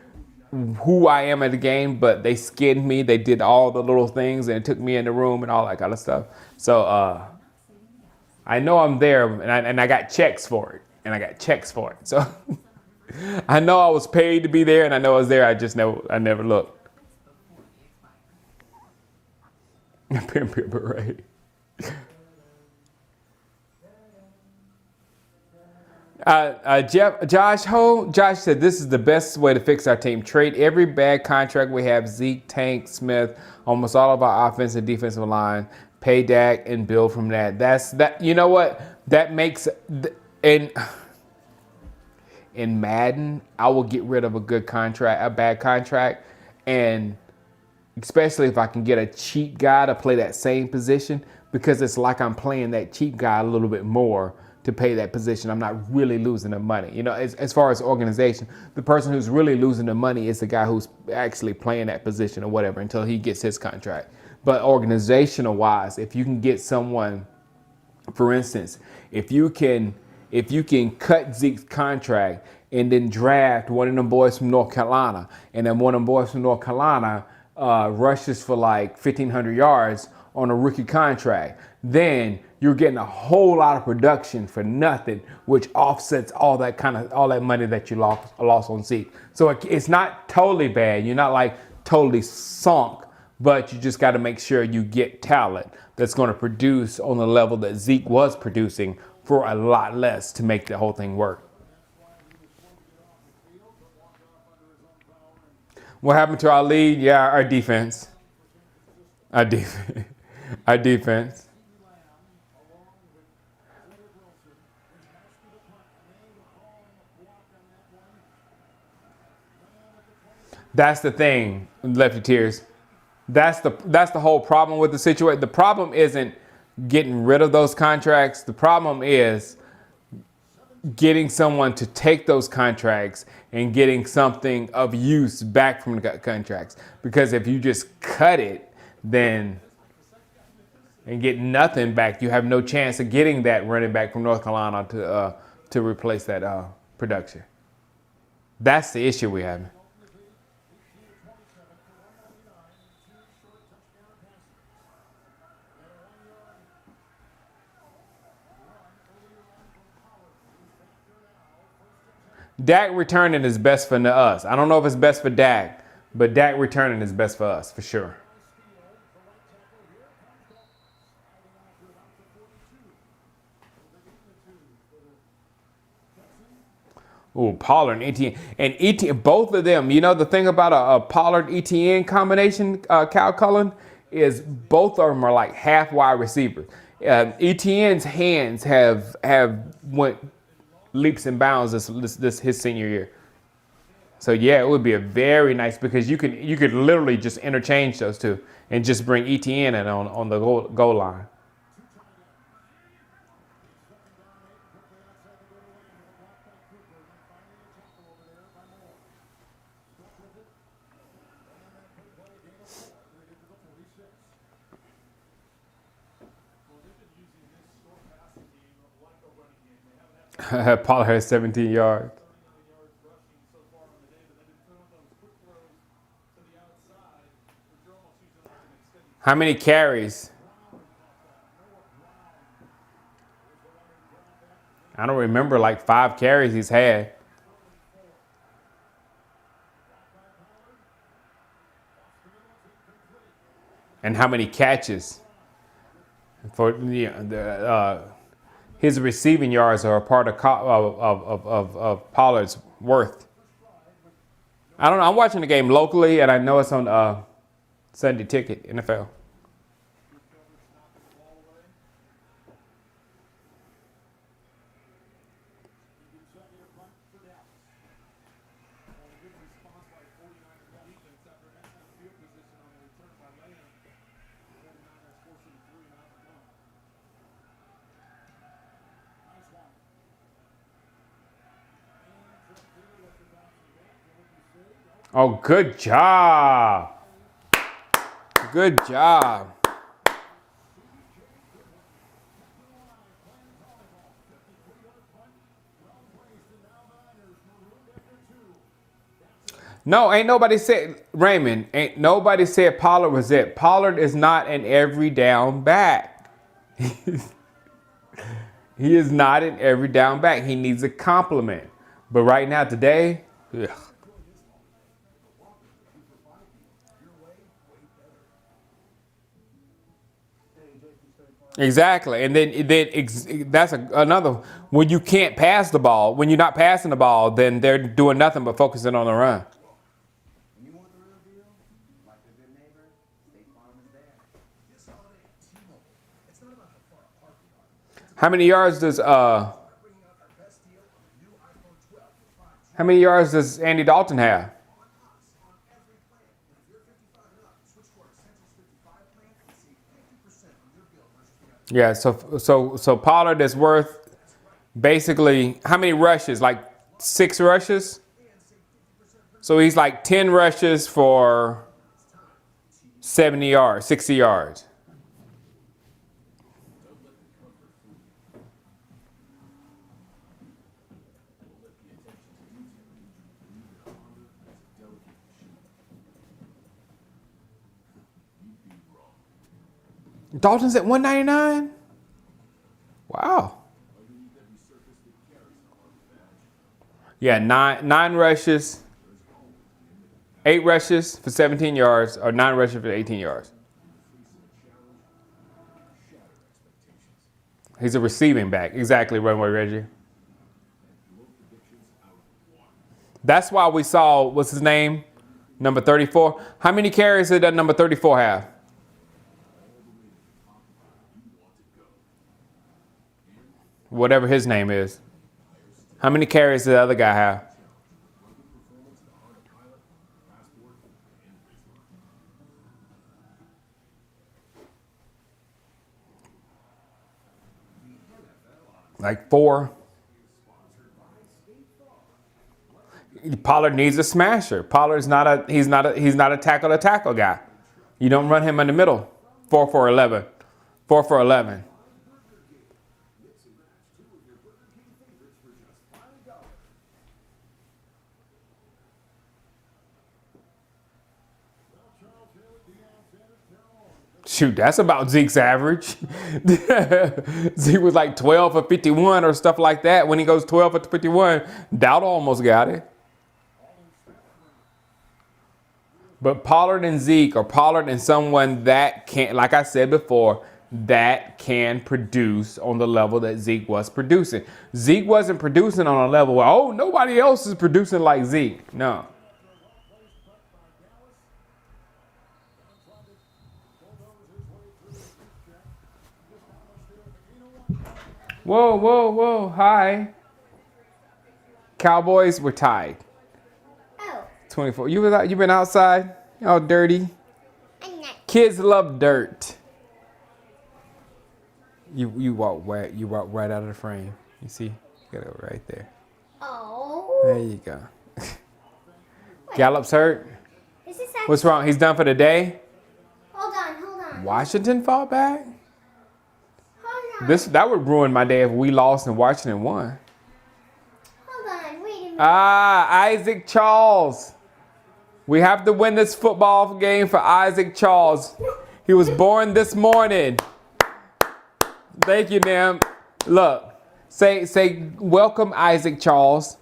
who I am at the game, but they skinned me. They did all the little things and it took me in the room and all that kind of stuff. So I know I'm there and I got checks for it. So I know I was paid to be there and I know I was there. I never looked. Right. Josh said this is the best way to fix our team. Trade every bad contract we have. Zeke, Tank, Smith, almost all of our offensive and defensive line. Pay Dak and build from that. That's that. You know what? That makes in Madden, I will get rid of a bad contract, and especially if I can get a cheap guy to play that same position, because it's like I'm playing that cheap guy a little bit more to pay that position. I'm not really losing the money. You know, as far as organization, the person who's really losing the money is the guy who's actually playing that position or whatever until he gets his contract. But organizational wise, if you can get someone, for instance, if you can if you can cut Zeke's contract and then draft one of them boys from North Carolina, and then one of them boys from North Carolina rushes for like 1,500 yards on a rookie contract, then you're getting a whole lot of production for nothing, which offsets all that money that you lost on Zeke. So it's not totally bad. You're not like totally sunk, but you just got to make sure you get talent that's going to produce on the level that Zeke was producing for a lot less to make the whole thing work. What happened to our lead? Yeah, our defense. Our defense. Our defense. That's the thing, Lefty Tears. That's the whole problem with the situation. The problem isn't getting rid of those contracts. The problem is getting someone to take those contracts and getting something of use back from the contracts. Because if you just cut it, then and get nothing back, you have no chance of getting that running back from North Carolina to replace that production. That's the issue we have. Dak returning is best for us. I don't know if it's best for Dak, but Dak returning is best for us, for sure. Ooh, Pollard and ETN. And ETN, both of them, you know, the thing about a Pollard ETN combination, Cal Cullen, is both of them are like half wide receivers. ETN's hands have went leaps and bounds this his senior year. So yeah, it would be a very nice, because you could literally just interchange those two and just bring ETN in on the goal line. Pollard has 17 yards. How many carries? I don't remember, like 5 carries he's had. And how many catches? For his receiving yards are a part of Pollard's worth. I don't know. I'm watching the game locally, and I know it's on Sunday Ticket, NFL. Oh, good job. Good job. No, ain't nobody said, Raymond, ain't nobody said Pollard was it. Pollard is not an every down back. He is not an every down back. He needs a compliment. But right now, today, ugh. Exactly, and then that's another. When you can't pass the ball, when you're not passing the ball, then they're doing nothing but focusing on the run. You want the real deal? Like a good neighbor, State Farm is there. This holiday at T-Mobile, it's not about how far apart we are. How many yards does How many yards does Andy Dalton have? Yeah, so Pollard is worth basically how many rushes? Like 6 rushes? So he's like 10 rushes for 70 yards, 60 yards. Dalton's at 199? Wow. Yeah, nine rushes, 8 rushes for 17 yards, or 9 rushes for 18 yards. He's a receiving back. Exactly, Runway Reggie. That's why we saw, what's his name? Number 34. How many carries did that number 34 have? Whatever his name is. How many carries did the other guy have? Like 4. Pollard needs a smasher. Pollard's not a tackle to tackle guy. You don't run him in the middle. 4 for 11. 4 for 11. Shoot, that's about Zeke's average. Zeke was like 12 for 51 or stuff like that. When he goes 12 for 51, Dowd almost got it. But Pollard and Zeke, or Pollard and someone that can, like I said before, that can produce on the level that Zeke was producing. Zeke wasn't producing on a level where, oh, nobody else is producing like Zeke. No. Whoa, whoa, whoa, hi. Cowboys were tied. Oh, 24. You been outside? All dirty. I'm not. Kids love dirt. You walk right out of the frame. You see? You gotta go right there. Oh. There you go. Gallup's hurt. Is this actually? What's wrong? He's done for the day? Hold on. Washington fall back? Hold on. That would ruin my day if we lost and Washington won. Hold on, wait a minute. Isaac Charles. We have to win this football game for Isaac Charles. He was born this morning. Thank you, Nim. Look, say welcome, Isaac Charles.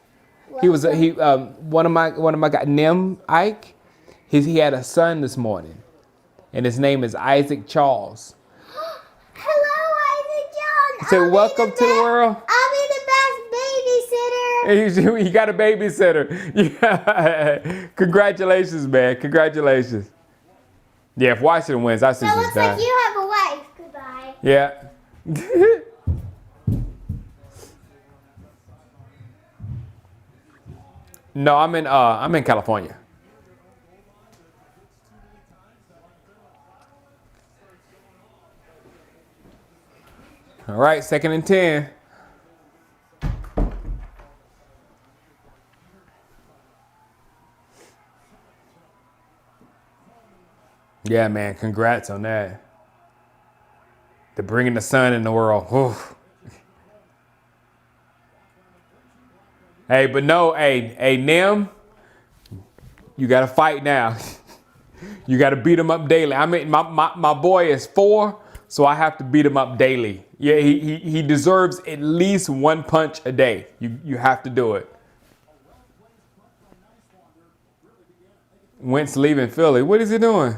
He was one of my guys, Nim Ike. He had a son this morning, and his name is Isaac Charles. Hello, Isaac John. Say welcome to the world. I'll be the best babysitter. He got a babysitter. Yeah. Congratulations, man. Congratulations. Yeah, if Washington wins, our So it season's looks done. like you have a wife. Goodbye. Yeah. No, I'm in California. All right, 2nd and 10. Yeah, man, congrats on that. They're bringing the sun in the world. Oof. Hey, but no, hey, Nim, you got to fight now. You got to beat him up daily. I mean, my boy is 4, so I have to beat him up daily. Yeah, he deserves at least 1 punch a day. You have to do it. Wentz leaving Philly. What is he doing?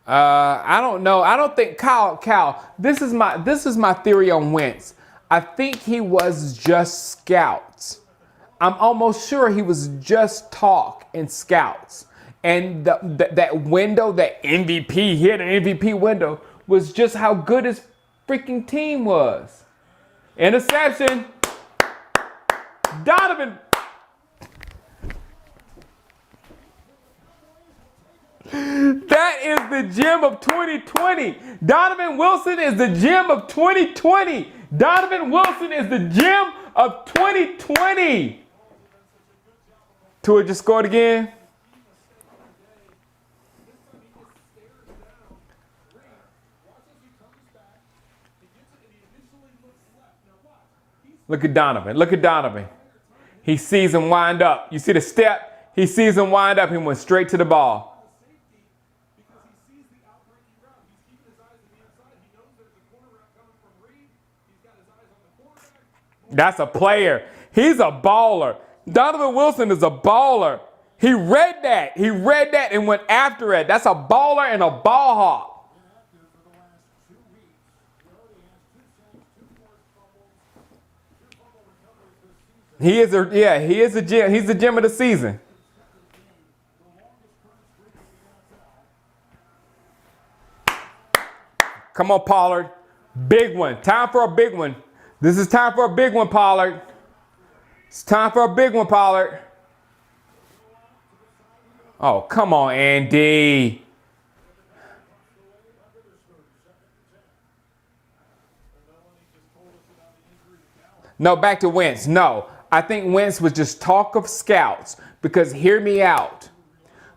I don't know. I don't think Cal. This is my theory on Wentz. I think he was just scouts. I'm almost sure he was just talk and scouts. And that window, that MVP, he had an MVP window, was just how good his freaking team was. Interception. Donovan. That is the gem of 2020. Donovan Wilson is the gem of 2020. Donovan Wilson is the gem of 2020. Tua just scored again. Look at Donovan. Look at Donovan. He sees him wind up. You see the step? He sees him wind up. He went straight to the ball. That's a player. He's a baller. Donovan Wilson is a baller. He read that. He read that and went after it. That's a baller and a ball hawk. He is a gem. He's the gem of the season. Come on, Pollard. Big one. Time for a big one. This is time for a big one, Pollard. It's time for a big one, Pollard. Oh, come on, Andy. No, back to Wentz. No, I think Wentz was just talk of scouts because hear me out.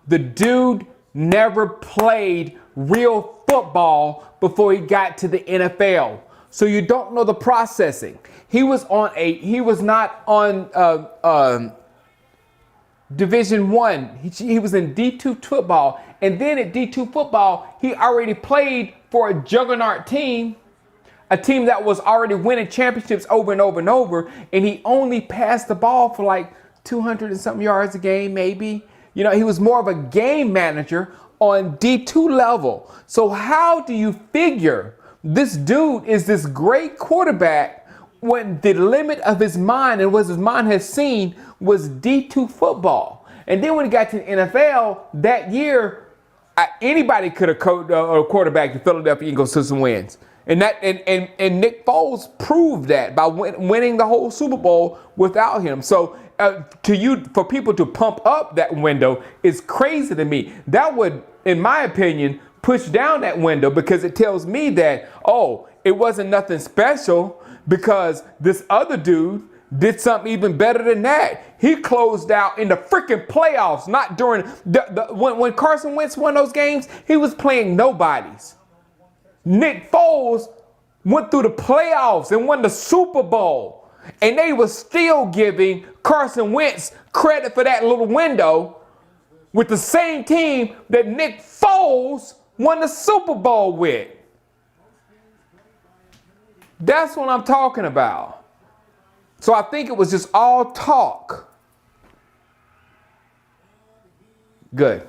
The dude never played real football before he got to the NFL. So you don't know the processing. He was not on Division One. He was in D2 football. And then at D2 football, he already played for a juggernaut team, a team that was already winning championships over and over and over. And he only passed the ball for like 200 and something yards a game, maybe. You know, he was more of a game manager on D2 level. So how do you figure this dude is this great quarterback when the limit of his mind and what his mind has seen was D2 football? And then when he got to the NFL that year, anybody could have coached a quarterback the Philadelphia Eagles to some wins. And Nick Foles proved that by winning the whole Super Bowl without him. So for people to pump up that window is crazy to me. That would, in my opinion, push down that window because it tells me that, oh, it wasn't nothing special because this other dude did something even better than that. He closed out in the freaking playoffs, not during when Carson Wentz won those games, he was playing nobodies. Nick Foles went through the playoffs and won the Super Bowl. And they were still giving Carson Wentz credit for that little window with the same team that Nick Foles won the Super Bowl with. That's what I'm talking about. So I think it was just all talk. Good.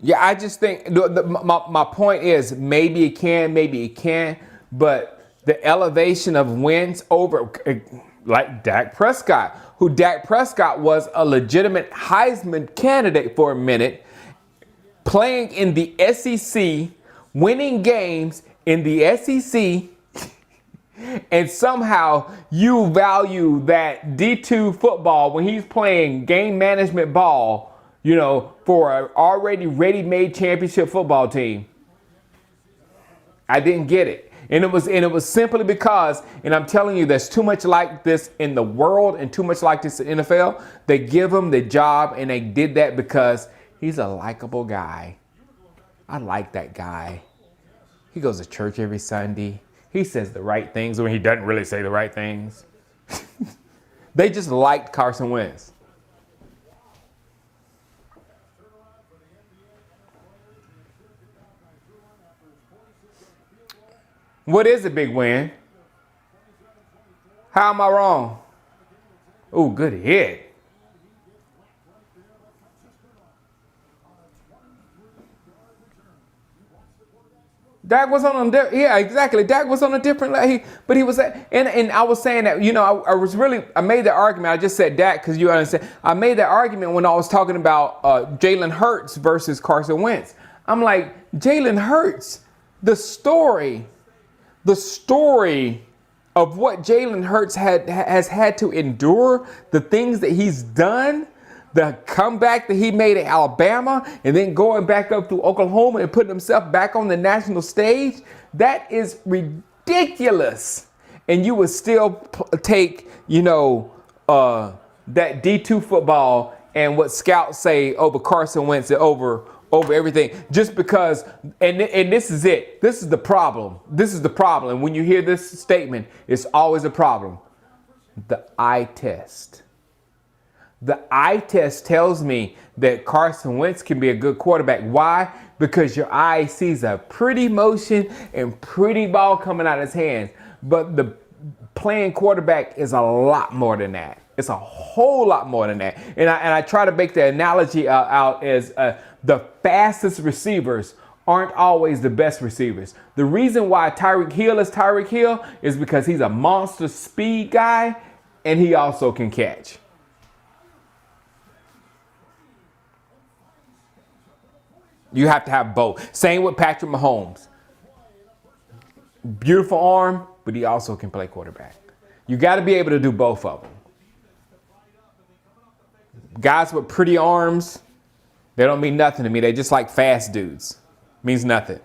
Yeah, I just think my point is maybe it can, but the elevation of wins over like Dak Prescott, who Dak Prescott was a legitimate Heisman candidate for a minute, playing in the SEC, winning games in the SEC, and somehow you value that D2 football when he's playing game management ball, you know, for an already ready-made championship football team. I didn't get it. And it was simply because, and I'm telling you, there's too much like this in the world and too much like this in the NFL. They give him the job, and they did that because he's a likable guy. I like that guy. He goes to church every Sunday. He says the right things when he doesn't really say the right things. They just liked Carson Wentz. What is a big win? How am I wrong? Oh, good hit. Dak was on a exactly. Dak was on a different level, but he was and I was saying that, you know, I made the argument. I just said Dak because you understand. I made that argument when I was talking about Jalen Hurts versus Carson Wentz. I'm like, Jalen Hurts, the story of what Jalen Hurts has had to endure, the things that he's done, the comeback that he made at Alabama, and then going back up to Oklahoma and putting himself back on the national stage, that is ridiculous. And you would still take, you know, that D2 football and what scouts say over Carson Wentz and over over everything. Just because, and this is it. This is the problem. This is the problem. And when you hear this statement, it's always a problem. The eye test. The eye test tells me that Carson Wentz can be a good quarterback. Why? Because your eye sees a pretty motion and pretty ball coming out of his hands. But the playing quarterback is a lot more than that. It's a whole lot more than that. And I try to make the analogy out as the fastest receivers aren't always the best receivers. The reason why Tyreek Hill is Tyreek Hill is because he's a monster speed guy and he also can catch. You have to have both. Same with Patrick Mahomes. Beautiful arm, but he also can play quarterback. You got to be able to do both of them. Guys with pretty arms, they don't mean nothing to me. They just like fast dudes. Means nothing.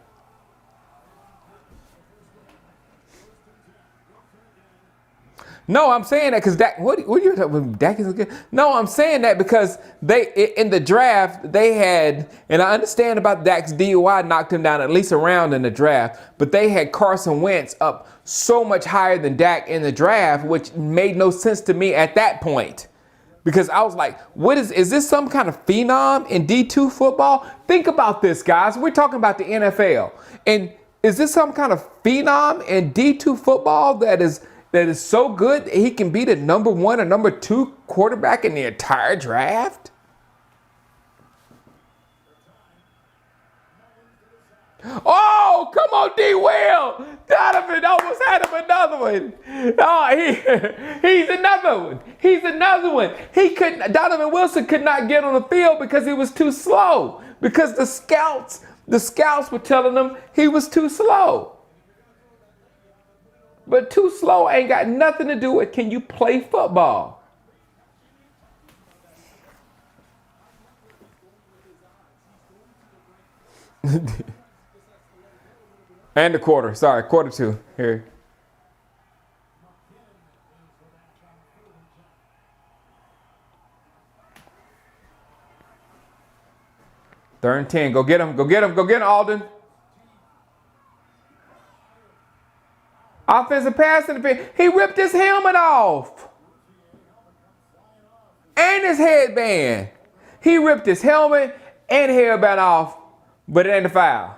No, I'm saying that because Dak. What are you talking about? Dak is good. No, I'm saying that because they in the draft they had, and I understand about Dak's DUI knocked him down at least a round in the draft, but they had Carson Wentz up so much higher than Dak in the draft, which made no sense to me at that point. Because I was like, what is this some kind of phenom in D2 football? Think about this, guys. We're talking about the NFL. And is this some kind of phenom in D2 football that is so good that he can be the number 1 or number 2 quarterback in the entire draft? Oh, come on, D. Will. Donovan almost had him another one. Oh, he's another one. He's another one. Donovan Wilson could not get on the field because he was too slow. Because the scouts were telling him he was too slow. But too slow ain't got nothing to do with can you play football. And the quarter. Sorry, quarter 2. Here. Third and 10. Go get him. Go get him. Go get him, Alden. Offensive pass interference. He ripped his helmet off. And his headband. He ripped his helmet and headband off, but it ain't a foul.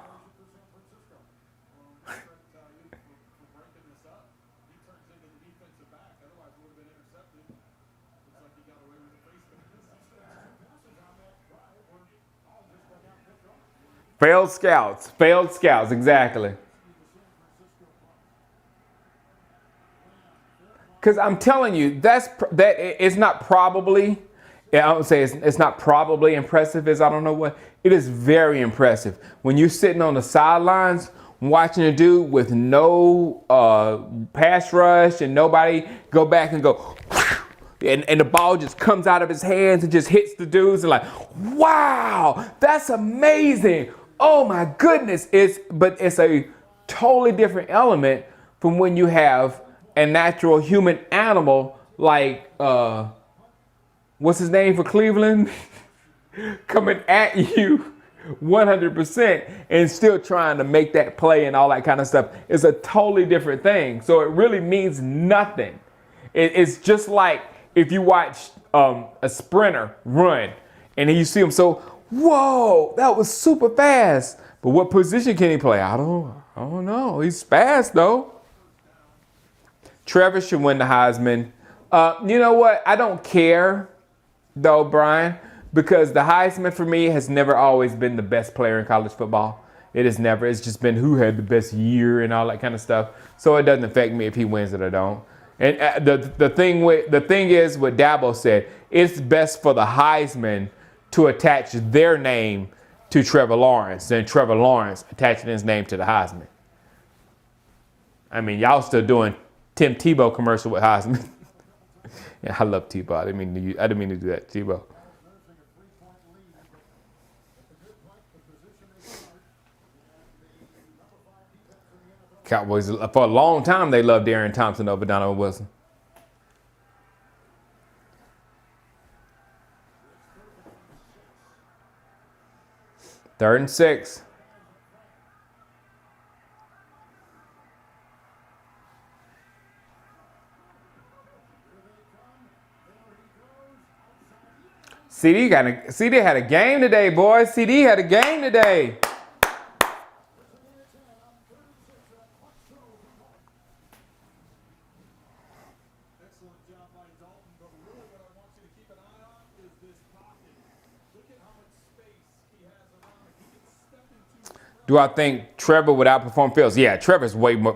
Failed scouts, exactly. Because I'm telling you, that it's not probably, I would say it's not probably impressive as I don't know what. It is very impressive. When you're sitting on the sidelines watching a dude with no pass rush and nobody go back and go, and the ball just comes out of his hands and just hits the dudes and like, wow, that's amazing. Oh my goodness. But it's a totally different element from when you have a natural human animal like, what's his name for Cleveland? Coming at you 100% and still trying to make that play and all that kind of stuff. It's a totally different thing. So it really means nothing. It's just like if you watch a sprinter run and you see him so, whoa, that was super fast. But what position can he play? I don't know. He's fast though. Trevor should win the Heisman. You know what? I don't care though, Brian, because the Heisman for me has never always been the best player in college football. It has never. It's just been who had the best year and all that kind of stuff. So it doesn't affect me if he wins it or don't. And the thing is what Dabo said. It's best for the Heisman to attach their name to Trevor Lawrence than Trevor Lawrence attaching his name to the Heisman. I mean, y'all still doing Tim Tebow commercial with Heisman. Yeah, I love Tebow. I didn't mean to do that, Tebow. Cowboys, for a long time, they loved Darren Thompson over Donovan Wilson. 3rd and 6. CD had a game today, boys. CD had a game today. Excellent job by Dalton, but really what I want you to keep an eye on is this pocket. Look at how much space he has around it. He can step into. Do I think Trevor would outperform Fields? Yeah, Trevor's way more.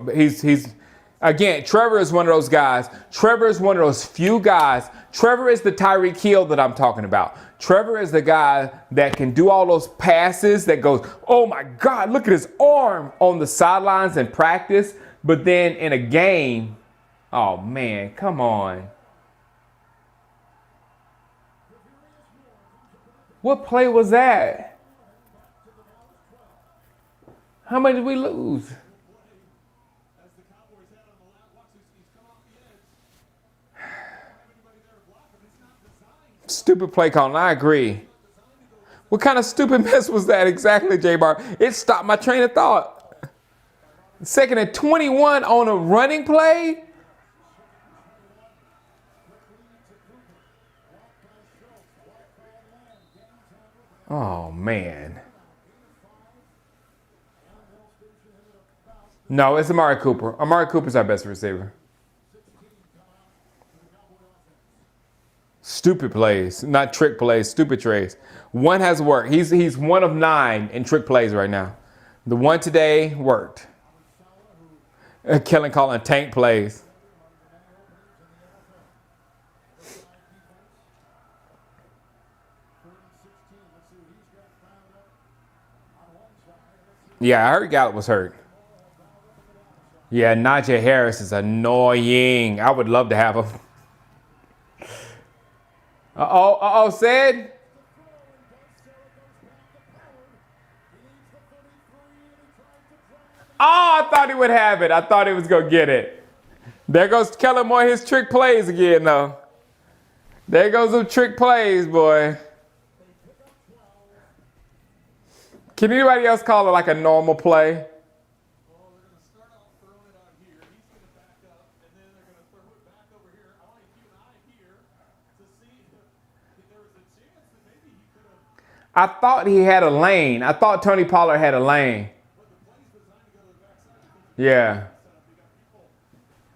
Again, Trevor is one of those guys. Trevor is one of those few guys. Trevor is the Tyreek Hill that I'm talking about. Trevor is the guy that can do all those passes that goes, oh my God, look at his arm on the sidelines in practice. But then in a game, oh man, come on. What play was that? How much did we lose? As the Cowboys had on the lap, watch this. He's come off the edge. Don't have anybody there to block him. It's not designed. Stupid play calling. I agree. What kind of stupid mess was that exactly, J-Bar? It stopped my train of thought. 2nd and 21 on a running play? Oh, man. No, it's Amari Cooper. Amari Cooper's our best receiver. Stupid plays, not trick plays, stupid trades. One has worked. He's 1 of 9 in trick plays right now. The one today worked. Kellen calling tank plays. Yeah, I heard Gallup was hurt. Yeah, Najee Harris is annoying. I would love to have him. Said. Oh, I thought he would have it. I thought he was going to get it. There goes Kellen Moore, his trick plays again, though. There goes some trick plays, boy. Can anybody else call it like a normal play? Well, they're going to start off throwing it out here. He's going to back up, and then they're going to throw it back over here. I want you to keep an eye here to see if there was a chance that maybe he could have. I thought he had a lane. I thought Tony Pollard had a lane. But the play's designed to go to the backside. Yeah. You got people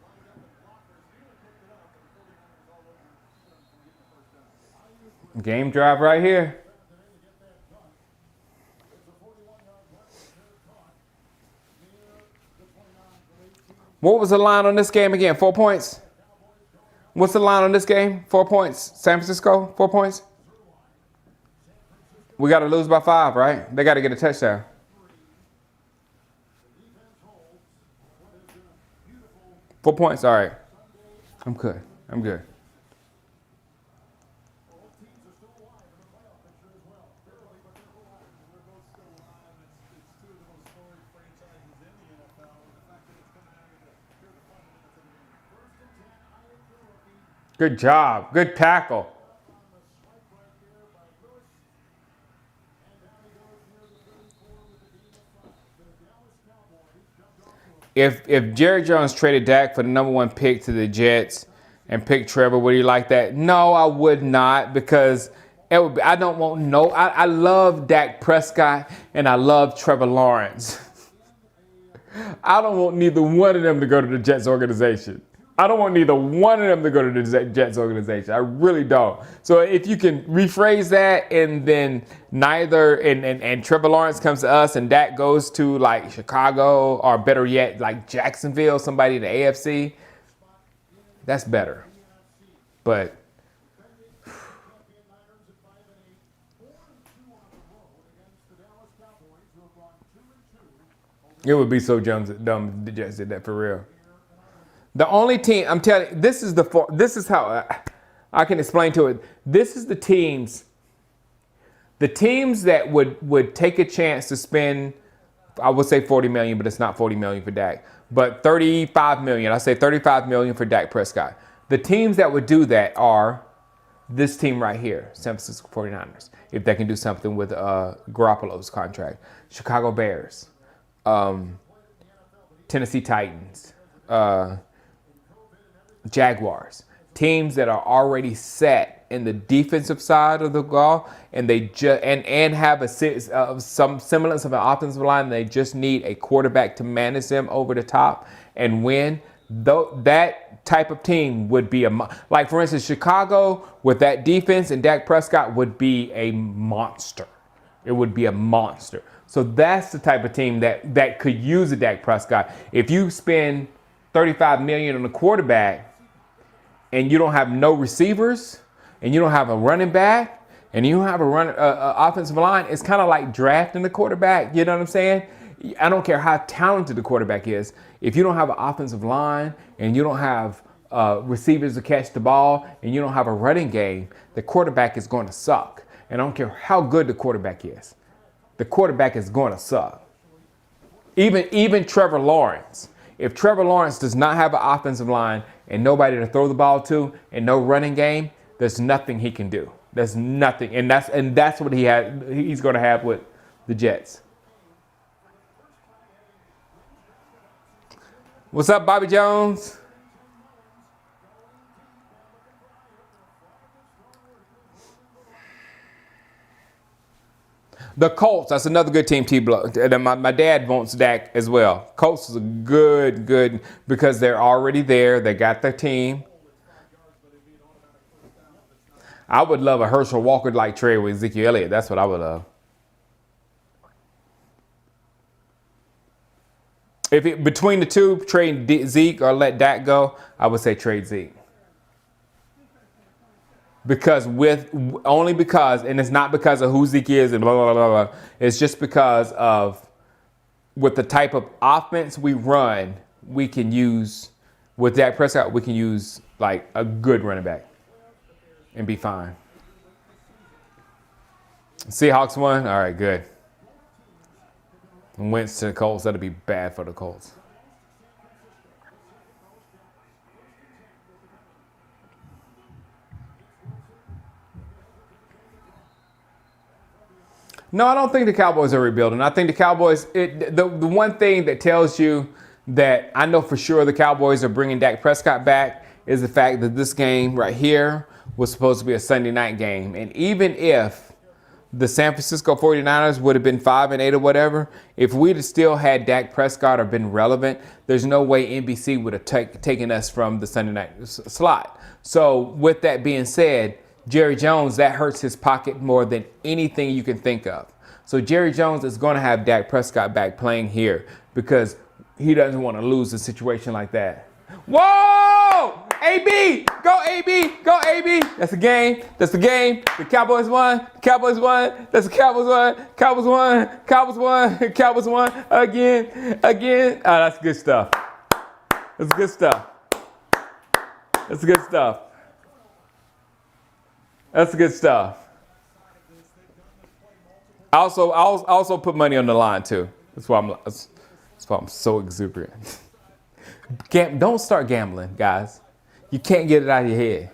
lined up and blockers. He really picked it up, but the 49ers all over him from getting the first down. Game drive right here. What was the line on this game again? 4 points? What's the line on this game? 4 points. San Francisco, 4 points? We got to lose by 5, right? They got to get a touchdown. Four points, all right. I'm good. I'm good. Good job. Good tackle. If Jerry Jones traded Dak for the number 1 pick to the Jets and picked Trevor, would you like that? No, I would not, because it would be, I don't want no. I love Dak Prescott and I love Trevor Lawrence. I don't want neither one of them to go to the Jets organization. I don't want neither one of them to go to the Jets organization. I really don't. So if you can rephrase that, and then neither and Trevor Lawrence comes to us and Dak goes to like Chicago, or better yet, like Jacksonville, somebody in the AFC, that's better. But it would be so dumb if the Jets did that for real. The only team, I'm telling you, this is how I can explain to it. This is the teams that would take a chance to spend, I would say $40 million, but it's not $40 million for Dak, but $35 million. I say $35 million for Dak Prescott. The teams that would do that are this team right here, San Francisco 49ers, if they can do something with Garoppolo's contract. Chicago Bears, Tennessee Titans, Jaguars, teams that are already set in the defensive side of the ball, and they just and have some semblance of an offensive line. They just need a quarterback to manage them over the top and win. Though that type of team would be like, for instance, Chicago with that defense and Dak Prescott would be a monster. It would be a monster. So that's the type of team that could use a Dak Prescott. If you spend $35 million on a quarterback and you don't have no receivers and you don't have a running back and you don't have a offensive line, it's kind of like drafting the quarterback. You know what I'm saying? I don't care how talented the quarterback is. If you don't have an offensive line and you don't have receivers to catch the ball and you don't have a running game, the quarterback is going to suck. And I don't care how good the quarterback is. The quarterback is going to suck. Even Trevor Lawrence. If Trevor Lawrence does not have an offensive line and nobody to throw the ball to and no running game, there's nothing he can do. There's nothing. And that's what he's going to have with the Jets. What's up, Bobby Jones? The Colts, that's another good team, T-Block. My dad wants Dak as well. Colts is a good, because they're already there. They got their team. I would love a Herschel Walker like trade with Ezekiel Elliott. That's what I would love. Between the two, trade Zeke or let Dak go, I would say trade Zeke. Only because, and it's not because of who Zeke is and blah, blah, blah, blah. It's just because of with the type of offense we run, we can use, with Dak Prescott, we can use like a good running back and be fine. Seahawks won? All right, good. Wentz to the Colts, that'll be bad for the Colts. No, I don't think the Cowboys are rebuilding. I think the Cowboys, the one thing that tells you that I know for sure the Cowboys are bringing Dak Prescott back is the fact that this game right here was supposed to be a Sunday night game. And even if the San Francisco 49ers would have been 5-8 or whatever, if we'd have still had Dak Prescott or been relevant, there's no way NBC would have taken us from the Sunday night slot. So with that being said, Jerry Jones, that hurts his pocket more than anything you can think of. So Jerry Jones is going to have Dak Prescott back playing here because he doesn't want to lose a situation like that. Whoa! AB! Go AB! Go AB! That's the game. That's the game. The Cowboys won. Cowboys won. That's the Cowboys won. Cowboys won. Cowboys won. Cowboys won. Again. Oh, that's good stuff. That's good stuff. That's good stuff. That's good stuff. I'll also put money on the line too. That's why I'm so exuberant. Don't start gambling, guys. You can't get it out of your head.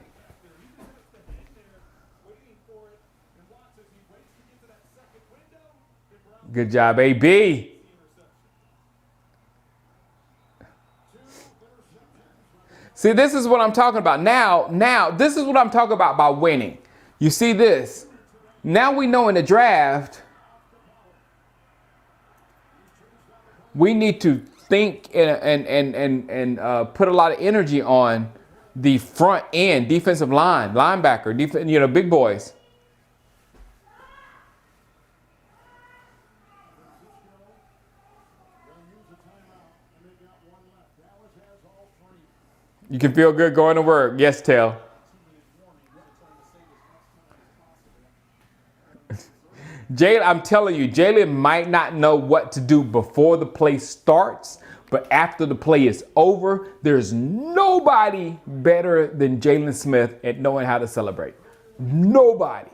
Good job, AB. See, this is what I'm talking about. Now, this is what I'm talking about by winning. You see this? Now we know in the draft, we need to think and put a lot of energy on the front end, defensive line, linebacker, big boys. You can feel good going to work. Yes, Tell. I'm telling you, Jalen might not know what to do before the play starts, but after the play is over, there's nobody better than Jalen Smith at knowing how to celebrate. Nobody.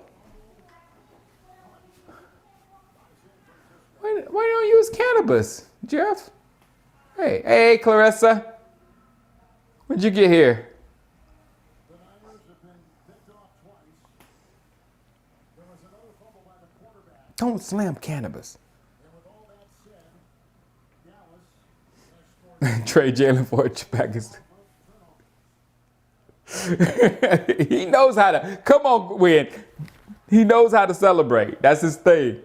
Why don't you use cannabis, Jeff? Hey, Clarissa. When'd you get here? The Niners have been picked off twice. Don't slam cannabis. Trade Jalen for a Packers. He knows how to, come on, win. He knows how to celebrate. That's his thing.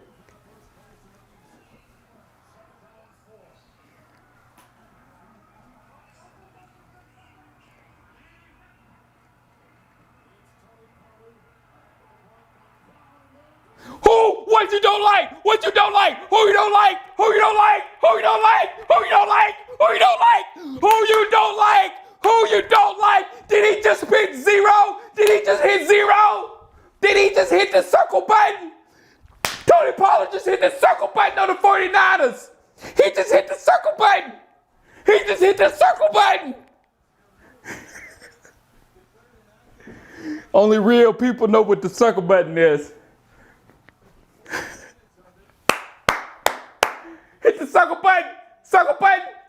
Who? What you don't like? What you don't like? Who you don't like? Who you don't like? Who you don't like? Who you don't like? Who you don't like? Who you don't like? Who you don't like? Did he just hit 0? Did he just hit 0? Did he just hit the circle button? Tony Pollard just hit the circle button on the 49ers. He just hit the circle button. He just hit the circle button. Only real people know what the circle button is. Hit the circle button,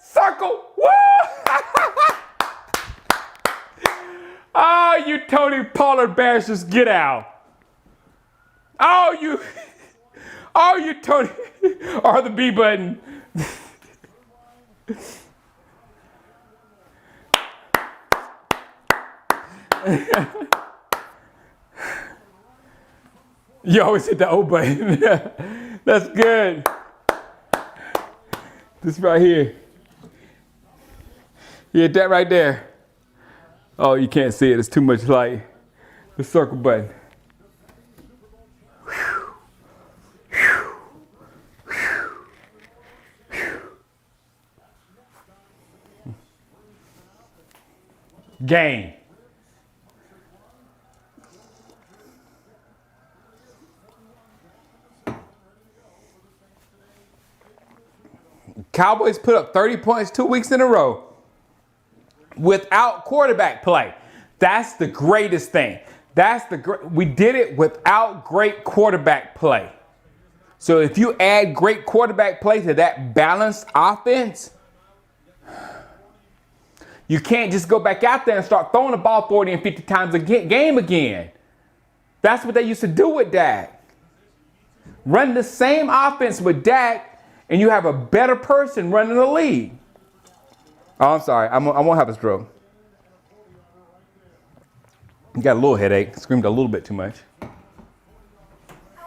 circle. Woo! Oh, you Tony Pollard bashers, get out. Oh, you Tony, or the B button. You always hit the O button. That's good. This right here. You hit that right there. Oh, you can't see it. It's too much light. The circle button. Game. Cowboys put up 30 points 2 weeks in a row without quarterback play. That's the greatest thing. We did it without great quarterback play. So if you add great quarterback play to that balanced offense, you can't just go back out there and start throwing the ball 40 and 50 times a game again. That's what they used to do with Dak. Run the same offense with Dak, and you have a better person running the league. Oh, I'm sorry. I won't have a stroke. You got a little headache. Screamed a little bit too much. I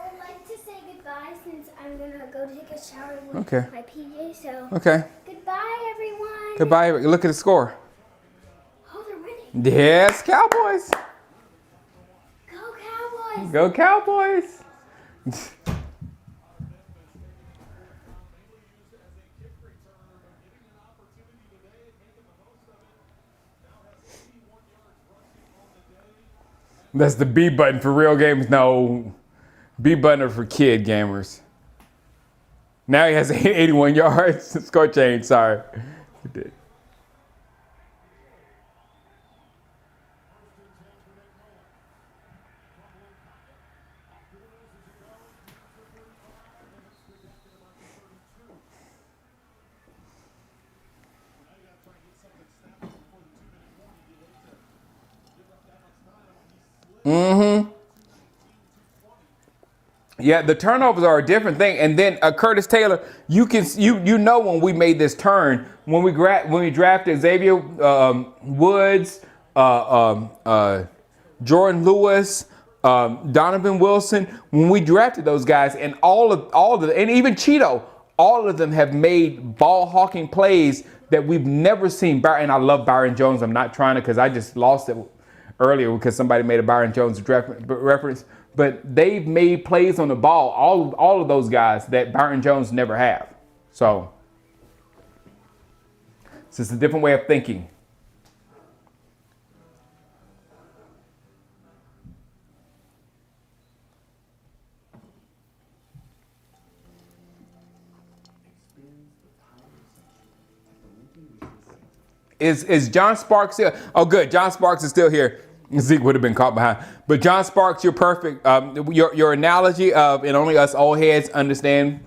would like to say goodbye since I'm going to go take a shower with my PJ. So Okay. Goodbye, everyone. Goodbye. Look at the score. Oh, they're winning. Yes, Cowboys. Go Cowboys. Go Cowboys. That's the B button for real games. No, B button are for kid gamers. Now he has 81 yards. Score change, sorry. He did. Mm-hmm. Yeah, the turnovers are a different thing. And then Curtis Taylor, you know when we made this turn, when we drafted Xavier Woods, Jordan Lewis, Donovan Wilson, when we drafted those guys, and all of them, and even Cheeto, all of them have made ball hawking plays that we've never seen. And I love Byron Jones. I'm not trying to, because I just lost it earlier because somebody made a Byron Jones draft reference. But they've made plays on the ball, all of those guys that Byron Jones never have. So it's just a different way of thinking. Is John Sparks here? Oh, good. John Sparks is still here. Zeke would have been caught behind. But John Sparks, you're perfect. Your analogy of, and only us old heads understand,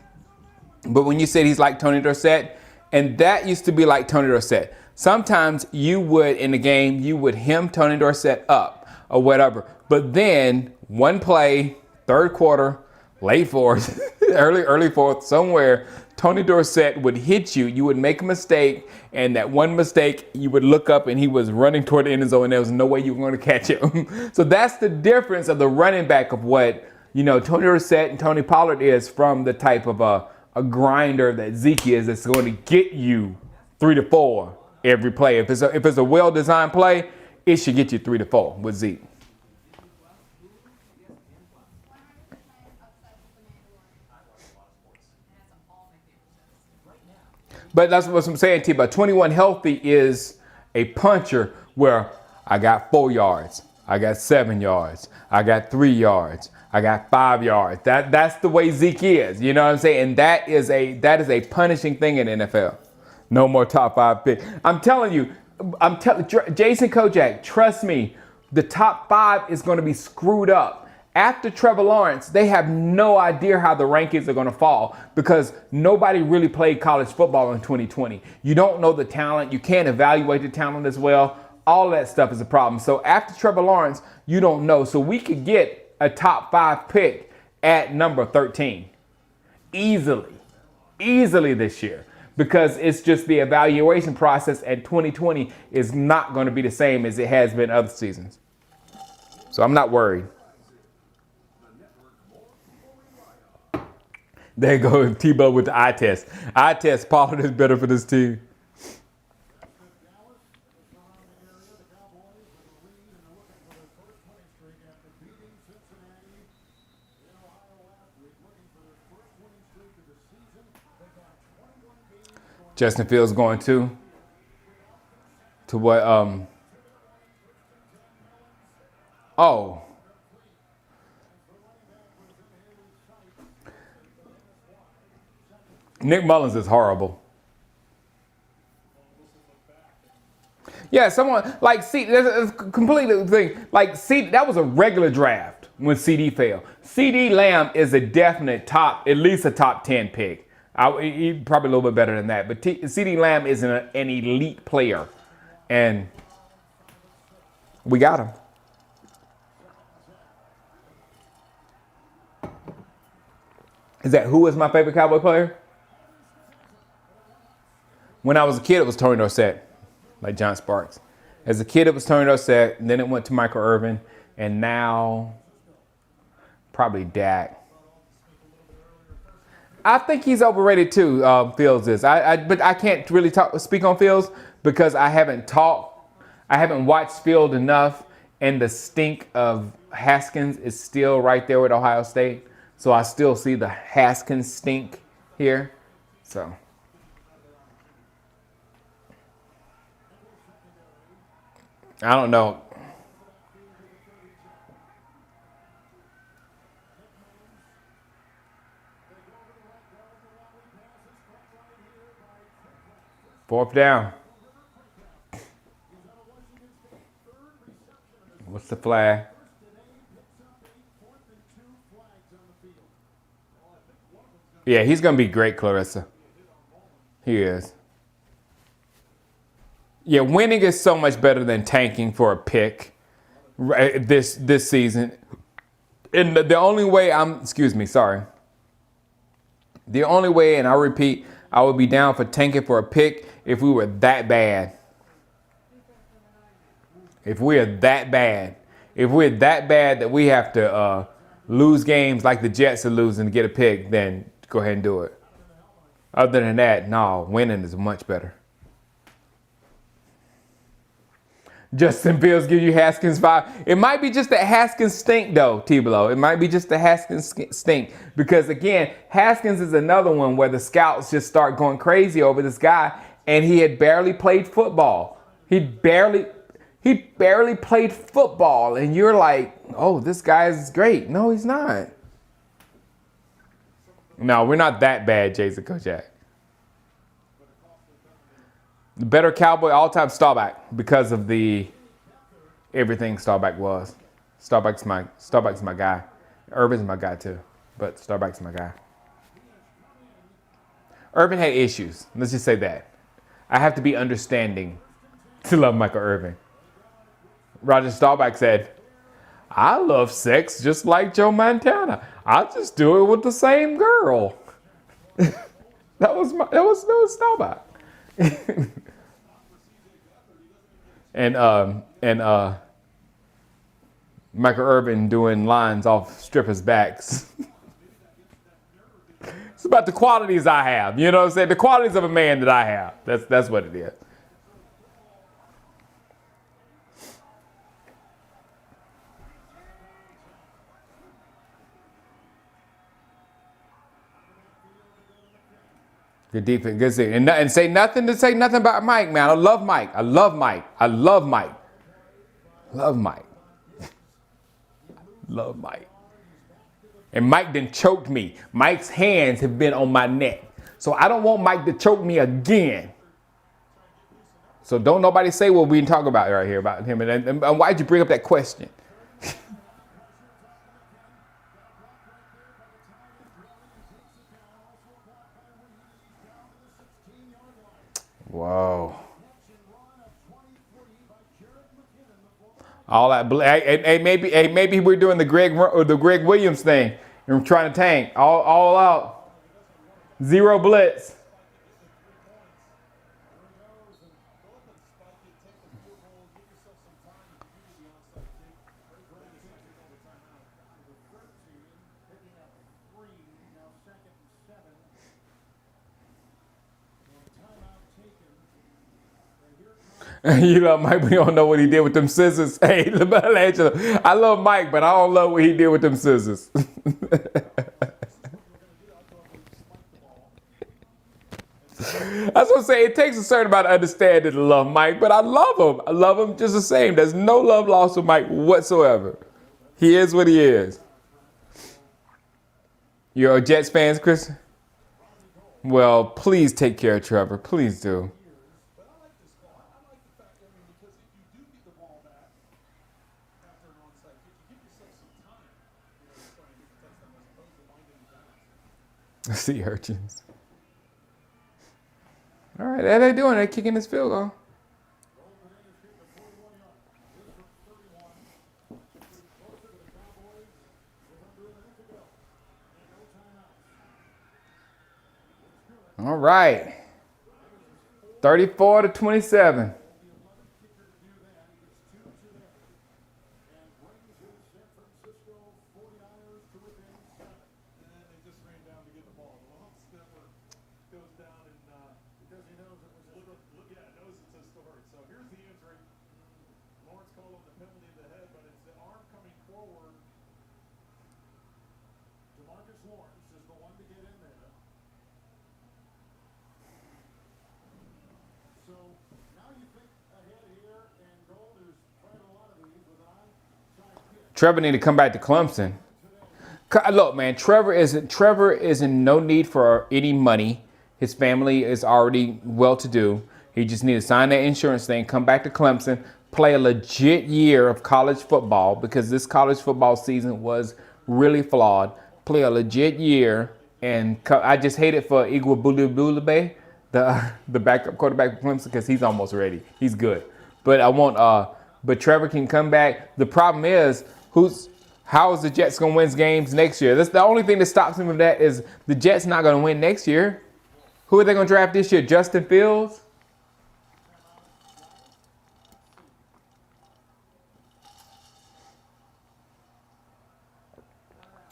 but when you said he's like Tony Dorsett, and that used to be like Tony Dorsett. Sometimes you would, in the game, you would hem Tony Dorsett up or whatever. But then one play, third quarter, late fourth, early fourth, somewhere, Tony Dorsett would hit you. You would make a mistake, and that one mistake, you would look up and he was running toward the end zone, and there was no way you were going to catch him. So that's the difference of the running back of what, Tony Dorsett and Tony Pollard is from the type of a grinder that Zeke is, that's going to get you 3 to 4 every play. If it's a well-designed play, it should get you 3 to 4 with Zeke. But that's what I'm saying to you about 21 healthy is a puncher where I got 4 yards, I got 7 yards, I got 3 yards, I got 5 yards. That's the way Zeke is. You know what I'm saying? And that is a punishing thing in the NFL. No more top 5 pick. I'm telling you, Jason Kojak, trust me, the top 5 is going to be screwed up. After Trevor Lawrence, they have no idea how the rankings are going to fall because nobody really played college football in 2020. You don't know the talent. You can't evaluate the talent as well. All that stuff is a problem. So after Trevor Lawrence, you don't know. So we could get a top 5 pick at number 13 easily this year because it's just the evaluation process at 2020 is not going to be the same as it has been other seasons. So I'm not worried. There you go, Tebow with the eye test. Eye test, Pollard is better for this team. Justin Fields going to what? Oh. Nick Mullins is horrible. Yeah, someone like there's a completely thing. Like that was a regular draft when CD fell. CD Lamb is a definite at least a top 10 pick. He probably a little bit better than that. But CD Lamb is an elite player, and we got him. Who is my favorite Cowboy player? When I was a kid, it was Tony Dorsett, like John Sparks. As a kid, it was Tony Dorsett, and then it went to Michael Irvin, and now probably Dak. I think he's overrated too, Fields is. But I can't really speak on Fields because I haven't watched Fields enough, and the stink of Haskins is still right there with Ohio State. So I still see the Haskins stink here. So. I don't know. Fourth down. What's the flag? Yeah, he's going to be great, Clarissa. He is. Yeah, winning is so much better than tanking for a pick this season. And the only way the only way, and I repeat, I would be down for tanking for a pick if we were that bad. If we're that bad that we have to lose games like the Jets are losing to get a pick, then go ahead and do it. Other than that, no, winning is much better. Justin Fields give you Haskins 5. It might be just that Haskins stink, though, T-Below. It might be just the Haskins stink. Because, again, Haskins is another one where the scouts just start going crazy over this guy, and he had barely played football. He barely played football, and you're like, oh, this guy is great. No, he's not. No, we're not that bad, Jason Kojak. The better Cowboy all-time Staubach because of the everything Staubach was. Staubach's my guy. Urban's my guy too, but Staubach's my guy. Urban had issues. Let's just say that. I have to be understanding to love Michael Irvin. Roger Staubach said, I love sex just like Joe Montana. I just do it with the same girl. that was Snowball. and Michael Irvin doing lines off strippers' backs. It's about the qualities I have. You know what I'm saying? The qualities of a man that I have. That's what it is. Good defense, good see. And say nothing about Mike, man. I love Mike. Love Mike. Love Mike. And Mike done choked me. Mike's hands have been on my neck. So I don't want Mike to choke me again. So don't nobody say what we talk about right here about him. And why'd you bring up that question? Whoa. All that. Maybe we're doing the Greg Williams thing. And trying to tank. All out. Zero blitz. You love Mike, but you don't know what he did with them scissors. Hey, I love Mike, but I don't love what he did with them scissors. That's what I'm saying. It takes a certain amount of understanding to love Mike, but I love him. I love him just the same. There's no love lost with Mike whatsoever. He is what he is. You're a Jets fans, Chris? Well, please take care of Trevor. Please do. Sea urchins. All right, how they doing? They're kicking this field goal. All right. 34-27. Trevor need to come back to Clemson. Look, man, Trevor is in no need for any money. His family is already well-to-do. He just needs to sign that insurance thing, come back to Clemson, play a legit year of college football because this college football season was really flawed. Play a legit year, and I just hate it for Igwe the backup quarterback for Clemson because he's almost ready. He's good, but Trevor can come back. The problem is, how is the Jets going to win games next year? That's the only thing that stops him from that is the Jets not going to win next year. Who are they going to draft this year? Justin Fields?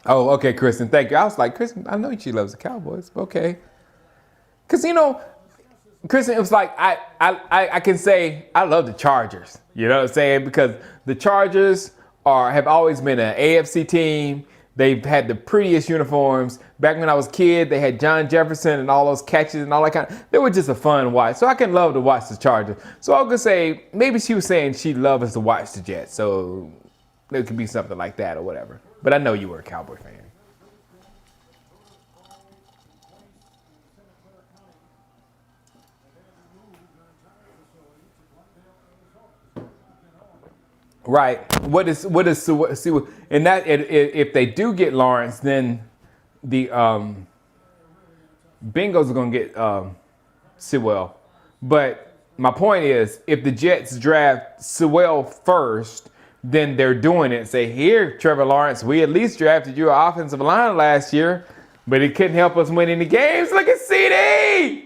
Oh, okay, Kristen. Thank you. I was like, Kristen, I know she loves the Cowboys. Okay. Because, Kristen, it was like, I can say I love the Chargers. You know what I'm saying? Because the Chargers have always been an AFC team. They've had the prettiest uniforms. Back when I was a kid, they had John Jefferson and all those catches and all that kind of. They were just a fun watch. So I can love to watch the Chargers. So I was gonna say maybe she was saying she loves to watch the Jets. So it could be something like that or whatever. But I know you were a Cowboy fan. Right. What is see and that if they do get Lawrence, then the Bengals are gonna get Sewell. But my point is, if the Jets draft Sewell first, then they're doing it. Say, here, Trevor Lawrence, we at least drafted you an offensive line last year, but it couldn't help us win any games. Look at CD.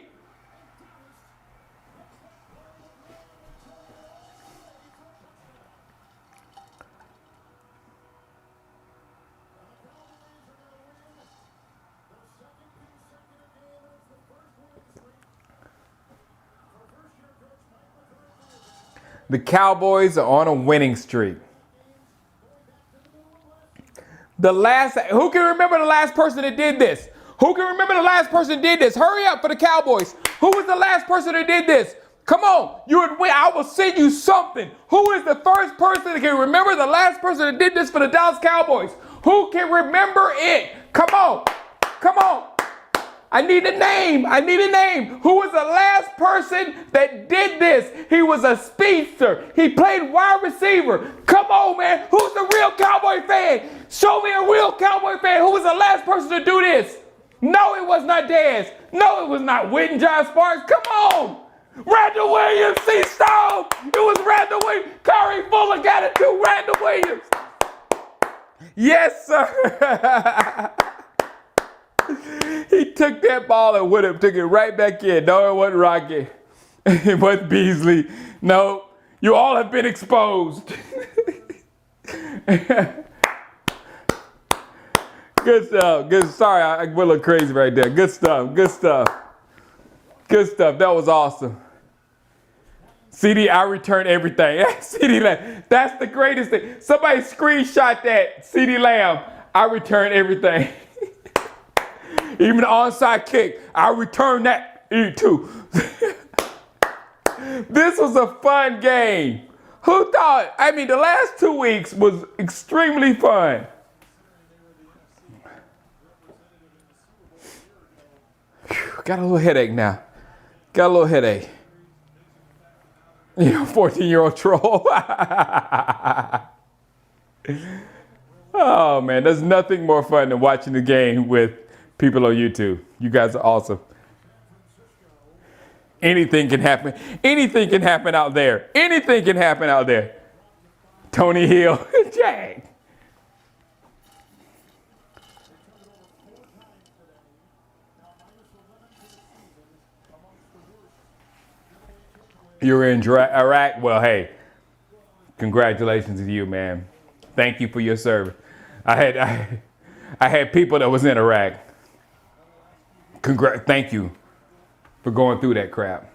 The Cowboys are on a winning streak. Who can remember the last person that did this? Who can remember the last person that did this? Hurry up for the Cowboys. Who was the last person that did this? Come on, you would win. I will send you something. Who is the first person that can remember the last person that did this for the Dallas Cowboys? Who can remember it? Come on, come on. I need a name. I need a name. Who was the last person that did this? He was a speedster. He played wide receiver. Come on, man. Who's the real Cowboy fan? Show me a real Cowboy fan. Who was the last person to do this? No, it was not Dez. No, it was not Whit and John Sparks. Come on. Randall Williams, C. Stone. It was Randall Williams. Curry Fuller got it too. Randall Williams. Yes, sir. He took that ball and would have took it right back in. No, it wasn't Rocky. It wasn't Beasley. No, you all have been exposed. Good stuff. Good. Sorry, I went a little crazy right there. Good stuff. Good stuff. Good stuff. That was awesome. CD, I returned everything. CD Lamb. That's the greatest thing. Somebody screenshot that. CD Lamb. I returned everything. Even the onside kick, I returned that too. This was a fun game. Who thought? I mean, the last 2 weeks was extremely fun. Whew, got a little headache now. Got a little headache. You know, 14-year-old troll. Oh, man, there's nothing more fun than watching the game with people on YouTube. You guys are awesome. Anything can happen. Anything can happen out there. Anything can happen out there. Tony Hill. Jag. You're in Iraq? Well, hey, congratulations to you, man. Thank you for your service. I had people that was in Iraq. Thank you for going through that crap.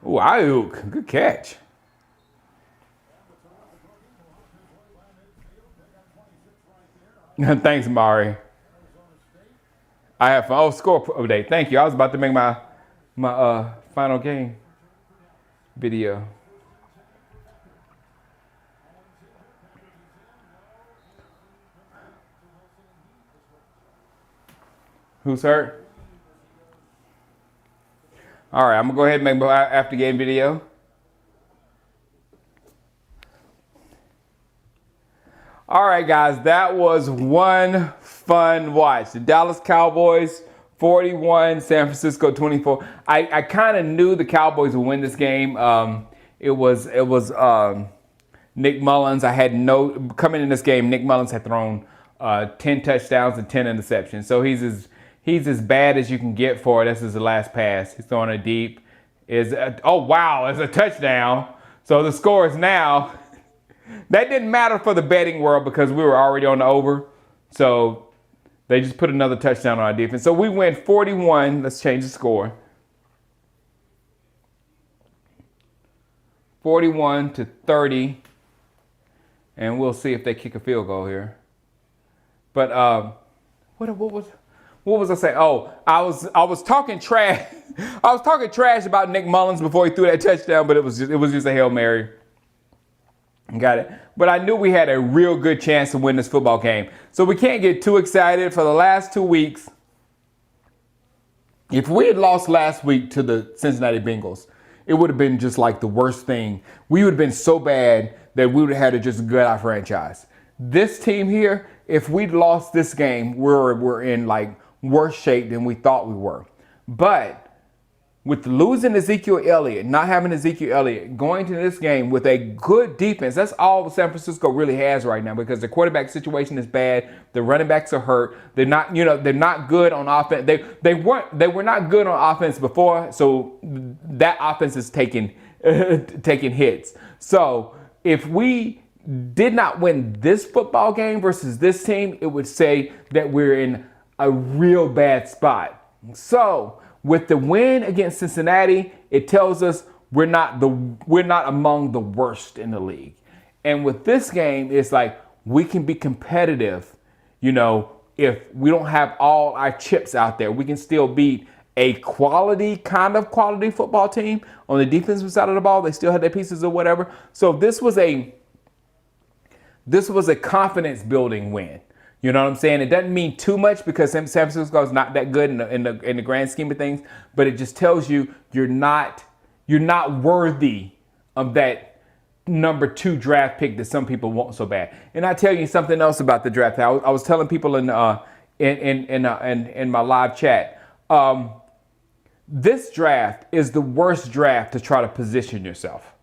Ooh, Ayuk, good catch. Thanks, Mari. I have fun. Oh, score update. Thank you. I was about to make my final game video. Who's hurt? All right, I'm going to go ahead and make my after game video. All right, guys, that was one fun watch. The Dallas Cowboys 41, San Francisco 24. I kind of knew the Cowboys would win this game. It was Nick Mullins. Coming in this game, Nick Mullins had thrown 10 touchdowns and 10 interceptions. So he's as bad as you can get for it. This is the last pass. He's throwing it deep. Oh, wow, it's a touchdown. So the score is now. That didn't matter for the betting world because we were already on the over. So they just put another touchdown on our defense. So we went 41. Let's change the score. 41-30. And we'll see if they kick a field goal here. But what was I saying? Oh, I was talking trash. I was talking trash about Nick Mullins before he threw that touchdown, but it was just a Hail Mary. Got it. But I knew we had a real good chance to win this football game. So we can't get too excited for the last 2 weeks. If we had lost last week to the Cincinnati Bengals, it would have been just like the worst thing. We would have been so bad that we would have had to just gut our franchise. This team here, if we'd lost this game, we're in like worse shape than we thought we were. But with losing Ezekiel Elliott, not having Ezekiel Elliott, going to this game with a good defense. That's all San Francisco really has right now because the quarterback situation is bad. The running backs are hurt. They're not, they're not good on offense. They were not good on offense before, so that offense is taking hits. So if we did not win this football game versus this team, it would say that we're in a real bad spot. So with the win against Cincinnati, it tells us we're not among the worst in the league. And with this game, it's like we can be competitive, if we don't have all our chips out there. We can still beat a quality football team on the defensive side of the ball. They still had their pieces or whatever. So this was a confidence building win. You know what I'm saying? It doesn't mean too much because San Francisco is not that good in the grand scheme of things, but it just tells you you're not worthy of that number 2 draft pick that some people want so bad. And I tell you something else about the draft. I was telling people in my live chat. This draft is the worst draft to try to position yourself.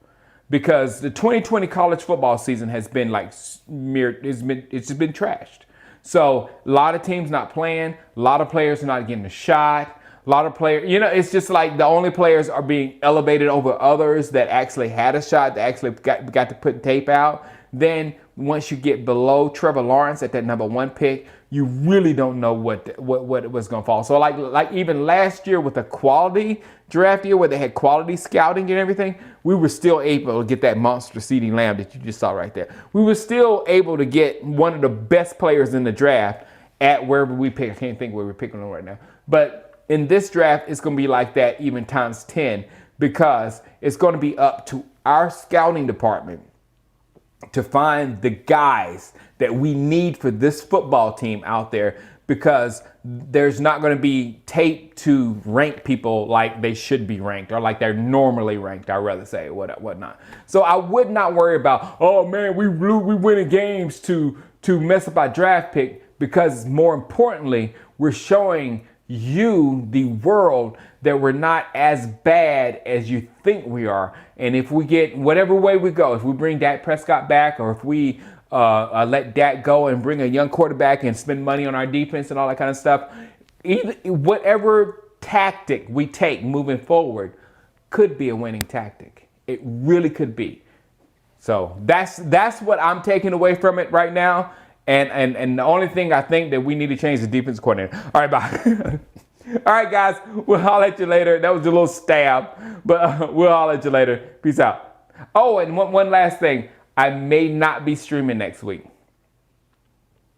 Because the 2020 college football season has been it's just been trashed. So a lot of teams not playing, a lot of players are not getting a shot, a lot of players, it's just like the only players are being elevated over others that actually had a shot, that actually got to put tape out. Then once you get below Trevor Lawrence at that number 1 pick, you really don't know what was going to fall. So like even last year with a quality draft year where they had quality scouting and everything, we were still able to get that monster CeeDee Lamb that you just saw right there. We were still able to get one of the best players in the draft at wherever we pick. I can't think where we're picking them right now. But in this draft, it's going to be like that even times 10 because it's going to be up to our scouting department to find the guys that we need for this football team out there because there's not going to be tape to rank people like they should be ranked or like they're normally ranked, I'd rather say, whatnot. So I would not worry about, oh man, we winning games to mess up our draft pick because more importantly, we're showing you, the world, that we're not as bad as you think we are. And if we get whatever way we go, if we bring Dak Prescott back or if we let Dak go and bring a young quarterback and spend money on our defense and all that kind of stuff, whatever tactic we take moving forward could be a winning tactic. It really could be. So that's what I'm taking away from it right now. And the only thing I think that we need to change is the defense coordinator. All right, bye. All right, guys. We'll holler at you later. That was a little stab, but we'll holler at you later. Peace out. Oh, and one last thing. I may not be streaming next week.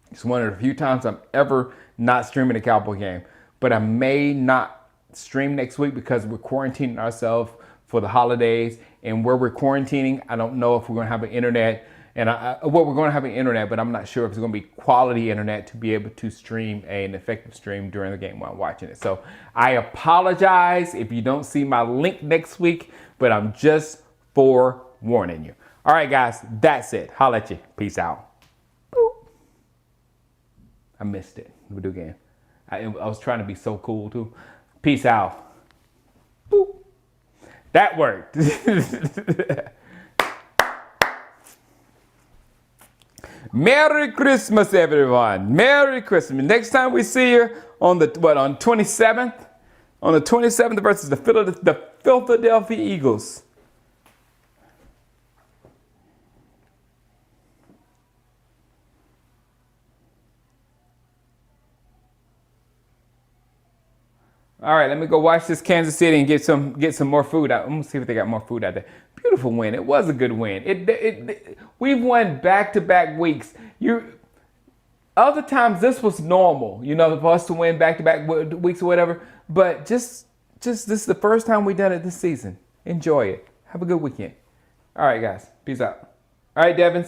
It's one of the few times I'm ever not streaming a Cowboy game. But I may not stream next week because we're quarantining ourselves for the holidays. And where we're quarantining, I don't know if we're going to have an internet. And we're going to have an internet, but I'm not sure if it's going to be quality internet to be able to stream an effective stream during the game while I'm watching it. So I apologize if you don't see my link next week, but I'm just forewarning you. All right, guys, that's it. Holla at you. Peace out. Boop. I missed it. We'll do it again. I was trying to be so cool, too. Peace out. Boop. That worked. Merry Christmas, everyone. Merry Christmas. Next time we see you on the 27th? On the 27th versus the Philadelphia Eagles. All right, let me go watch this Kansas City and get some more food out. I'm gonna see if they got more food out there. Beautiful win. It was a good win. We've won back-to-back weeks. Other times this was normal, for us to win back-to-back weeks or whatever. But just this is the first time we've done it this season. Enjoy it. Have a good weekend. All right, guys. Peace out. All right, Devin. See